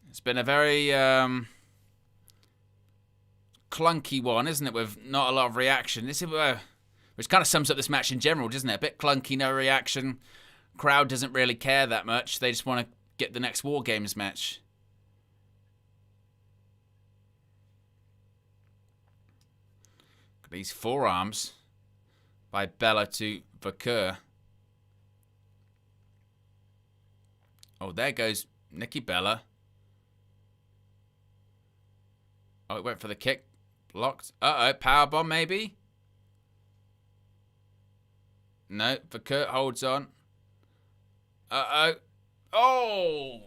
It's been a very clunky one, isn't it? With not a lot of reaction. This is which kind of sums up this match in general, doesn't it? A bit clunky, no reaction. Crowd doesn't really care that much. They just want to get the next WarGames match. These forearms by Bella to Vakur. Oh, there goes Nikki Bella. Oh, it went for the kick. Blocked. Uh-oh, powerbomb maybe? No, Vakur holds on. Uh-oh. Oh!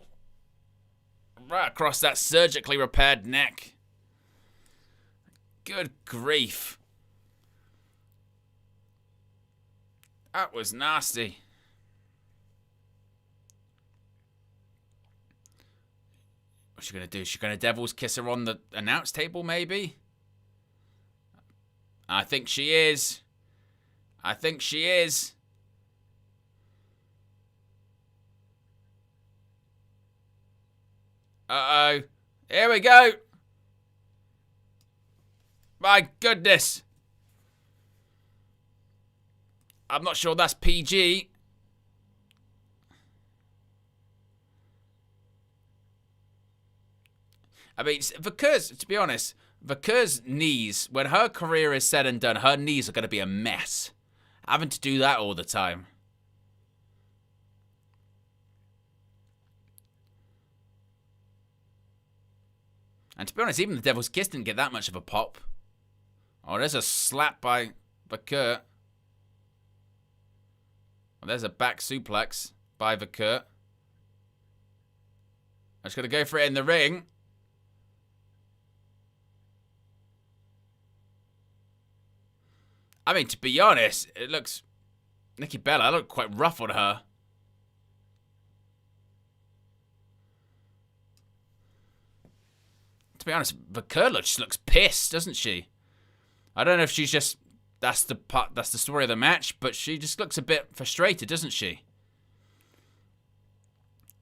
Right across that surgically repaired neck. Good grief. That was nasty. What's she going to do? She's going to Devil's Kiss her on the announce table, maybe? I think she is. I think she is. Uh-oh. Here we go. My goodness. I'm not sure that's PG. I mean, because, to be honest, Vakur's knees, when her career is said and done, her knees are going to be a mess. Having to do that all the time. And to be honest, even the Devil's Kiss didn't get that much of a pop. Oh, there's a slap by Vakur. Oh, there's a back suplex by Vakur. I'm just going to go for it in the ring. I mean, to be honest, it looks... Nikki Bella, I look quite rough on her. To be honest, Vakur looks pissed, doesn't she? I don't know if she's just... That's the story of the match, but she just looks a bit frustrated, doesn't she?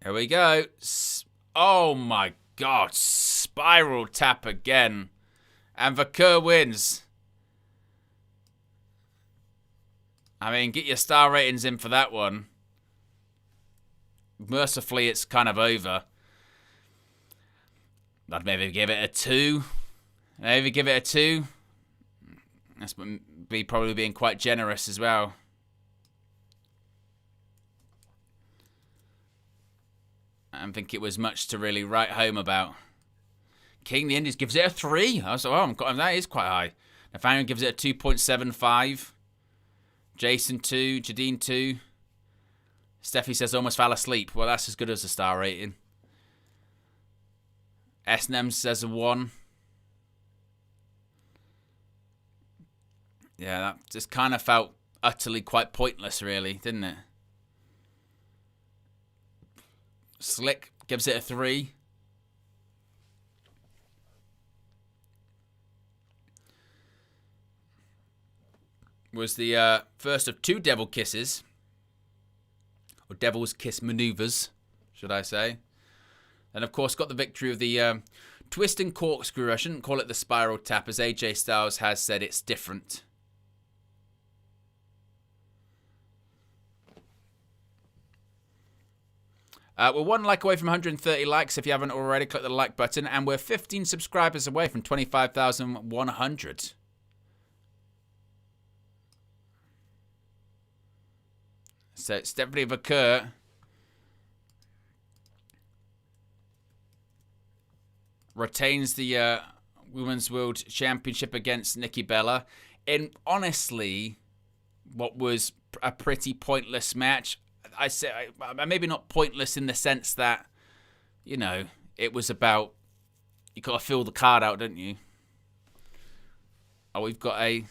Here we go. Oh my god. Spiral tap again. And Vakur wins. I mean, get your star ratings in for that one. Mercifully, it's kind of over. I'd maybe give it a 2. Maybe give it a 2. That's be probably being quite generous as well. I don't think it was much to really write home about. King the Indies gives it a 3. I was like, oh, that is quite high. Nathaniel gives it a 2.75. Jason 2. Jadine 2. Steffi says almost fell asleep. Well, that's as good as a star rating. SNM says a 1. Yeah, that just kind of felt utterly quite pointless, really, didn't it? Slick gives it a 3. was the first of 2 devil kisses, or devil's kiss maneuvers, should I say. And of course got the victory of the twist and corkscrew. I shouldn't call it the spiral tap, as AJ Styles has said it's different. We're 1 like away from 130 likes. If you haven't already, click the like button. And we're 15 subscribers away from 25,100. So Stephanie Vaquer retains the Women's World Championship against Nikki Bella in, honestly, what was a pretty pointless match. I say maybe not pointless in the sense that, you know, it was about, you got to fill the card out, don't you? Oh, we've got a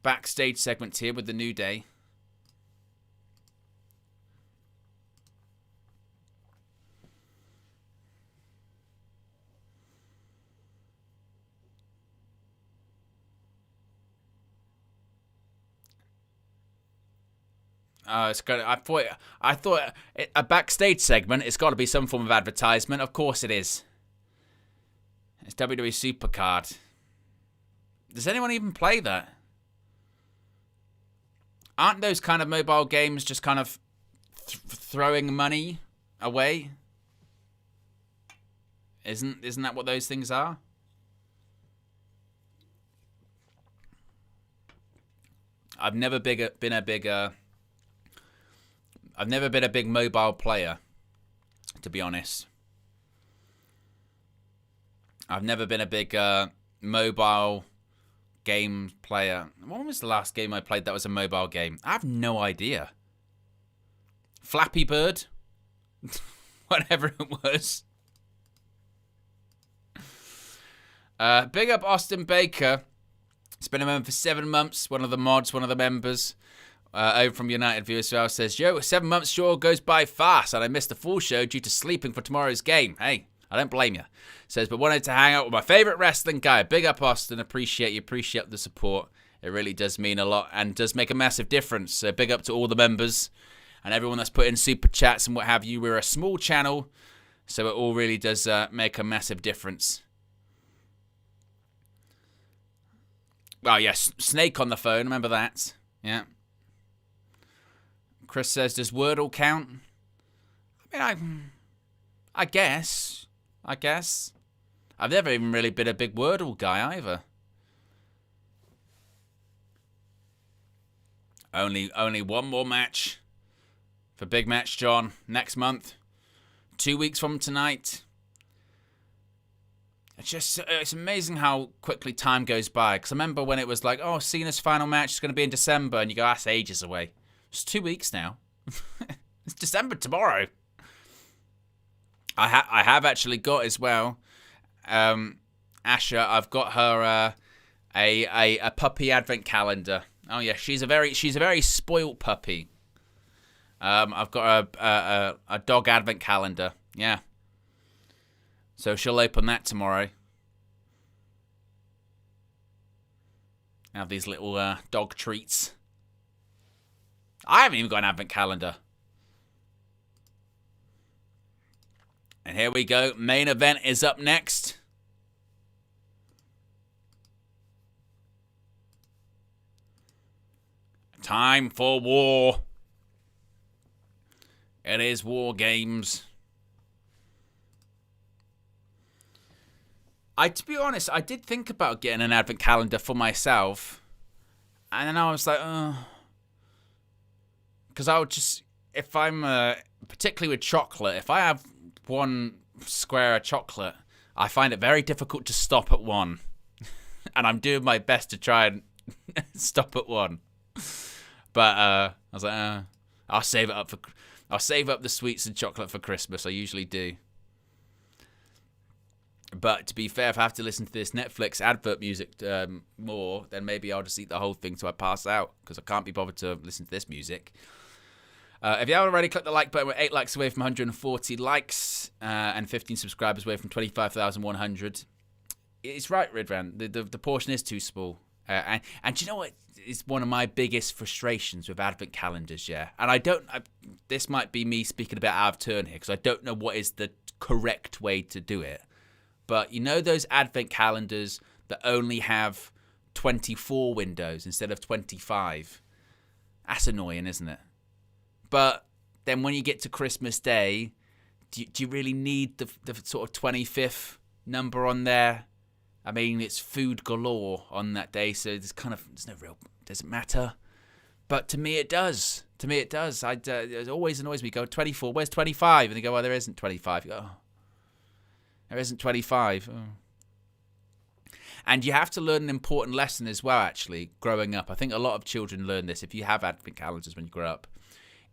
backstage segment here with the New Day. It's got. I thought a backstage segment. It's got to be some form of advertisement. Of course it is. It's WWE Supercard. Does anyone even play that? Aren't those kind of mobile games just kind of throwing money away? Isn't that what those things are? I've never been a big mobile player, to be honest. I've never been a big mobile game player. When was the last game I played that was a mobile game? I have no idea. Flappy Bird? Whatever it was. Big up Austin Baker. It's been a member for 7 months. One of the mods, one of the members. Over from United View as well says, yo, 7 months sure goes by fast, and I missed the full show due to sleeping for tomorrow's game. Hey, I don't blame you. Says, but wanted to hang out with my favorite wrestling guy. Big up, Austin. Appreciate you. Appreciate the support. It really does mean a lot and does make a massive difference. So big up to all the members and everyone that's put in super chats and what have you. We're a small channel, so it all really does make a massive difference. Oh, yes, Snake on the phone. Remember that? Yeah. Chris says, does Wordle count? I mean, I guess. I've never even really been a big Wordle guy either. Only one more match for Big Match John next month. 2 weeks from tonight. It's amazing how quickly time goes by. Because I remember when it was like, oh, Cena's final match is going to be in December. And you go, that's ages away. It's 2 weeks now. It's December tomorrow. I have actually got as well, Asha. I've got her a puppy advent calendar. Oh yeah, she's a very spoilt puppy. I've got a dog advent calendar. Yeah. So she'll open that tomorrow. Have these little dog treats. I haven't even got an advent calendar. And here we go. Main event is up next. Time for war. It is WarGames. To be honest, I did think about getting an advent calendar for myself. And then I was like, because I would just, if I'm, particularly with chocolate, if I have one square of chocolate, I find it very difficult to stop at one. And I'm doing my best to try and stop at one. But I was like, I'll save up the sweets and chocolate for Christmas. I usually do. But to be fair, if I have to listen to this Netflix advert music more, then maybe I'll just eat the whole thing till I pass out, because I can't be bothered to listen to this music. If you haven't already, click the like button. We're 8 likes away from 140 likes and 15 subscribers away from 25,100. It's right, Ridvan. The portion is too small. And do you know what is one of my biggest frustrations with advent calendars? Yeah, and this might be me speaking about out of turn here because I don't know what is the correct way to do it. But you know those advent calendars that only have 24 windows instead of 25? That's annoying, isn't it? But then when you get to Christmas Day, do you really need the sort of 25th number on there? I mean, it's food galore on that day, so there's no real, does it matter? But to me, it does. It always annoys me. Go 24, where's 25? And they go, oh, there isn't 25. You go, oh, there isn't 25. Oh. And you have to learn an important lesson as well, actually, growing up. I think a lot of children learn this, if you have advent calendars when you grow up,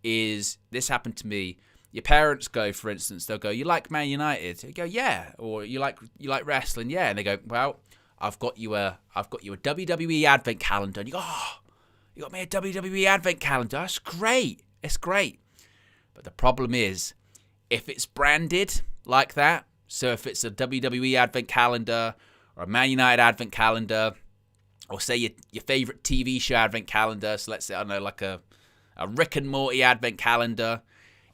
is this happened to me. Your parents go, for instance, they'll go, you like Man United? You go, yeah. Or you like wrestling? Yeah. And they go, well, I've got you a WWE advent calendar. And you go, oh, you got me a WWE advent calendar. That's great. It's great. But the problem is, if it's branded like that, so if it's a WWE advent calendar or a Man United advent calendar, or say your favorite TV show advent calendar, so let's say, I don't know, like a Rick and Morty advent calendar,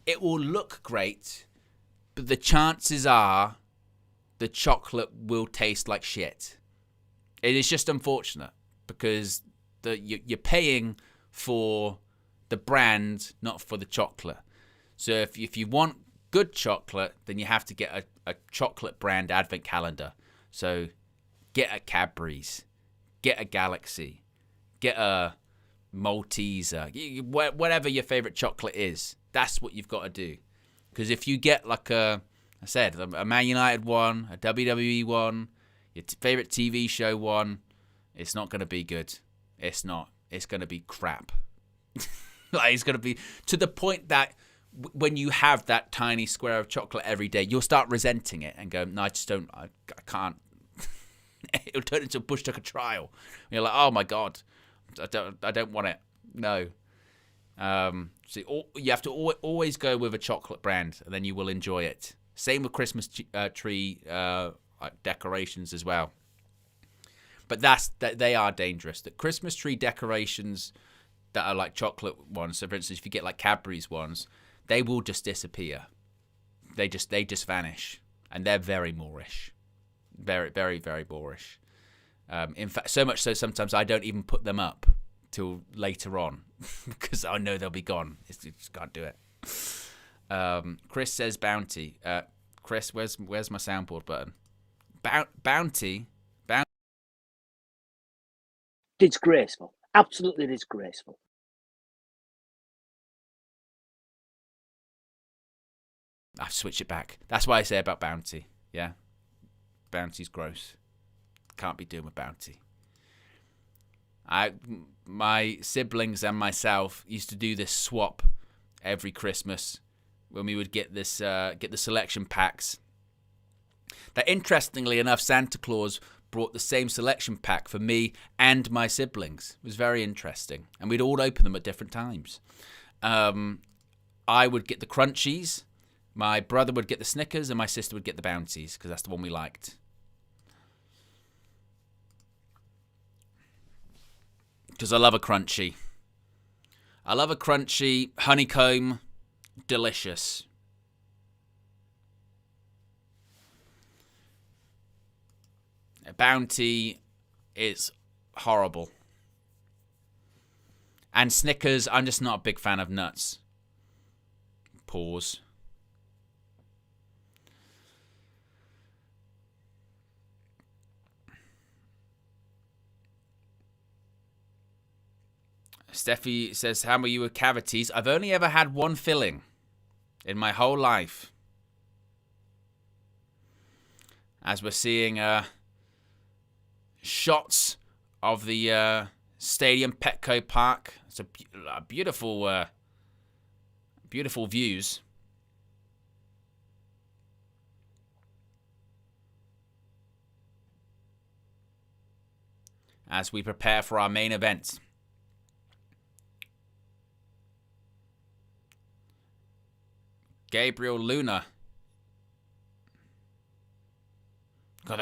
it will look great, but the chances are the chocolate will taste like shit. It is just unfortunate because you're paying for the brand, not for the chocolate. So if you want good chocolate, then you have to get a chocolate brand advent calendar. So get a Cadbury's, get a Galaxy, get a Malteser, whatever your favorite chocolate is. That's what you've got to do. Because if you get like a Man United one, a WWE one, your favorite TV show one, it's not going to be good. It's not. It's going to be crap. Like, it's going to be to the point that when you have that tiny square of chocolate every day, you'll start resenting it and go, no, I just don't, I can't. It'll turn into a bush tucker trial. And you're like, oh my God, I don't want it. No. So you have to always go with a chocolate brand, and then you will enjoy it. Same with Christmas tree decorations as well. But they are dangerous. The Christmas tree decorations that are like chocolate ones, so for instance, if you get like Cadbury's ones, they will just disappear. They just vanish, and they're very Moorish, very, very, very Moorish. In fact, so much so sometimes I don't even put them up till later on because I know they'll be gone. You just can't do it. Chris says bounty. Chris, where's my soundboard button? Bounty.
Disgraceful. Absolutely disgraceful.
I've switched it back. That's what I say about bounty. Yeah, bounty's gross. Can't be doing with bounty. My siblings and myself used to do this swap every Christmas when we would get the selection packs. That interestingly enough, Santa Claus brought the same selection pack for me and my siblings. It was very interesting, and we'd all open them at different times. I would get the Crunchies, my brother would get the Snickers, and my sister would get the Bounties because that's the one we liked. Because I love a Crunchie. Honeycomb, delicious. A Bounty is horrible. And Snickers, I'm just not a big fan of nuts. Pause. Steffi says, how are you with cavities? I've only ever had one filling in my whole life. As we're seeing shots of the stadium, Petco Park. It's a beautiful, beautiful views. As we prepare for our main event. Gabriel Luna. God,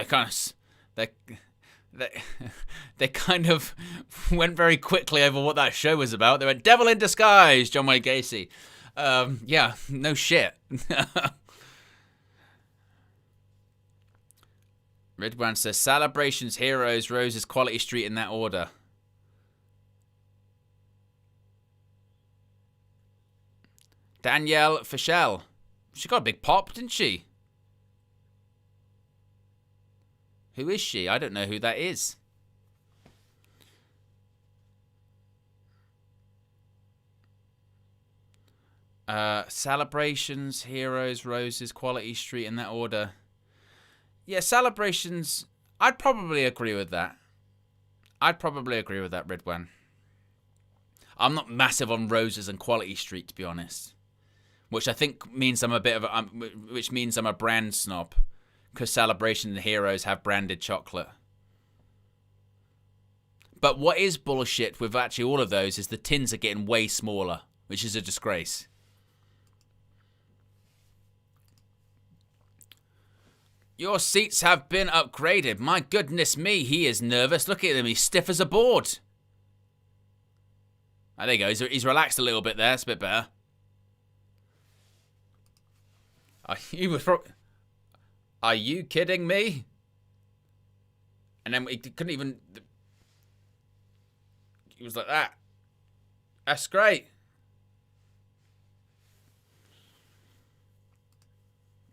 they kind of went very quickly over what that show was about. They went, Devil in Disguise, John Wayne Gacy. Yeah, no shit. Ridwan says, Celebrations, Heroes, Roses, Quality Street in that order. Danielle Fischel. She got a big pop, didn't she? Who is she? I don't know who that is. Celebrations, Heroes, Roses, Quality Street in that order. Yeah, Celebrations, I'd probably agree with that. Ridwan. I'm not massive on Roses and Quality Street, to be honest. Which I think means I'm a brand snob. Because Celebration and Heroes have branded chocolate. But what is bullshit with actually all of those is the tins are getting way smaller, which is a disgrace. Your seats have been upgraded. My goodness me, he is nervous. Look at him, he's stiff as a board. Oh, there you go, he's relaxed a little bit there. It's a bit better. Are you kidding me? And then he couldn't even... He was like that. That's great.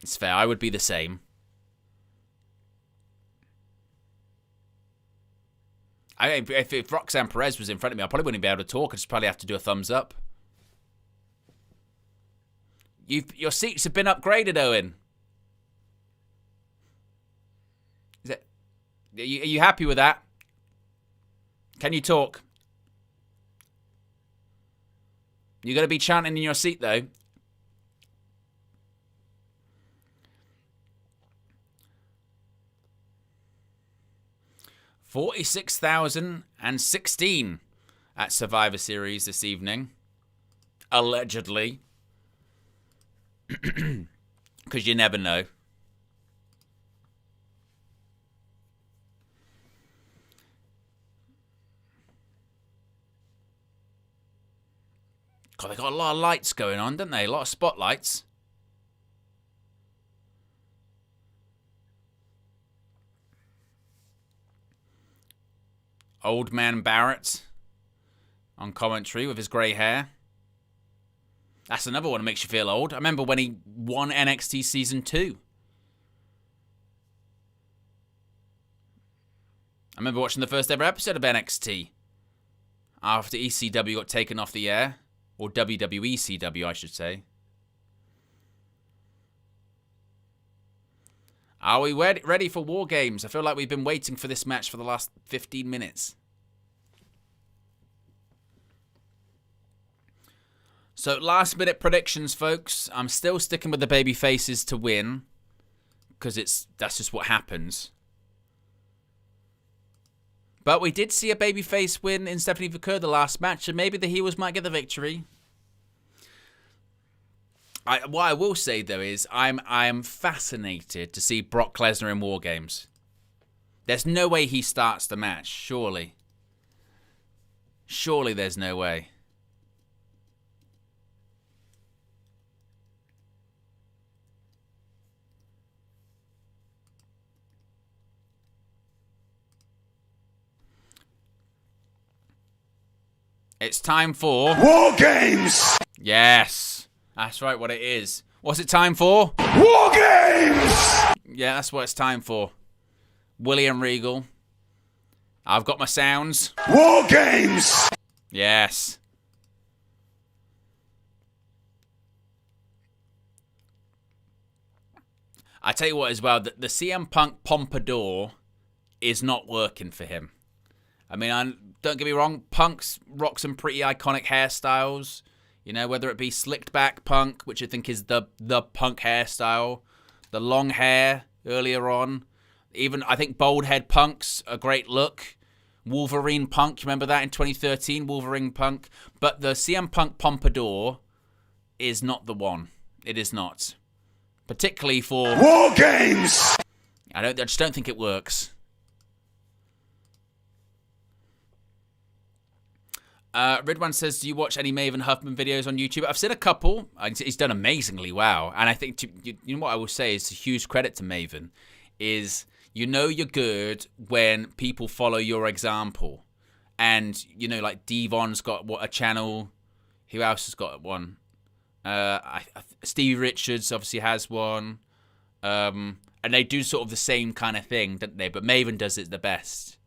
It's fair, I would be the same. If Roxanne Perez was in front of me, I probably wouldn't be able to talk. I'd just probably have to do a thumbs up. Your seats have been upgraded, Owen. Are you happy with that? Can you talk? You're going to be chanting in your seat, though. $46,016 at Survivor Series this evening. Allegedly. Because you never know. God, they got a lot of lights going on, don't they? A lot of spotlights. Old man Barrett on commentary with his grey hair. That's another one that makes you feel old. I remember when he won NXT Season 2. I remember watching the first ever episode of NXT. After ECW got taken off the air. Or WWE CW, I should say. Are we ready for WarGames? I feel like we've been waiting for this match for the last 15 minutes. So, last minute predictions, folks. I'm still sticking with the baby faces to win. Because that's just what happens. But we did see a babyface win in Stephanie McCurr the last match, and maybe the heels might get the victory. What I will say, though, is I'm fascinated to see Brock Lesnar in WarGames. There's no way he starts the match, surely. Surely there's no way. It's time for...
WarGames!
Yes. That's right, what it is. What's it time for?
WarGames!
Yeah, that's what it's time for. William Regal. I've got my sounds.
WarGames!
Yes. I tell you what as well, the CM Punk pompadour is not working for him. I mean, don't get me wrong, Punk's rock some pretty iconic hairstyles. You know, whether it be slicked back Punk, which I think is the Punk hairstyle. The long hair earlier on. Even, I think, bald head Punk's a great look. Wolverine Punk, you remember that in 2013? Wolverine Punk. But the CM Punk pompadour is not the one. It is not. Particularly for...
WarGames!
I just don't think it works. Ridwan says, do you watch any Maven Huffman videos on YouTube? I've seen a couple. He's done amazingly well. And I think, you know what I will say is a huge credit to Maven is you know you're good when people follow your example. And, you know, like Devon's got a channel. Who else has got one? Stevie Richards obviously has one. And they do sort of the same kind of thing, don't they? But Maven does it the best.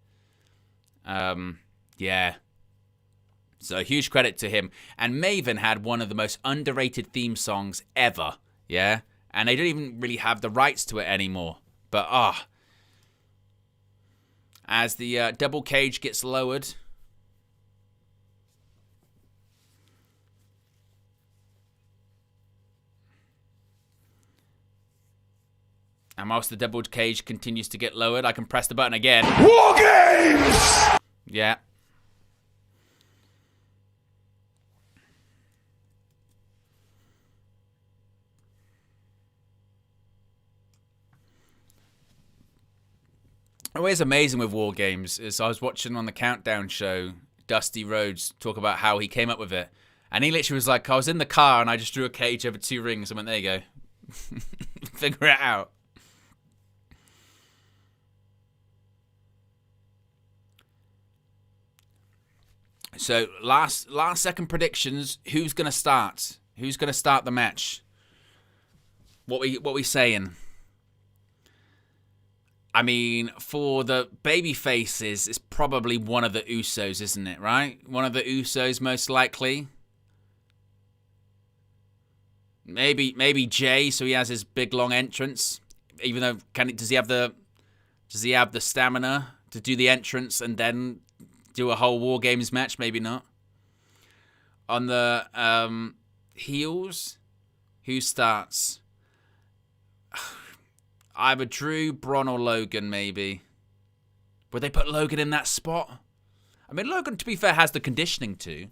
Yeah. So huge credit to him. And Maven had one of the most underrated theme songs ever. Yeah. And they don't even really have the rights to it anymore. But, as the double cage gets lowered. And whilst the double cage continues to get lowered, I can press the button again.
WarGames!
Yeah. Always amazing with WarGames is I was watching on the Countdown show Dusty Rhodes talk about how he came up with it. And he literally was like, I was in the car and I just drew a cage over 2 rings and went, there you go. Figure it out. So last second predictions. Who's gonna start? Who's gonna start the match? What we saying? I mean, for the baby faces, it's probably one of the Usos, isn't it? Right? One of the Usos, most likely. Maybe Jey, so he has his big long entrance. Even though, does he have the stamina to do the entrance and then do a whole WarGames match? Maybe not. On the heels, who starts? Either Drew, Bron, or Logan, maybe. Would they put Logan in that spot? I mean, Logan, to be fair, has the conditioning to.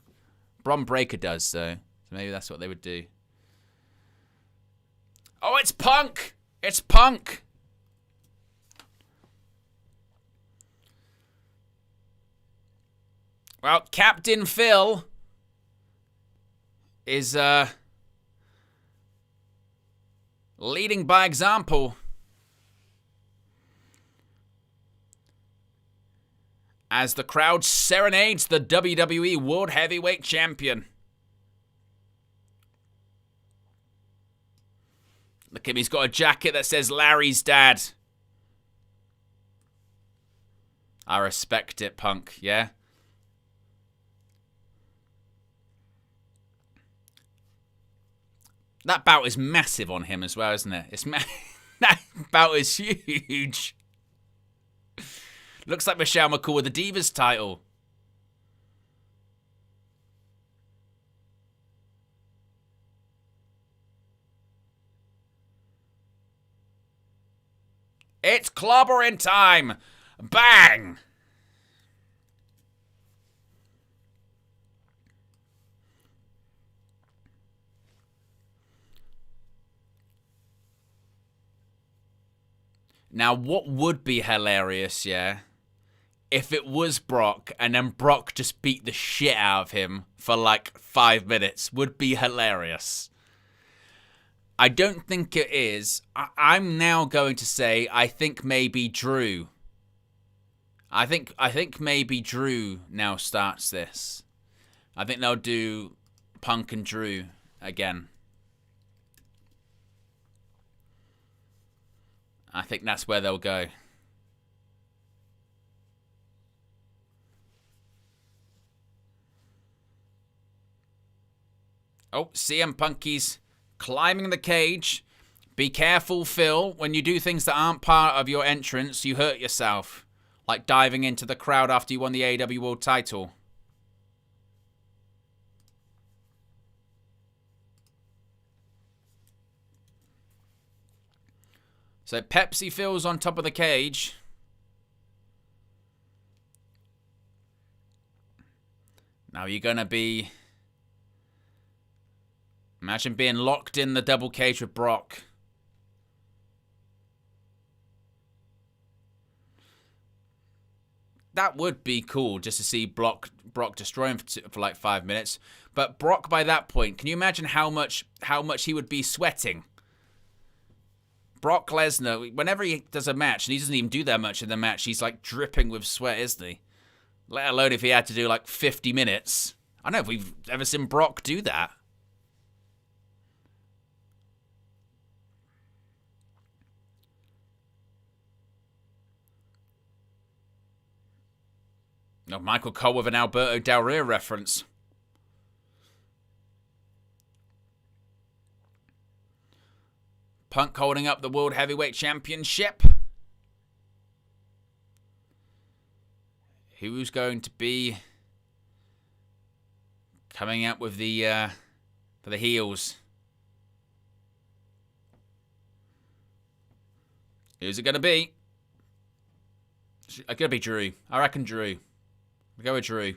Bron Breakker does, so maybe that's what they would do. Oh, it's Punk! It's Punk! Well, Captain Phil is leading by example. As the crowd serenades the WWE World Heavyweight Champion. Look at him, he's got a jacket that says Larry's dad. I respect it, Punk, yeah? That bout is massive on him as well, isn't it? That bout is huge. Looks like Michelle McCool with the Divas title. It's clobbering time. Bang! Now, what would be hilarious, yeah, if it was Brock and then Brock just beat the shit out of him for like 5 minutes, would be hilarious. I don't think it is. I'm now going to say I think maybe Drew. I think maybe Drew now starts this. I think they'll do Punk and Drew again. I think that's where they'll go. Oh, CM Punky's climbing the cage. Be careful, Phil. When you do things that aren't part of your entrance, you hurt yourself. Like diving into the crowd after you won the AEW World title. So Pepsi Phil's on top of the cage. Now you're going to be... Imagine being locked in the double cage with Brock. that would be cool just to see Brock destroy him for like 5 minutes. But Brock, by that point, can you imagine how much he would be sweating? Brock Lesnar, whenever he does a match, and he doesn't even do that much in the match, he's like dripping with sweat, isn't he? Let alone if he had to do like 50 minutes. I don't know if we've ever seen Brock do that. No, Michael Cole with an Alberto Del Rio reference. Punk holding up the World Heavyweight Championship. Who's going to be coming out with the for the heels? Who's it going to be? It's going to be Drew. I reckon Drew. We'll go with Drew.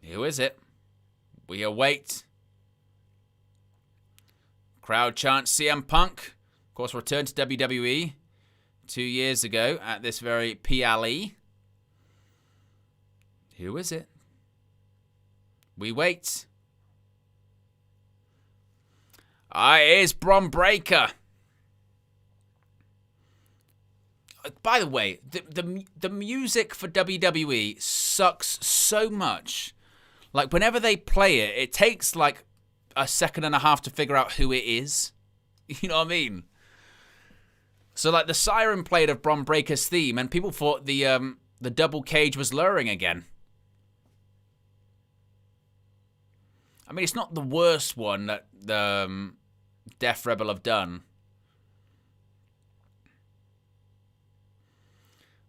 Who is it? We await. Crowd chants CM Punk. Of course, returned to WWE 2 years ago at this very PLE. Who is it? We wait. It is Bron Breakker. By the way, the music for WWE sucks so much. Like, whenever they play it, it takes like a second and a half to figure out who it is. You know what I mean? So, like, the siren played of Bron Breakker's theme, and people thought the double cage was luring again. I mean, it's not the worst one that the Death Rebel have done.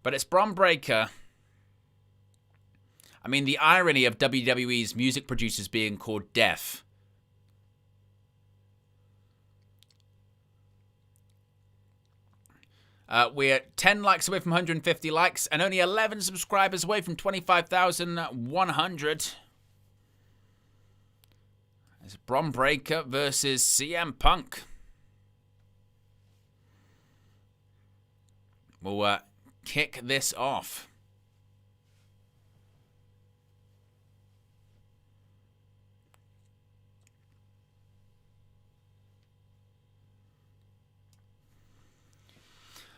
But it's Bron Breakker. I mean, the irony of WWE's music producers being called deaf. We're 10 likes away from 150 likes and only 11 subscribers away from 25,100. It's Bron Breakker versus CM Punk. We'll kick this off.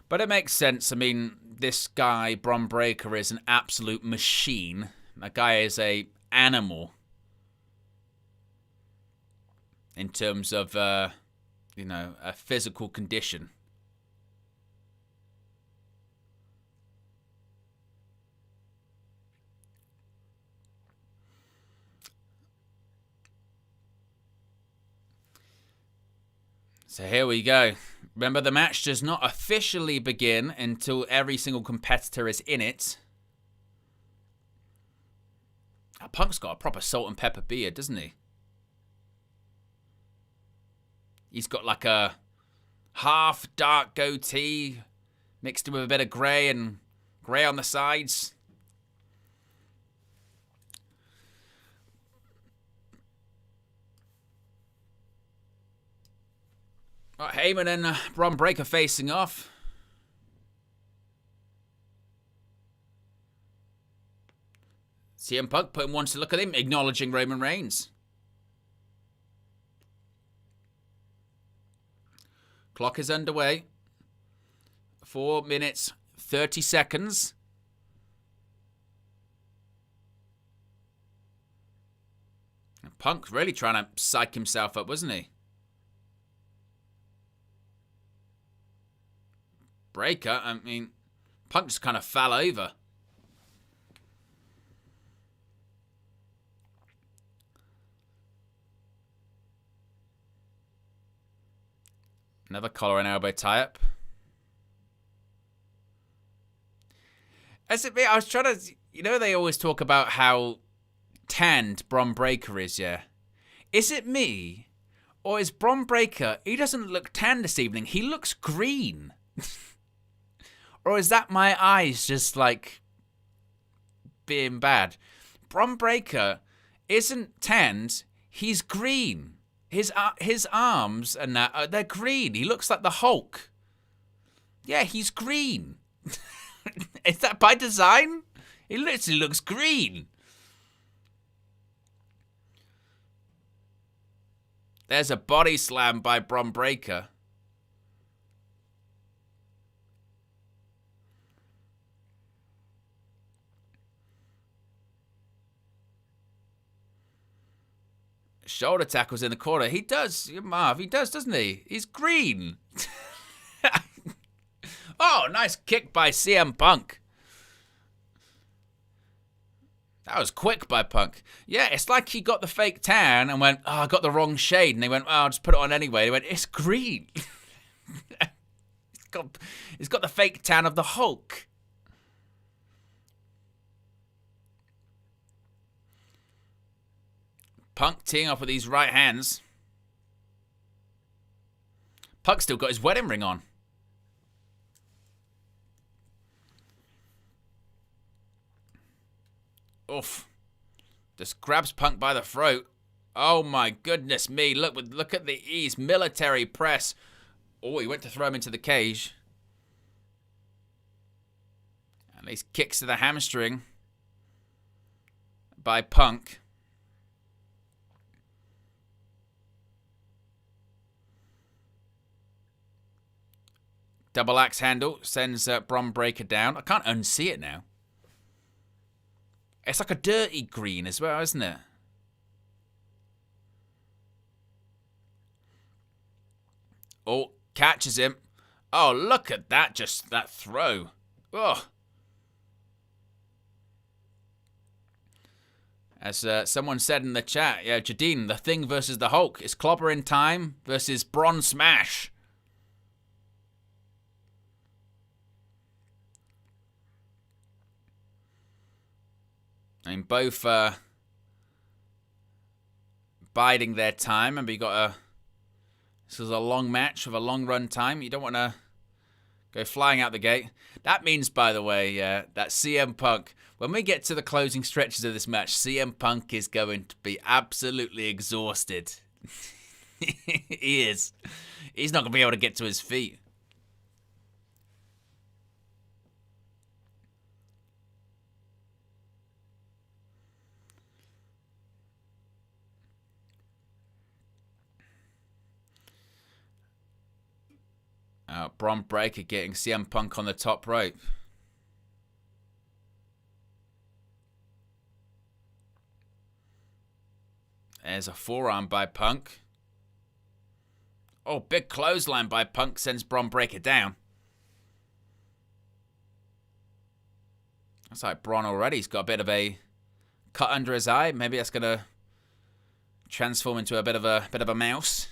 But it makes sense. I mean, this guy, Bron Breakker, is an absolute machine. That guy is a animal in terms of, a physical condition. So here we go. Remember, the match does not officially begin until every single competitor is in it. Punk's got a proper salt and pepper beard, doesn't he? He's got like a half dark goatee mixed in with a bit of grey and grey on the sides. Right, Heyman and Bron Breakker facing off. CM Punk putting one to look at him, acknowledging Roman Reigns. Clock is underway. 4 minutes, 30 seconds. And Punk's really trying to psych himself up, wasn't he? Breakker, I mean, Punk just kind of fell over. Another collar and elbow tie-up. As it be, I was trying to, they always talk about how tanned Bron Breakker is, yeah? Is it me? Or is Bron Breakker, he doesn't look tanned this evening, he looks green. Or is that my eyes just, like, being bad? Bron Breakker isn't tanned, he's green. his arms and that, they're green. He looks like the Hulk. Yeah, he's green. Is that by design? He literally looks green. There's a body slam by Bron Breakker. Shoulder tackles in the corner. He does, Marv. He does, doesn't he? He's green. Oh, nice kick by CM Punk. That was quick by Punk. Yeah, it's like he got the fake tan and went, oh, I got the wrong shade. And they went, oh, I'll just put it on anyway. They went, it's green. It's got the fake tan of the Hulk. Punk teeing up with these right hands. Punk still got his wedding ring on. Oof. Just grabs Punk by the throat. Oh my goodness me. Look at the ease. Military press. Oh, he went to throw him into the cage. And these kicks to the hamstring by Punk. Double axe handle sends Bron Breakker down. I can't unsee it now. It's like a dirty green as well, isn't it? Oh, catches him. Oh, look at that, just that throw. Oh. As someone said in the chat, yeah, Jadine, the Thing versus the Hulk. It's Clobber in Time versus Bron Smash. I mean, both biding their time. And we got this is a long match with a long run time. You don't want to go flying out the gate. That means, by the way, that CM Punk, when we get to the closing stretches of this match, CM Punk is going to be absolutely exhausted. He is. He's not going to be able to get to his feet. Bron Breakker getting CM Punk on the top rope. There's a forearm by Punk. Oh, big clothesline by Punk sends Bron Breakker down. That's like Bron already. He's got a bit of a cut under his eye. Maybe that's going to transform into a bit of a mouse.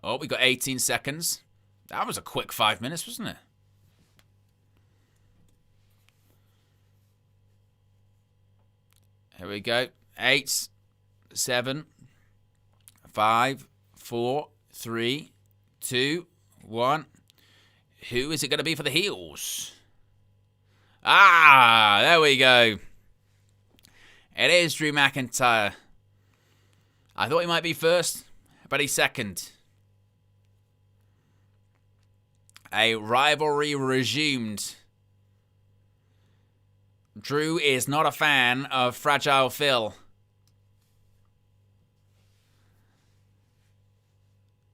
Oh, we got 18 seconds. That was a quick 5 minutes, wasn't it? Here we go. 8, 7, 5, 4, 3, 2, 1. Who is it going to be for the heels? Ah, there we go. It is Drew McIntyre. I thought he might be first, but he's second. A rivalry resumed. Drew is not a fan of Fragile Phil.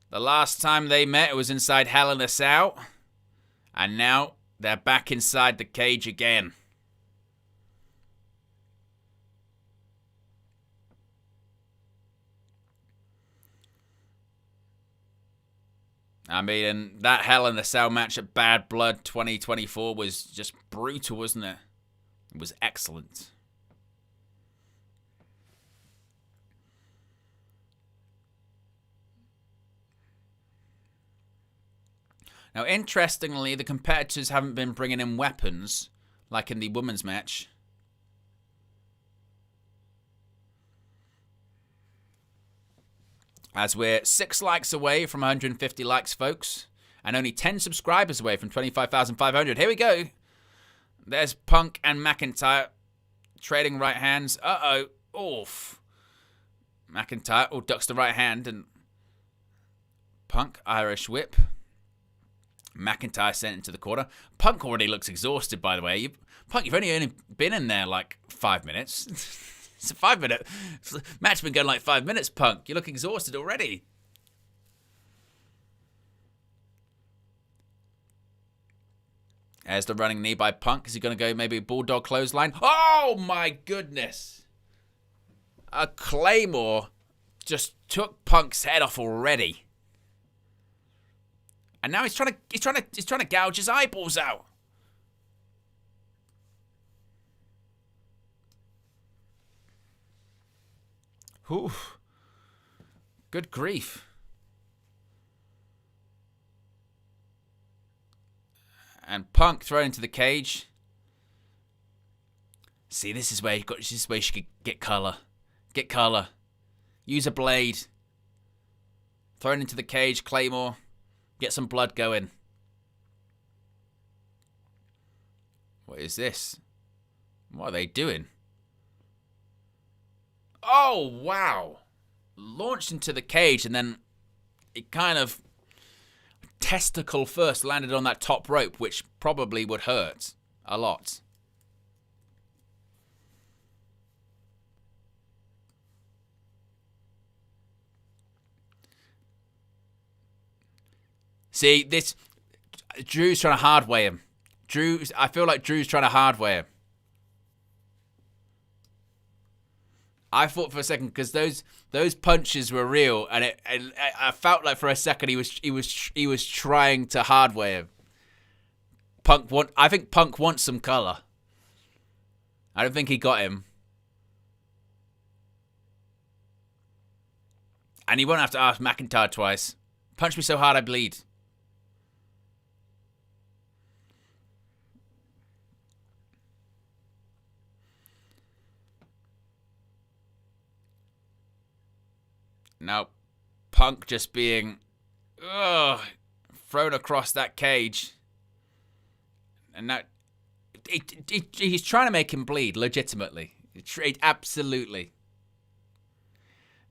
The last time they met, it was inside Hell in a Cell. And now they're back inside the cage again. I mean, that Hell in a Cell match at Bad Blood 2024 was just brutal, wasn't it? It was excellent. Now, interestingly, the competitors haven't been bringing in weapons, like in the women's match. As we're 6 likes away from 150 likes, folks. And only 10 subscribers away from 25,500. Here we go. There's Punk and McIntyre trading right hands. Uh-oh. Oof. McIntyre ducks the right hand and Punk, Irish whip. McIntyre sent into the corner. Punk already looks exhausted, by the way. Punk, you've only been in there like 5 minutes. It's a 5-minute match. Been going like 5 minutes, Punk. You look exhausted already. There's the running knee by Punk. Is he going to go maybe bulldog clothesline? Oh my goodness! A Claymore just took Punk's head off already. And now he's trying to gouge his eyeballs out. Whew. Good grief. And Punk thrown into the cage. See, this is where you should get color. Get color. Use a blade. Thrown into the cage, Claymore. Get some blood going. What is this? What are they doing? Oh, wow. Launched into the cage and then it kind of testicle first landed on that top rope, which probably would hurt a lot. See, Drew's trying to hardway him. I feel like Drew's trying to hardway him. I thought for a second because those punches were real, and I felt like for a second he was trying to hardway him. I think Punk wants some color. I don't think he got him, and he won't have to ask McIntyre twice. Punch me so hard I bleed. Now, Punk just being thrown across that cage. And that he's trying to make him bleed, legitimately. Absolutely.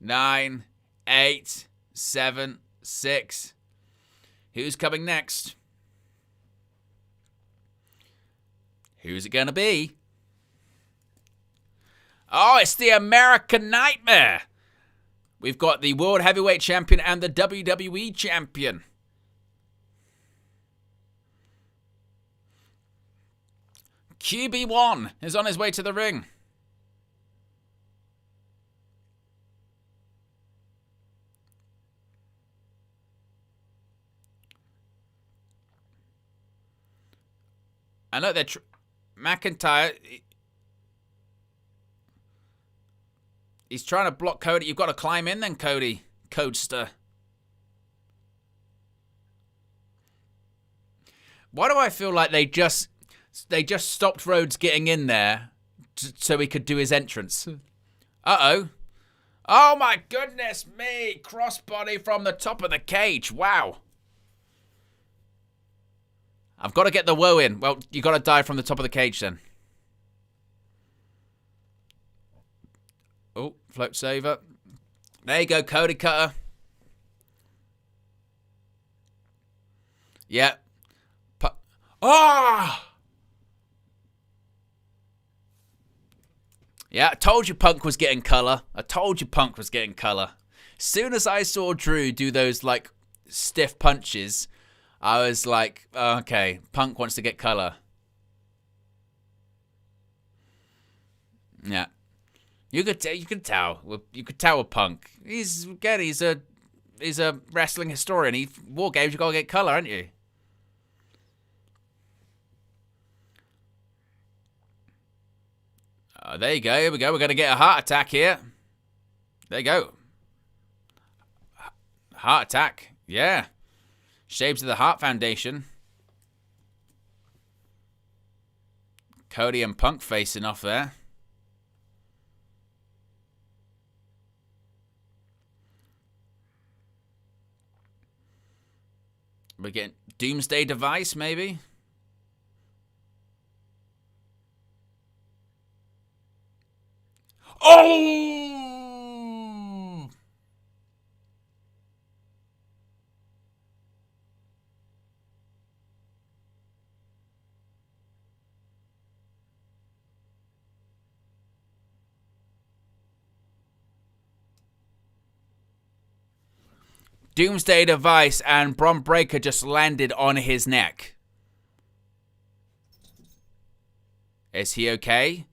9, 8, 7, 6. Who's coming next? Who's it going to be? Oh, it's the American Nightmare. We've got the World Heavyweight Champion and the WWE Champion. QB1 is on his way to the ring. And look, they're McIntyre. He's trying to block Cody. You've got to climb in then, Cody. Codester. Why do I feel like they just stopped Rhodes getting in there so he could do his entrance? Uh-oh. Oh my goodness me. Crossbody from the top of the cage. Wow. I've got to get the woe in. Well, you got to die from the top of the cage then. Oh, floats over. There you go, Cody Cutter. Yeah. Yeah, I told you Punk was getting color. Soon as I saw Drew do those, like, stiff punches, I was like, oh, okay, Punk wants to get color. Yeah. You could tell with Punk. He's a wrestling historian. WarGames, you gotta get color, ain't you? There you go. Here we go. We're gonna get a heart attack here. There you go. Heart attack. Yeah. Shapes of the Heart Foundation. Cody and Punk facing off there. We're getting Doomsday Device, maybe? Oh! Doomsday Device and Bron Breakker just landed on his neck. Is he okay?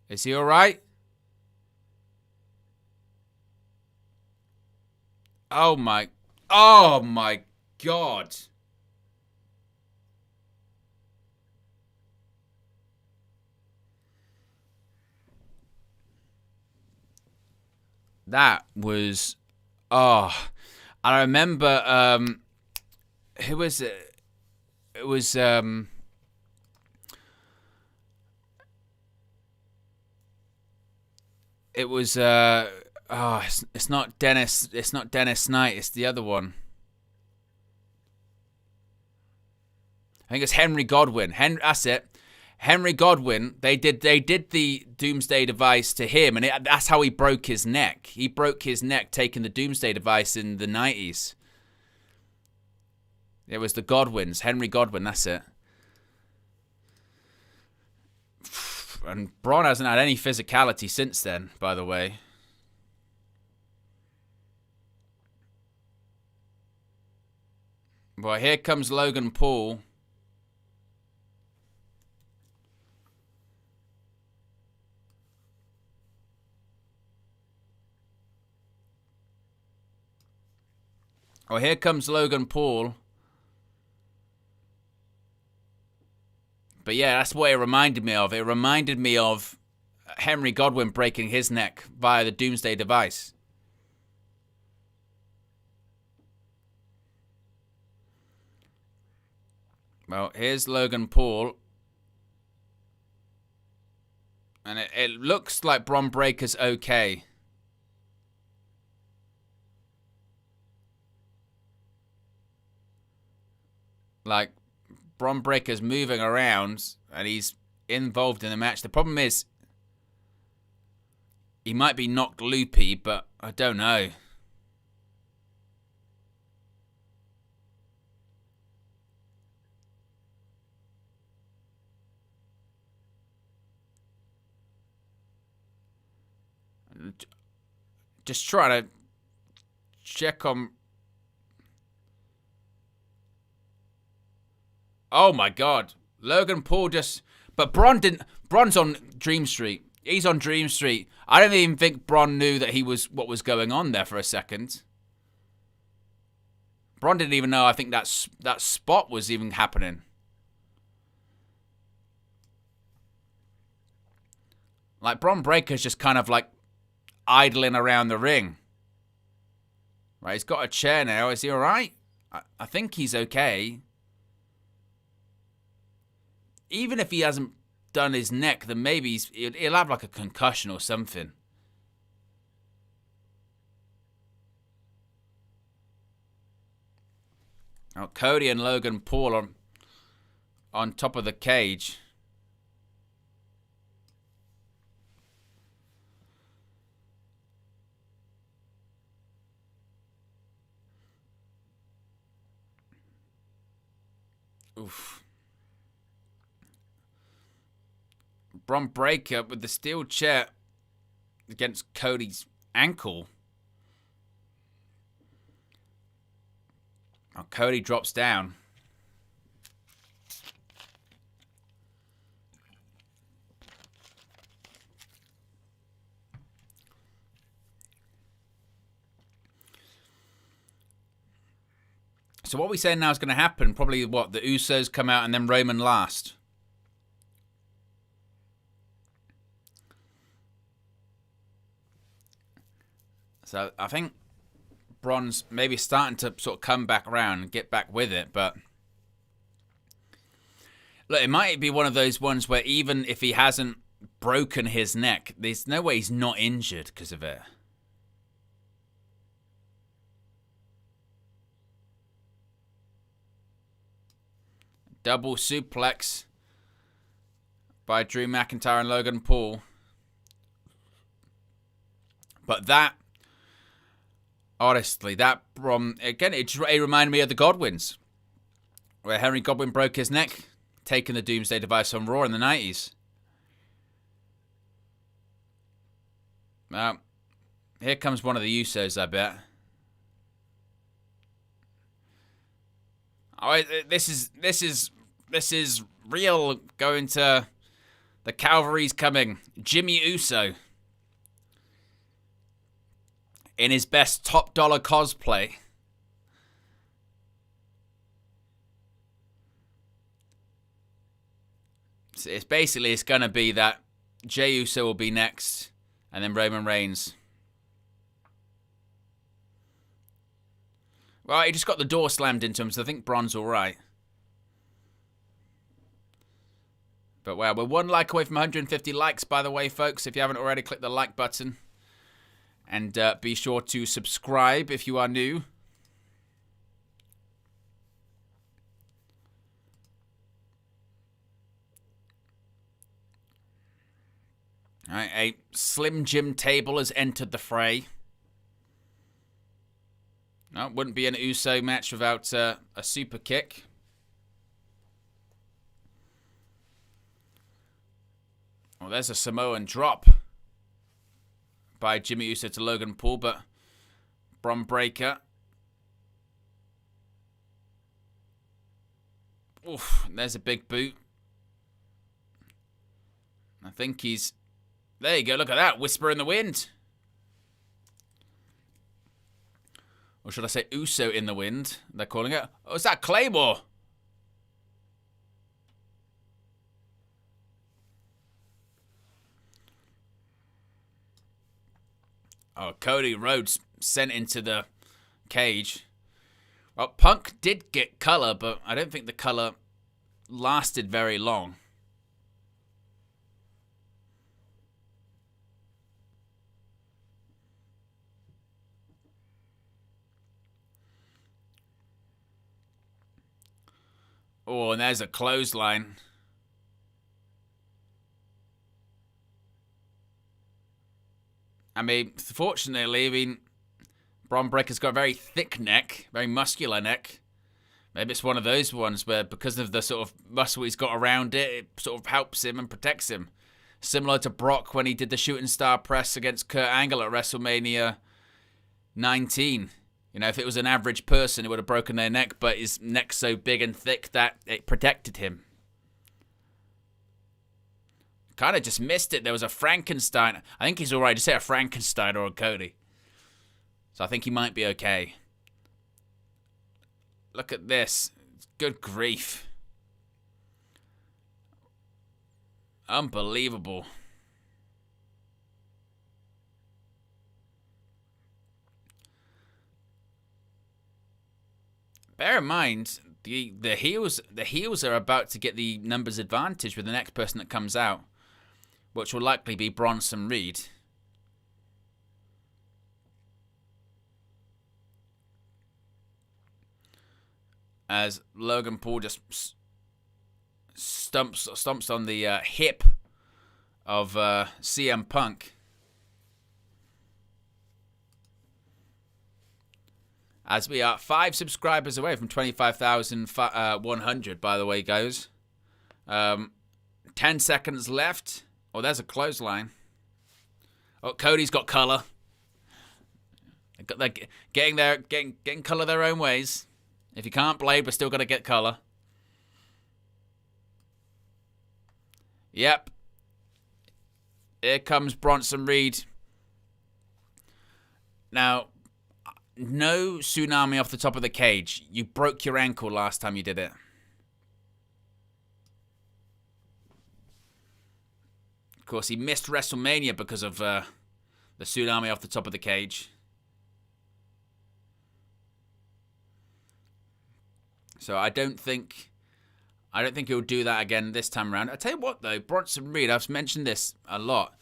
Is he alright? Oh my God. That was, I remember, who was it? It was, it's not Dennis Knight, it's the other one. I think it's Henry Godwinn. That's it. Henry Godwinn, they did the Doomsday Device to him, and that's how he broke his neck. He broke his neck taking the Doomsday Device in the 90s. It was the Godwinns. Henry Godwinn, that's it. And Braun hasn't had any physicality since then, by the way. Well, here comes Logan Paul. Oh, here comes Logan Paul. But yeah, that's what it reminded me of. It reminded me of Henry Godwinn breaking his neck via the Doomsday Device. Well, here's Logan Paul. And it looks like Bron Breakker's okay. Like, Bron Breakker's moving around and he's involved in the match. The problem is, he might be knocked loopy, but I don't know. Just trying to check on... Oh my God. Logan Paul just... But Bron didn't... Bron's on Dream Street. He's on Dream Street. I don't even think Bron knew that he was... what was going on there for a second. Bron didn't even know, I think, that spot was even happening. Like, Bron Breakker's just kind of like idling around the ring. Right, he's got a chair now. Is he alright? I think he's okay. Even if he hasn't done his neck, then maybe he'll have like a concussion or something. Oh, Cody and Logan Paul are on top of the cage. Oof. Bron Breakker with the steel chair against Cody's ankle. Oh, Cody drops down. So what we saying now is going to happen? Probably what? The Usos come out and then Roman last. So I think Bron's maybe starting to sort of come back around and get back with it, but look, it might be one of those ones where even if he hasn't broken his neck, there's no way he's not injured because of it. Double suplex by Drew McIntyre and Logan Paul. But that, honestly, that again, it reminded me of the Godwinns, where Henry Godwinn broke his neck, taking the Doomsday Device on Raw in the 90s. Here comes one of the Usos, I bet. Oh, this is real. Going to the Cavalry's coming. Jimmy Uso in his best top dollar cosplay. So it's going to be that Jey Uso will be next, and then Roman Reigns. Well, he just got the door slammed into him, so I think Braun's all right. But, well, we're one like away from 150 likes, by the way, folks. If you haven't already, click the like button. And be sure to subscribe if you are new. All right, a Slim Jim table has entered the fray. No, it wouldn't be an Uso match without a super kick. Well, there's a Samoan drop by Jimmy Uso to Logan Paul, but Bron Breakker. Oof, there's a big boot. I think he's... There you go, look at that. Whisper in the wind. Or should I say Uso in the wind? They're calling it. Oh, is that Claymore? Oh, Cody Rhodes sent into the cage. Well, Punk did get color, but I don't think the color lasted very long. Oh, and there's a clothesline. I mean, fortunately, Bron Breakker's got a very thick neck, very muscular neck. Maybe it's one of those ones where because of the sort of muscle he's got around it, it sort of helps him and protects him. Similar to Brock when he did the shooting star press against Kurt Angle at WrestleMania 19. You know, if it was an average person, it would have broken their neck, but his neck's so big and thick that it protected him. Kind of just missed it. There was a Frankenstein. I think he's all right. Just say a Frankenstein or a Cody. So I think he might be okay. Look at this. Good grief. Unbelievable. Bear in mind, the heels are about to get the numbers advantage with the next person that comes out, which will likely be Bronson Reed. As Logan Paul just stomps on the hip of CM Punk. As we are 5 subscribers away from 25,100, by the way, guys. 10 seconds left. Oh, there's a clothesline. Oh, Cody's got color. They're getting color their own ways. If you can't blade, we're still going to get color. Yep. Here comes Bronson Reed. Now, no tsunami off the top of the cage. You broke your ankle last time you did it. Of course, he missed WrestleMania because of the tsunami off the top of the cage. So I don't think he'll do that again this time around. I tell you what, though, Bronson Reed, I've mentioned this a lot.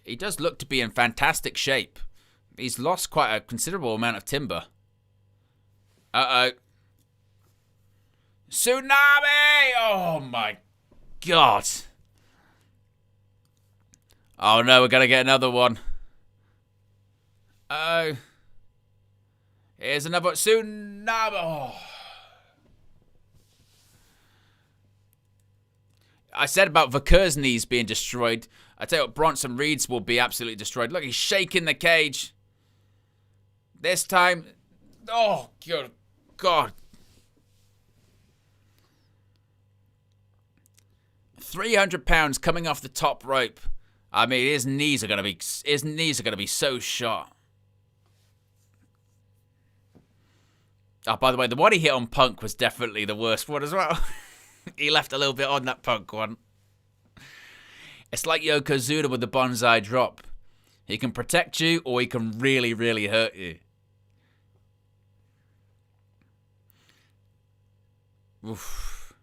He does look to be in fantastic shape. He's lost quite a considerable amount of timber. Uh-oh. Tsunami! Oh, my God. Oh, no, we're going to get another one. Uh-oh. Here's another tsunami. Oh. I said about Vaker's knees being destroyed. I tell you what, Bronson Reed's will be absolutely destroyed. Look, he's shaking the cage. This time, oh, good God. 300 pounds coming off the top rope. I mean, his knees are gonna be so shot. Oh, by the way, the one he hit on Punk was definitely the worst one as well. He left a little bit on that Punk one. It's like Yokozuna with the bonsai drop. He can protect you, or he can really, really hurt you. Oof.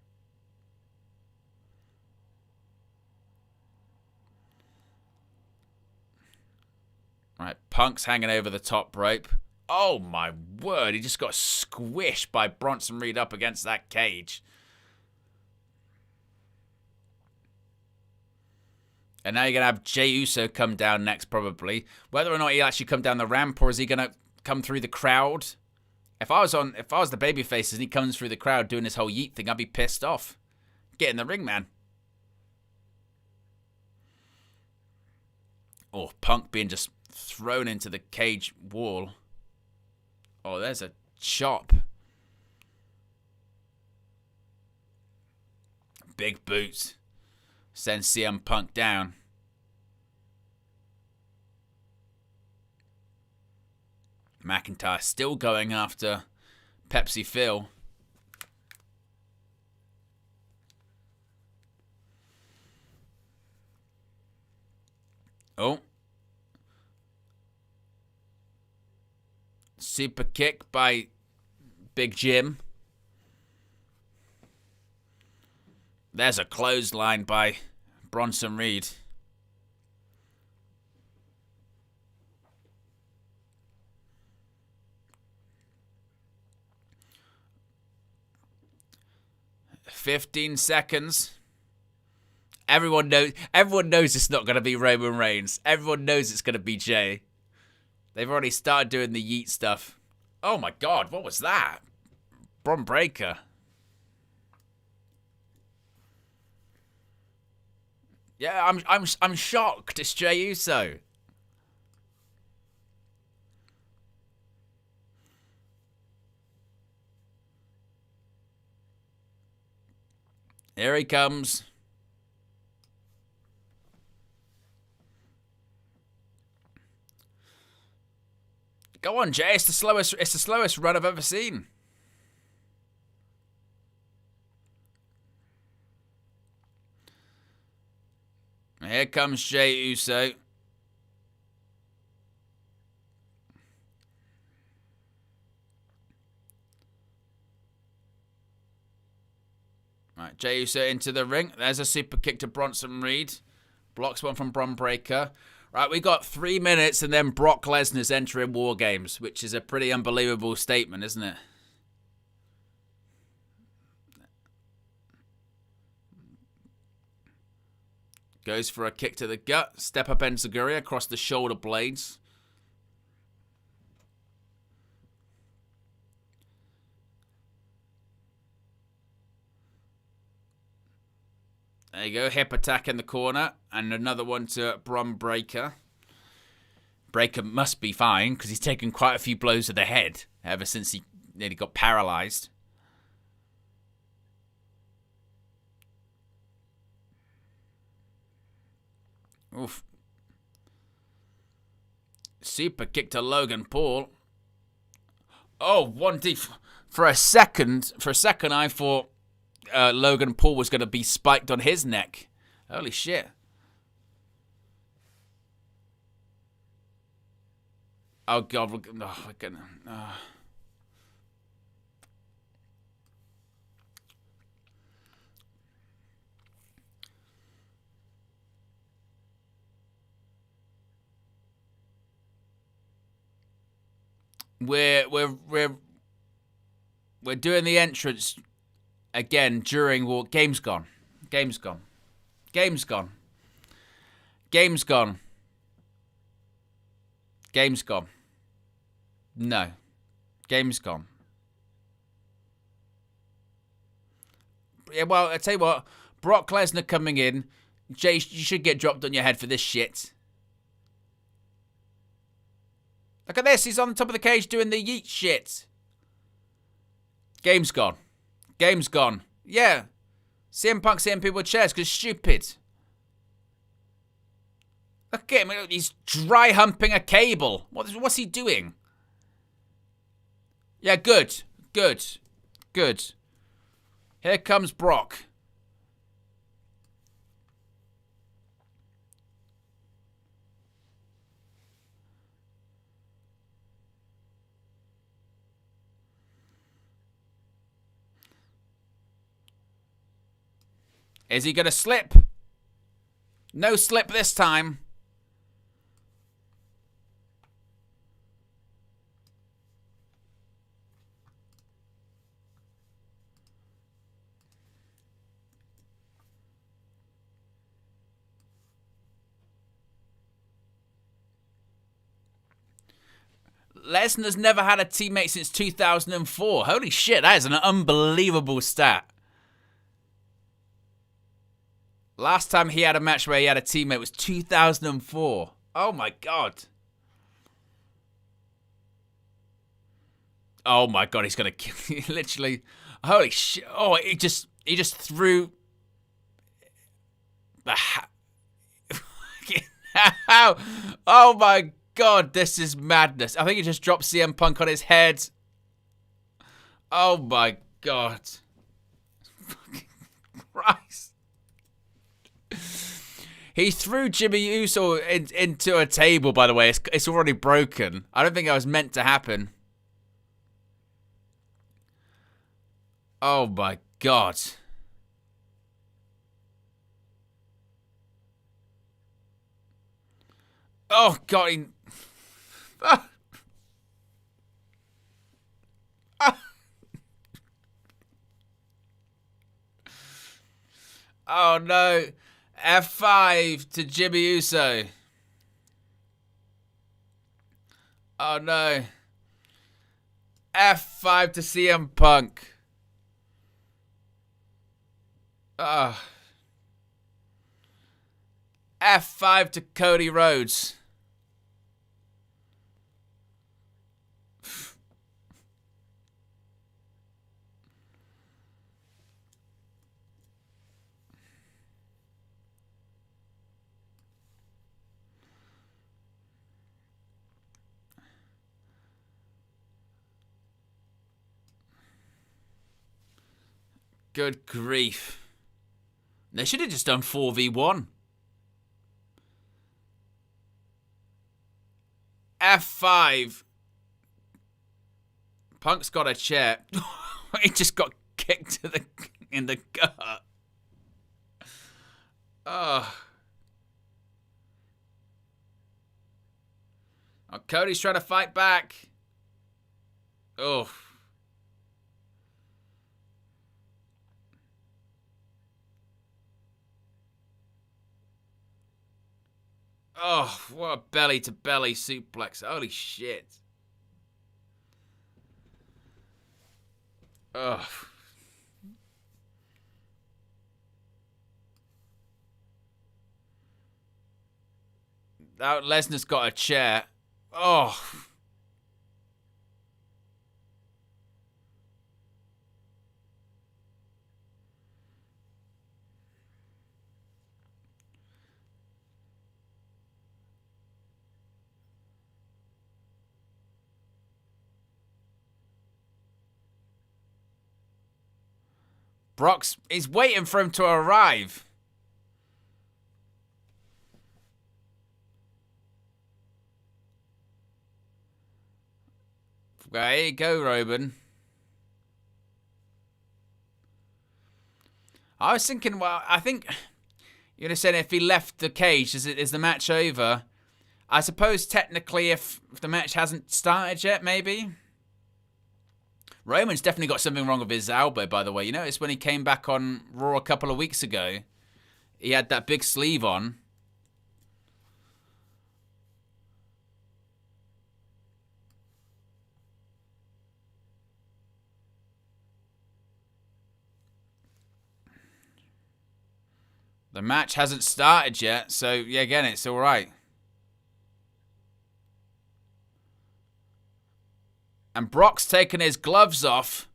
Right, Punk's hanging over the top rope. Oh my word, he just got squished by Bronson Reed up against that cage. And now you're going to have Jey Uso come down next, probably. Whether or not he'll actually come down the ramp, or is he going to come through the crowd? If I was the babyfaces and he comes through the crowd doing this whole yeet thing, I'd be pissed off. Get in the ring, man. Oh, Punk being just thrown into the cage wall. Oh, there's a chop. Big boots. Sends CM Punk down. McIntyre still going after Pepsi Phil. Oh. Super kick by Big Jim. There's a clothesline by Bronson Reed. "15 seconds. Everyone knows it's not going to be Roman Reigns. Everyone knows it's going to be Jey. They've already started doing the yeet stuff. Oh my God, what was that? Bron Breakker. Yeah, I'm shocked. It's Jey Uso. Here he comes. Go on, Jey. It's the slowest run I've ever seen. Here comes Jey Uso. Right, Jey Uso into the ring. There's a super kick to Bronson Reed. Blocks one from Bron Breakker. Right, we got 3 minutes and then Brock Lesnar's entering WarGames, which is a pretty unbelievable statement, isn't it? Goes for a kick to the gut. Step up enziguri across the shoulder blades. There you go. Hip attack in the corner. And another one to Bron Breakker. Breakker must be fine because he's taken quite a few blows to the head ever since he nearly got paralyzed. Oof. Super kick to Logan Paul. Oh, 1D. For a second I thought Logan Paul was going to be spiked on his neck. Holy shit. Oh, God. Oh, we're gonna... We're doing the entrance again during War. Game's gone. Game's gone. Game's gone. Game's gone. Game's gone. No. Game's gone. Yeah, well, I tell you what. Brock Lesnar coming in. Jey, you should get dropped on your head for this shit. Look at this. He's on the top of the cage doing the yeet shit. Game's gone. Game's gone. Yeah. CM Punk hitting people with chairs because stupid. Look at him. He's dry humping a cable. What's he doing? Yeah, good. Good. Good. Here comes Brock. Is he going to slip? No slip this time. Lesnar's never had a teammate since 2004. Holy shit, that is an unbelievable stat. Last time he had a match where he had a teammate was 2004. Oh my god. Oh my god, he's gonna kill literally. Holy shit. Oh, he just threw the oh my god, this is madness. I think he just dropped CM Punk on his head. Oh my god. Fucking Christ. He threw Jimmy Uso into a table, by the way. It's already broken. I don't think that was meant to happen. Oh, my God. Oh, God. Oh, no. F5 to Jimmy Uso. Oh no. F5 to CM Punk. F5 to Cody Rhodes. Good grief. They should have just done 4v1. F5. Punk's got a chair. He just got kicked in the gut. Oh, Cody's trying to fight back. Oh. Oh, what a belly-to-belly suplex. Holy shit. Ugh. Now Lesnar's got a chair. Oh. He's waiting for him to arrive. There you go, Roman. I was thinking, well, I think you're gonna say if he left the cage, is the match over? I suppose technically, if the match hasn't started yet, maybe. Roman's definitely got something wrong with his elbow, by the way. You notice when he came back on Raw a couple of weeks ago, he had that big sleeve on. The match hasn't started yet, so yeah, again, it's all right. And Brock's taking his gloves off.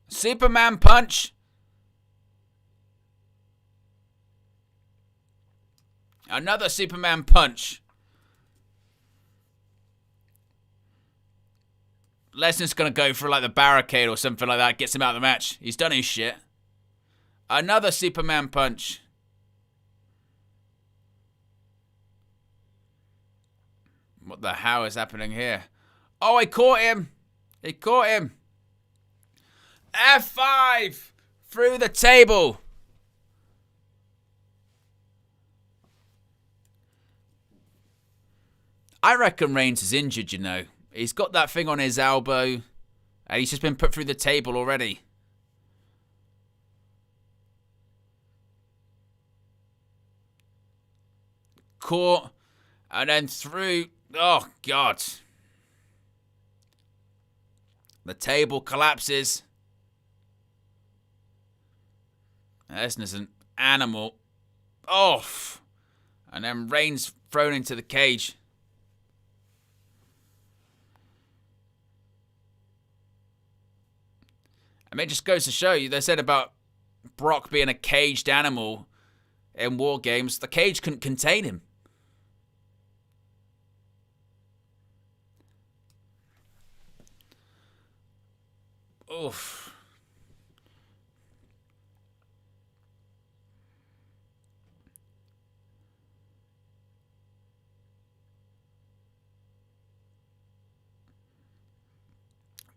Superman punch. Another Superman punch. Lesnar's going to go for like the barricade or something like that. Gets him out of the match. He's done his shit. Another Superman punch. What the hell is happening here? Oh, he caught him. He caught him. F5 through the table. I reckon Reigns is injured, you know. He's got that thing on his elbow, and he's just been put through the table already. Caught, and then through. Oh, God. The table collapses. Lesnar's an animal. Off. And then Reigns thrown into the cage. I mean, it just goes to show you, they said about Brock being a caged animal in WarGames. The cage couldn't contain him. Oof.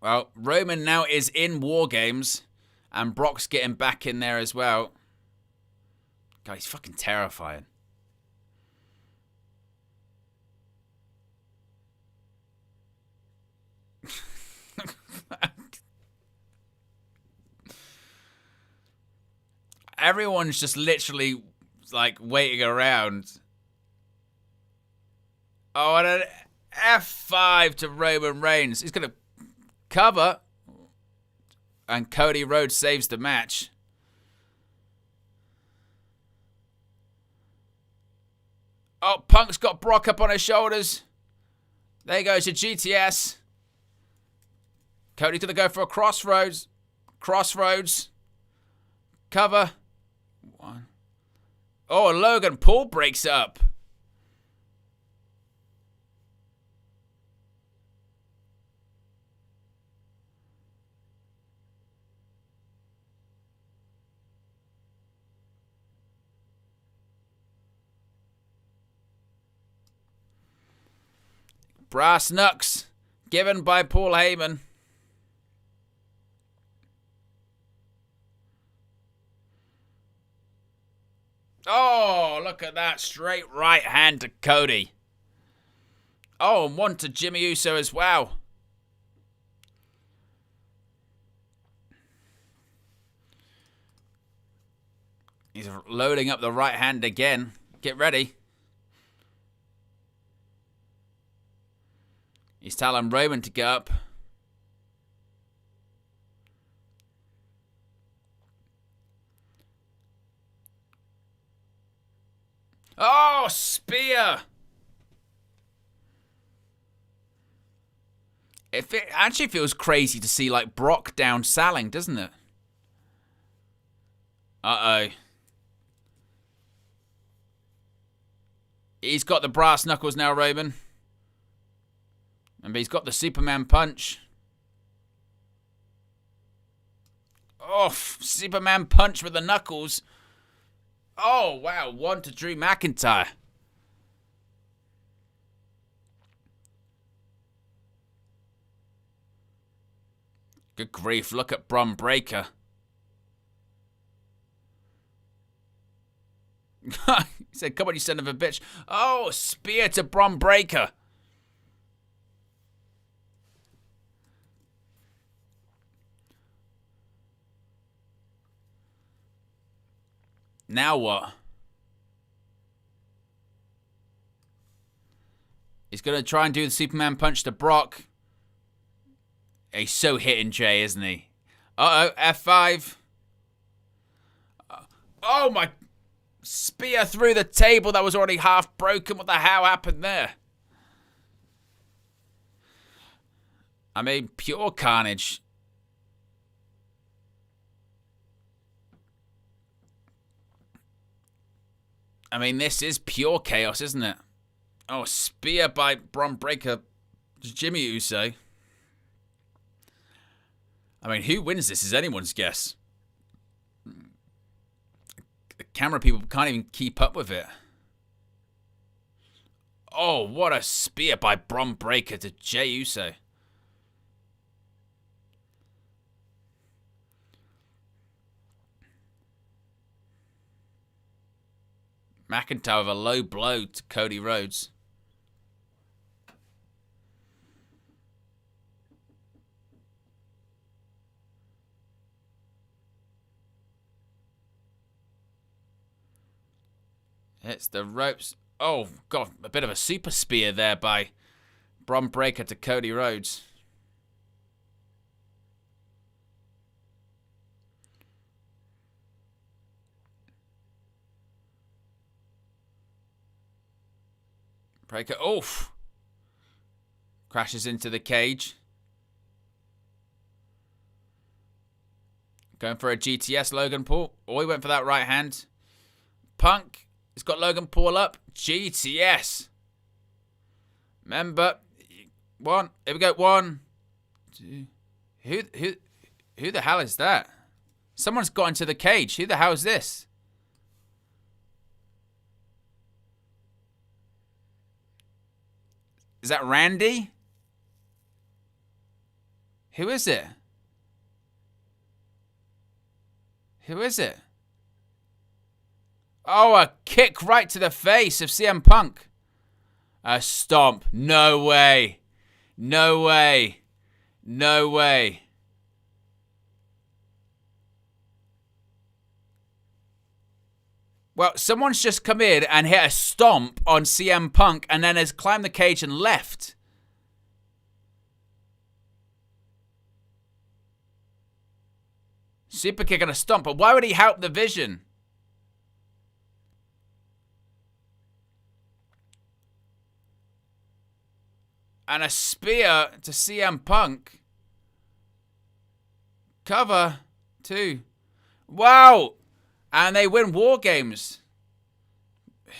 Well, Roman now is in WarGames, and Brock's getting back in there as well. God, he's fucking terrifying. Everyone's just literally, like, waiting around. Oh, and an F5 to Roman Reigns. He's going to cover, and Cody Rhodes saves the match. Oh, Punk's got Brock up on his shoulders. There goes your GTS. Cody's going to go for a crossroads. Crossroads. Cover. One. Oh, Logan Paul breaks up. Brass knucks given by Paul Heyman. Oh, look at that. Straight right hand to Cody. Oh, and one to Jimmy Uso as well. He's loading up the right hand again. Get ready. He's telling Roman to get up. Oh, spear! It actually feels crazy to see, like, Brock down Salling, doesn't it? Uh-oh. He's got the brass knuckles now, Roman. And he's got the Superman punch. Oh, Superman punch with the knuckles. Oh, wow. One to Drew McIntyre. Good grief. Look at Bron Breakker. He said, come on, you son of a bitch. Oh, spear to Bron Breakker. Now what? He's going to try and do the Superman punch to Brock. He's so hitting Jey, isn't he? Uh-oh, F5. Oh, my... Spear through the table that was already half broken. What the hell happened there? I mean, pure carnage. I mean, this is pure chaos, isn't it? Oh, spear by Bron Breakker, Jimmy Uso. I mean, who wins this is anyone's guess. The camera people can't even keep up with it. Oh, what a spear by Bron Breakker to Jey Uso. McIntyre with a low blow to Cody Rhodes. Hits the ropes. Oh, God, a bit of a super spear there by Bron Breakker to Cody Rhodes. Breakker, oof. Crashes into the cage. Going for a GTS, Logan Paul. Oh, he went for that right hand. Punk. He's got Logan Paul up. GTS. Remember. One. Here we go. 1, 2. Who the hell is that? Someone's got into the cage. Who the hell is this? Is that Randy? Who is it? Who is it? Oh, a kick right to the face of CM Punk. A stomp. No way. No way. No way. Well, someone's just come in and hit a stomp on CM Punk and then has climbed the cage and left. Super kick and a stomp, but why would he help the Vision? And a spear to CM Punk. Cover 2. Wow! And they win WarGames.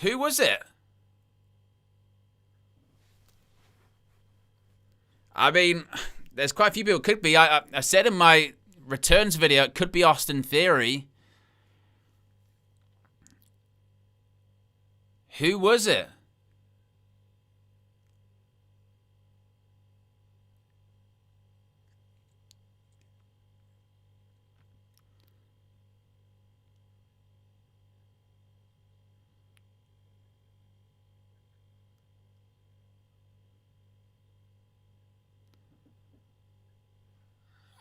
Who was it? I mean, there's quite a few people. It could be. I said in my returns video, it could be Austin Theory. Who was it?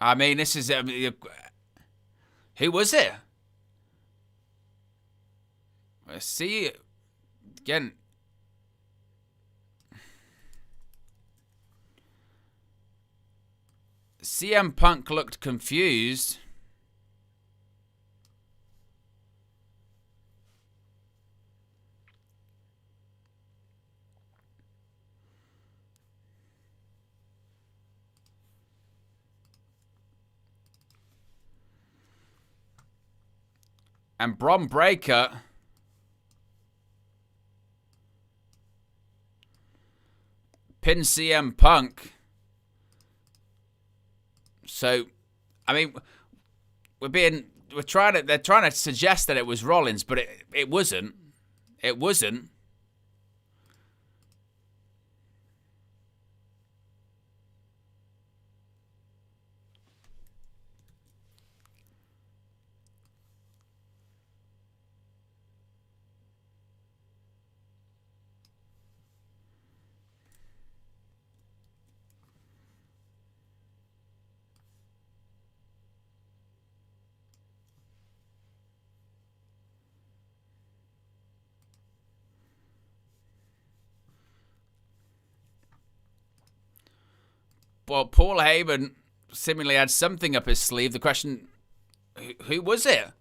I mean, this is... who was it? Let's see. Again. CM Punk looked confused. And Bron Breakker pin CM Punk. So, I mean, they're trying to suggest that it was Rollins, but it wasn't. It wasn't. Well, Paul Heyman seemingly had something up his sleeve. The question, who was it?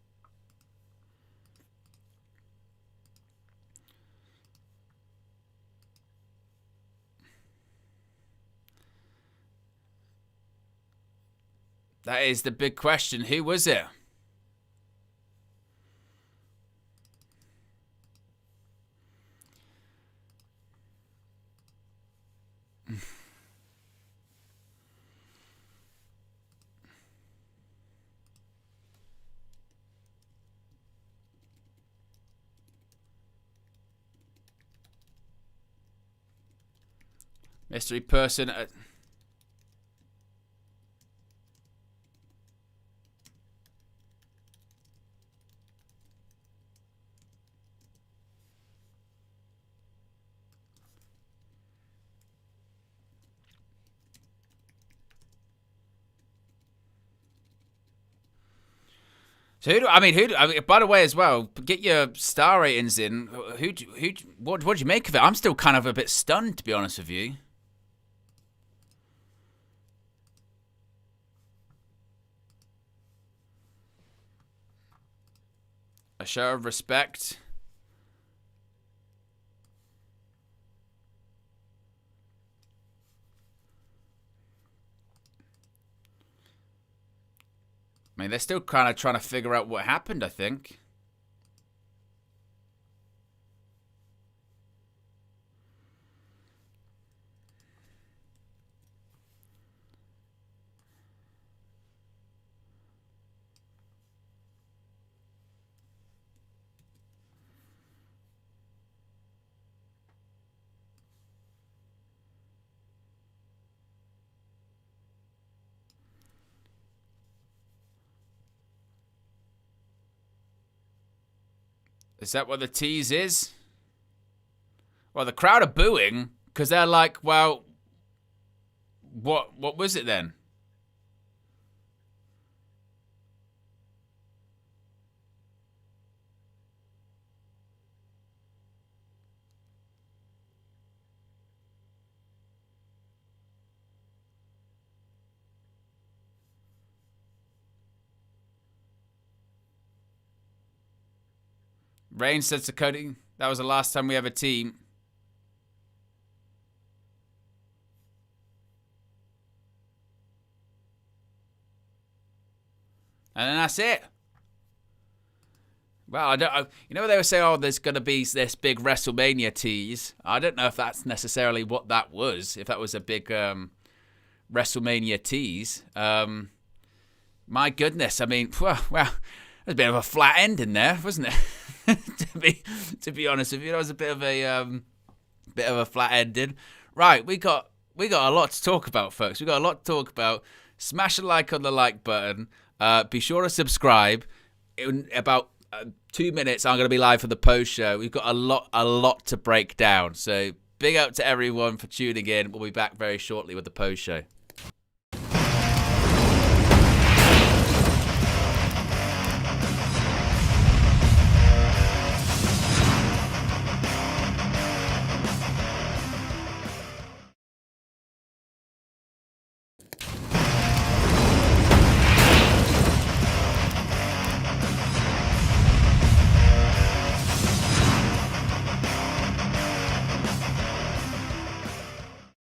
That is the big question. Who was it? Mystery person. So I mean, by the way, as well, get your star ratings in. What do you make of it? I'm still kind of a bit stunned, to be honest with you. A show of respect. I mean, they're still kind of trying to figure out what happened, I think. Is that what the tease is? Well, the crowd are booing because they're like, well, what was it then? Reigns says to Cody, that was the last time we have a team. And then that's it. Well, you know, they were saying, oh, there's going to be this big WrestleMania tease. I don't know if that's necessarily what that was, if that was a big WrestleMania tease. My goodness, I mean, well, there's a bit of a flat ending there, wasn't it? to be honest with you, that was a bit of a flat ending. Right, we got a lot to talk about, folks. We got a lot to talk about. Smash a like on the like button. Be sure to subscribe. In about 2 minutes, I'm going to be live for the post show. We've got a lot to break down. So big up to everyone for tuning in. We'll be back very shortly with the post show.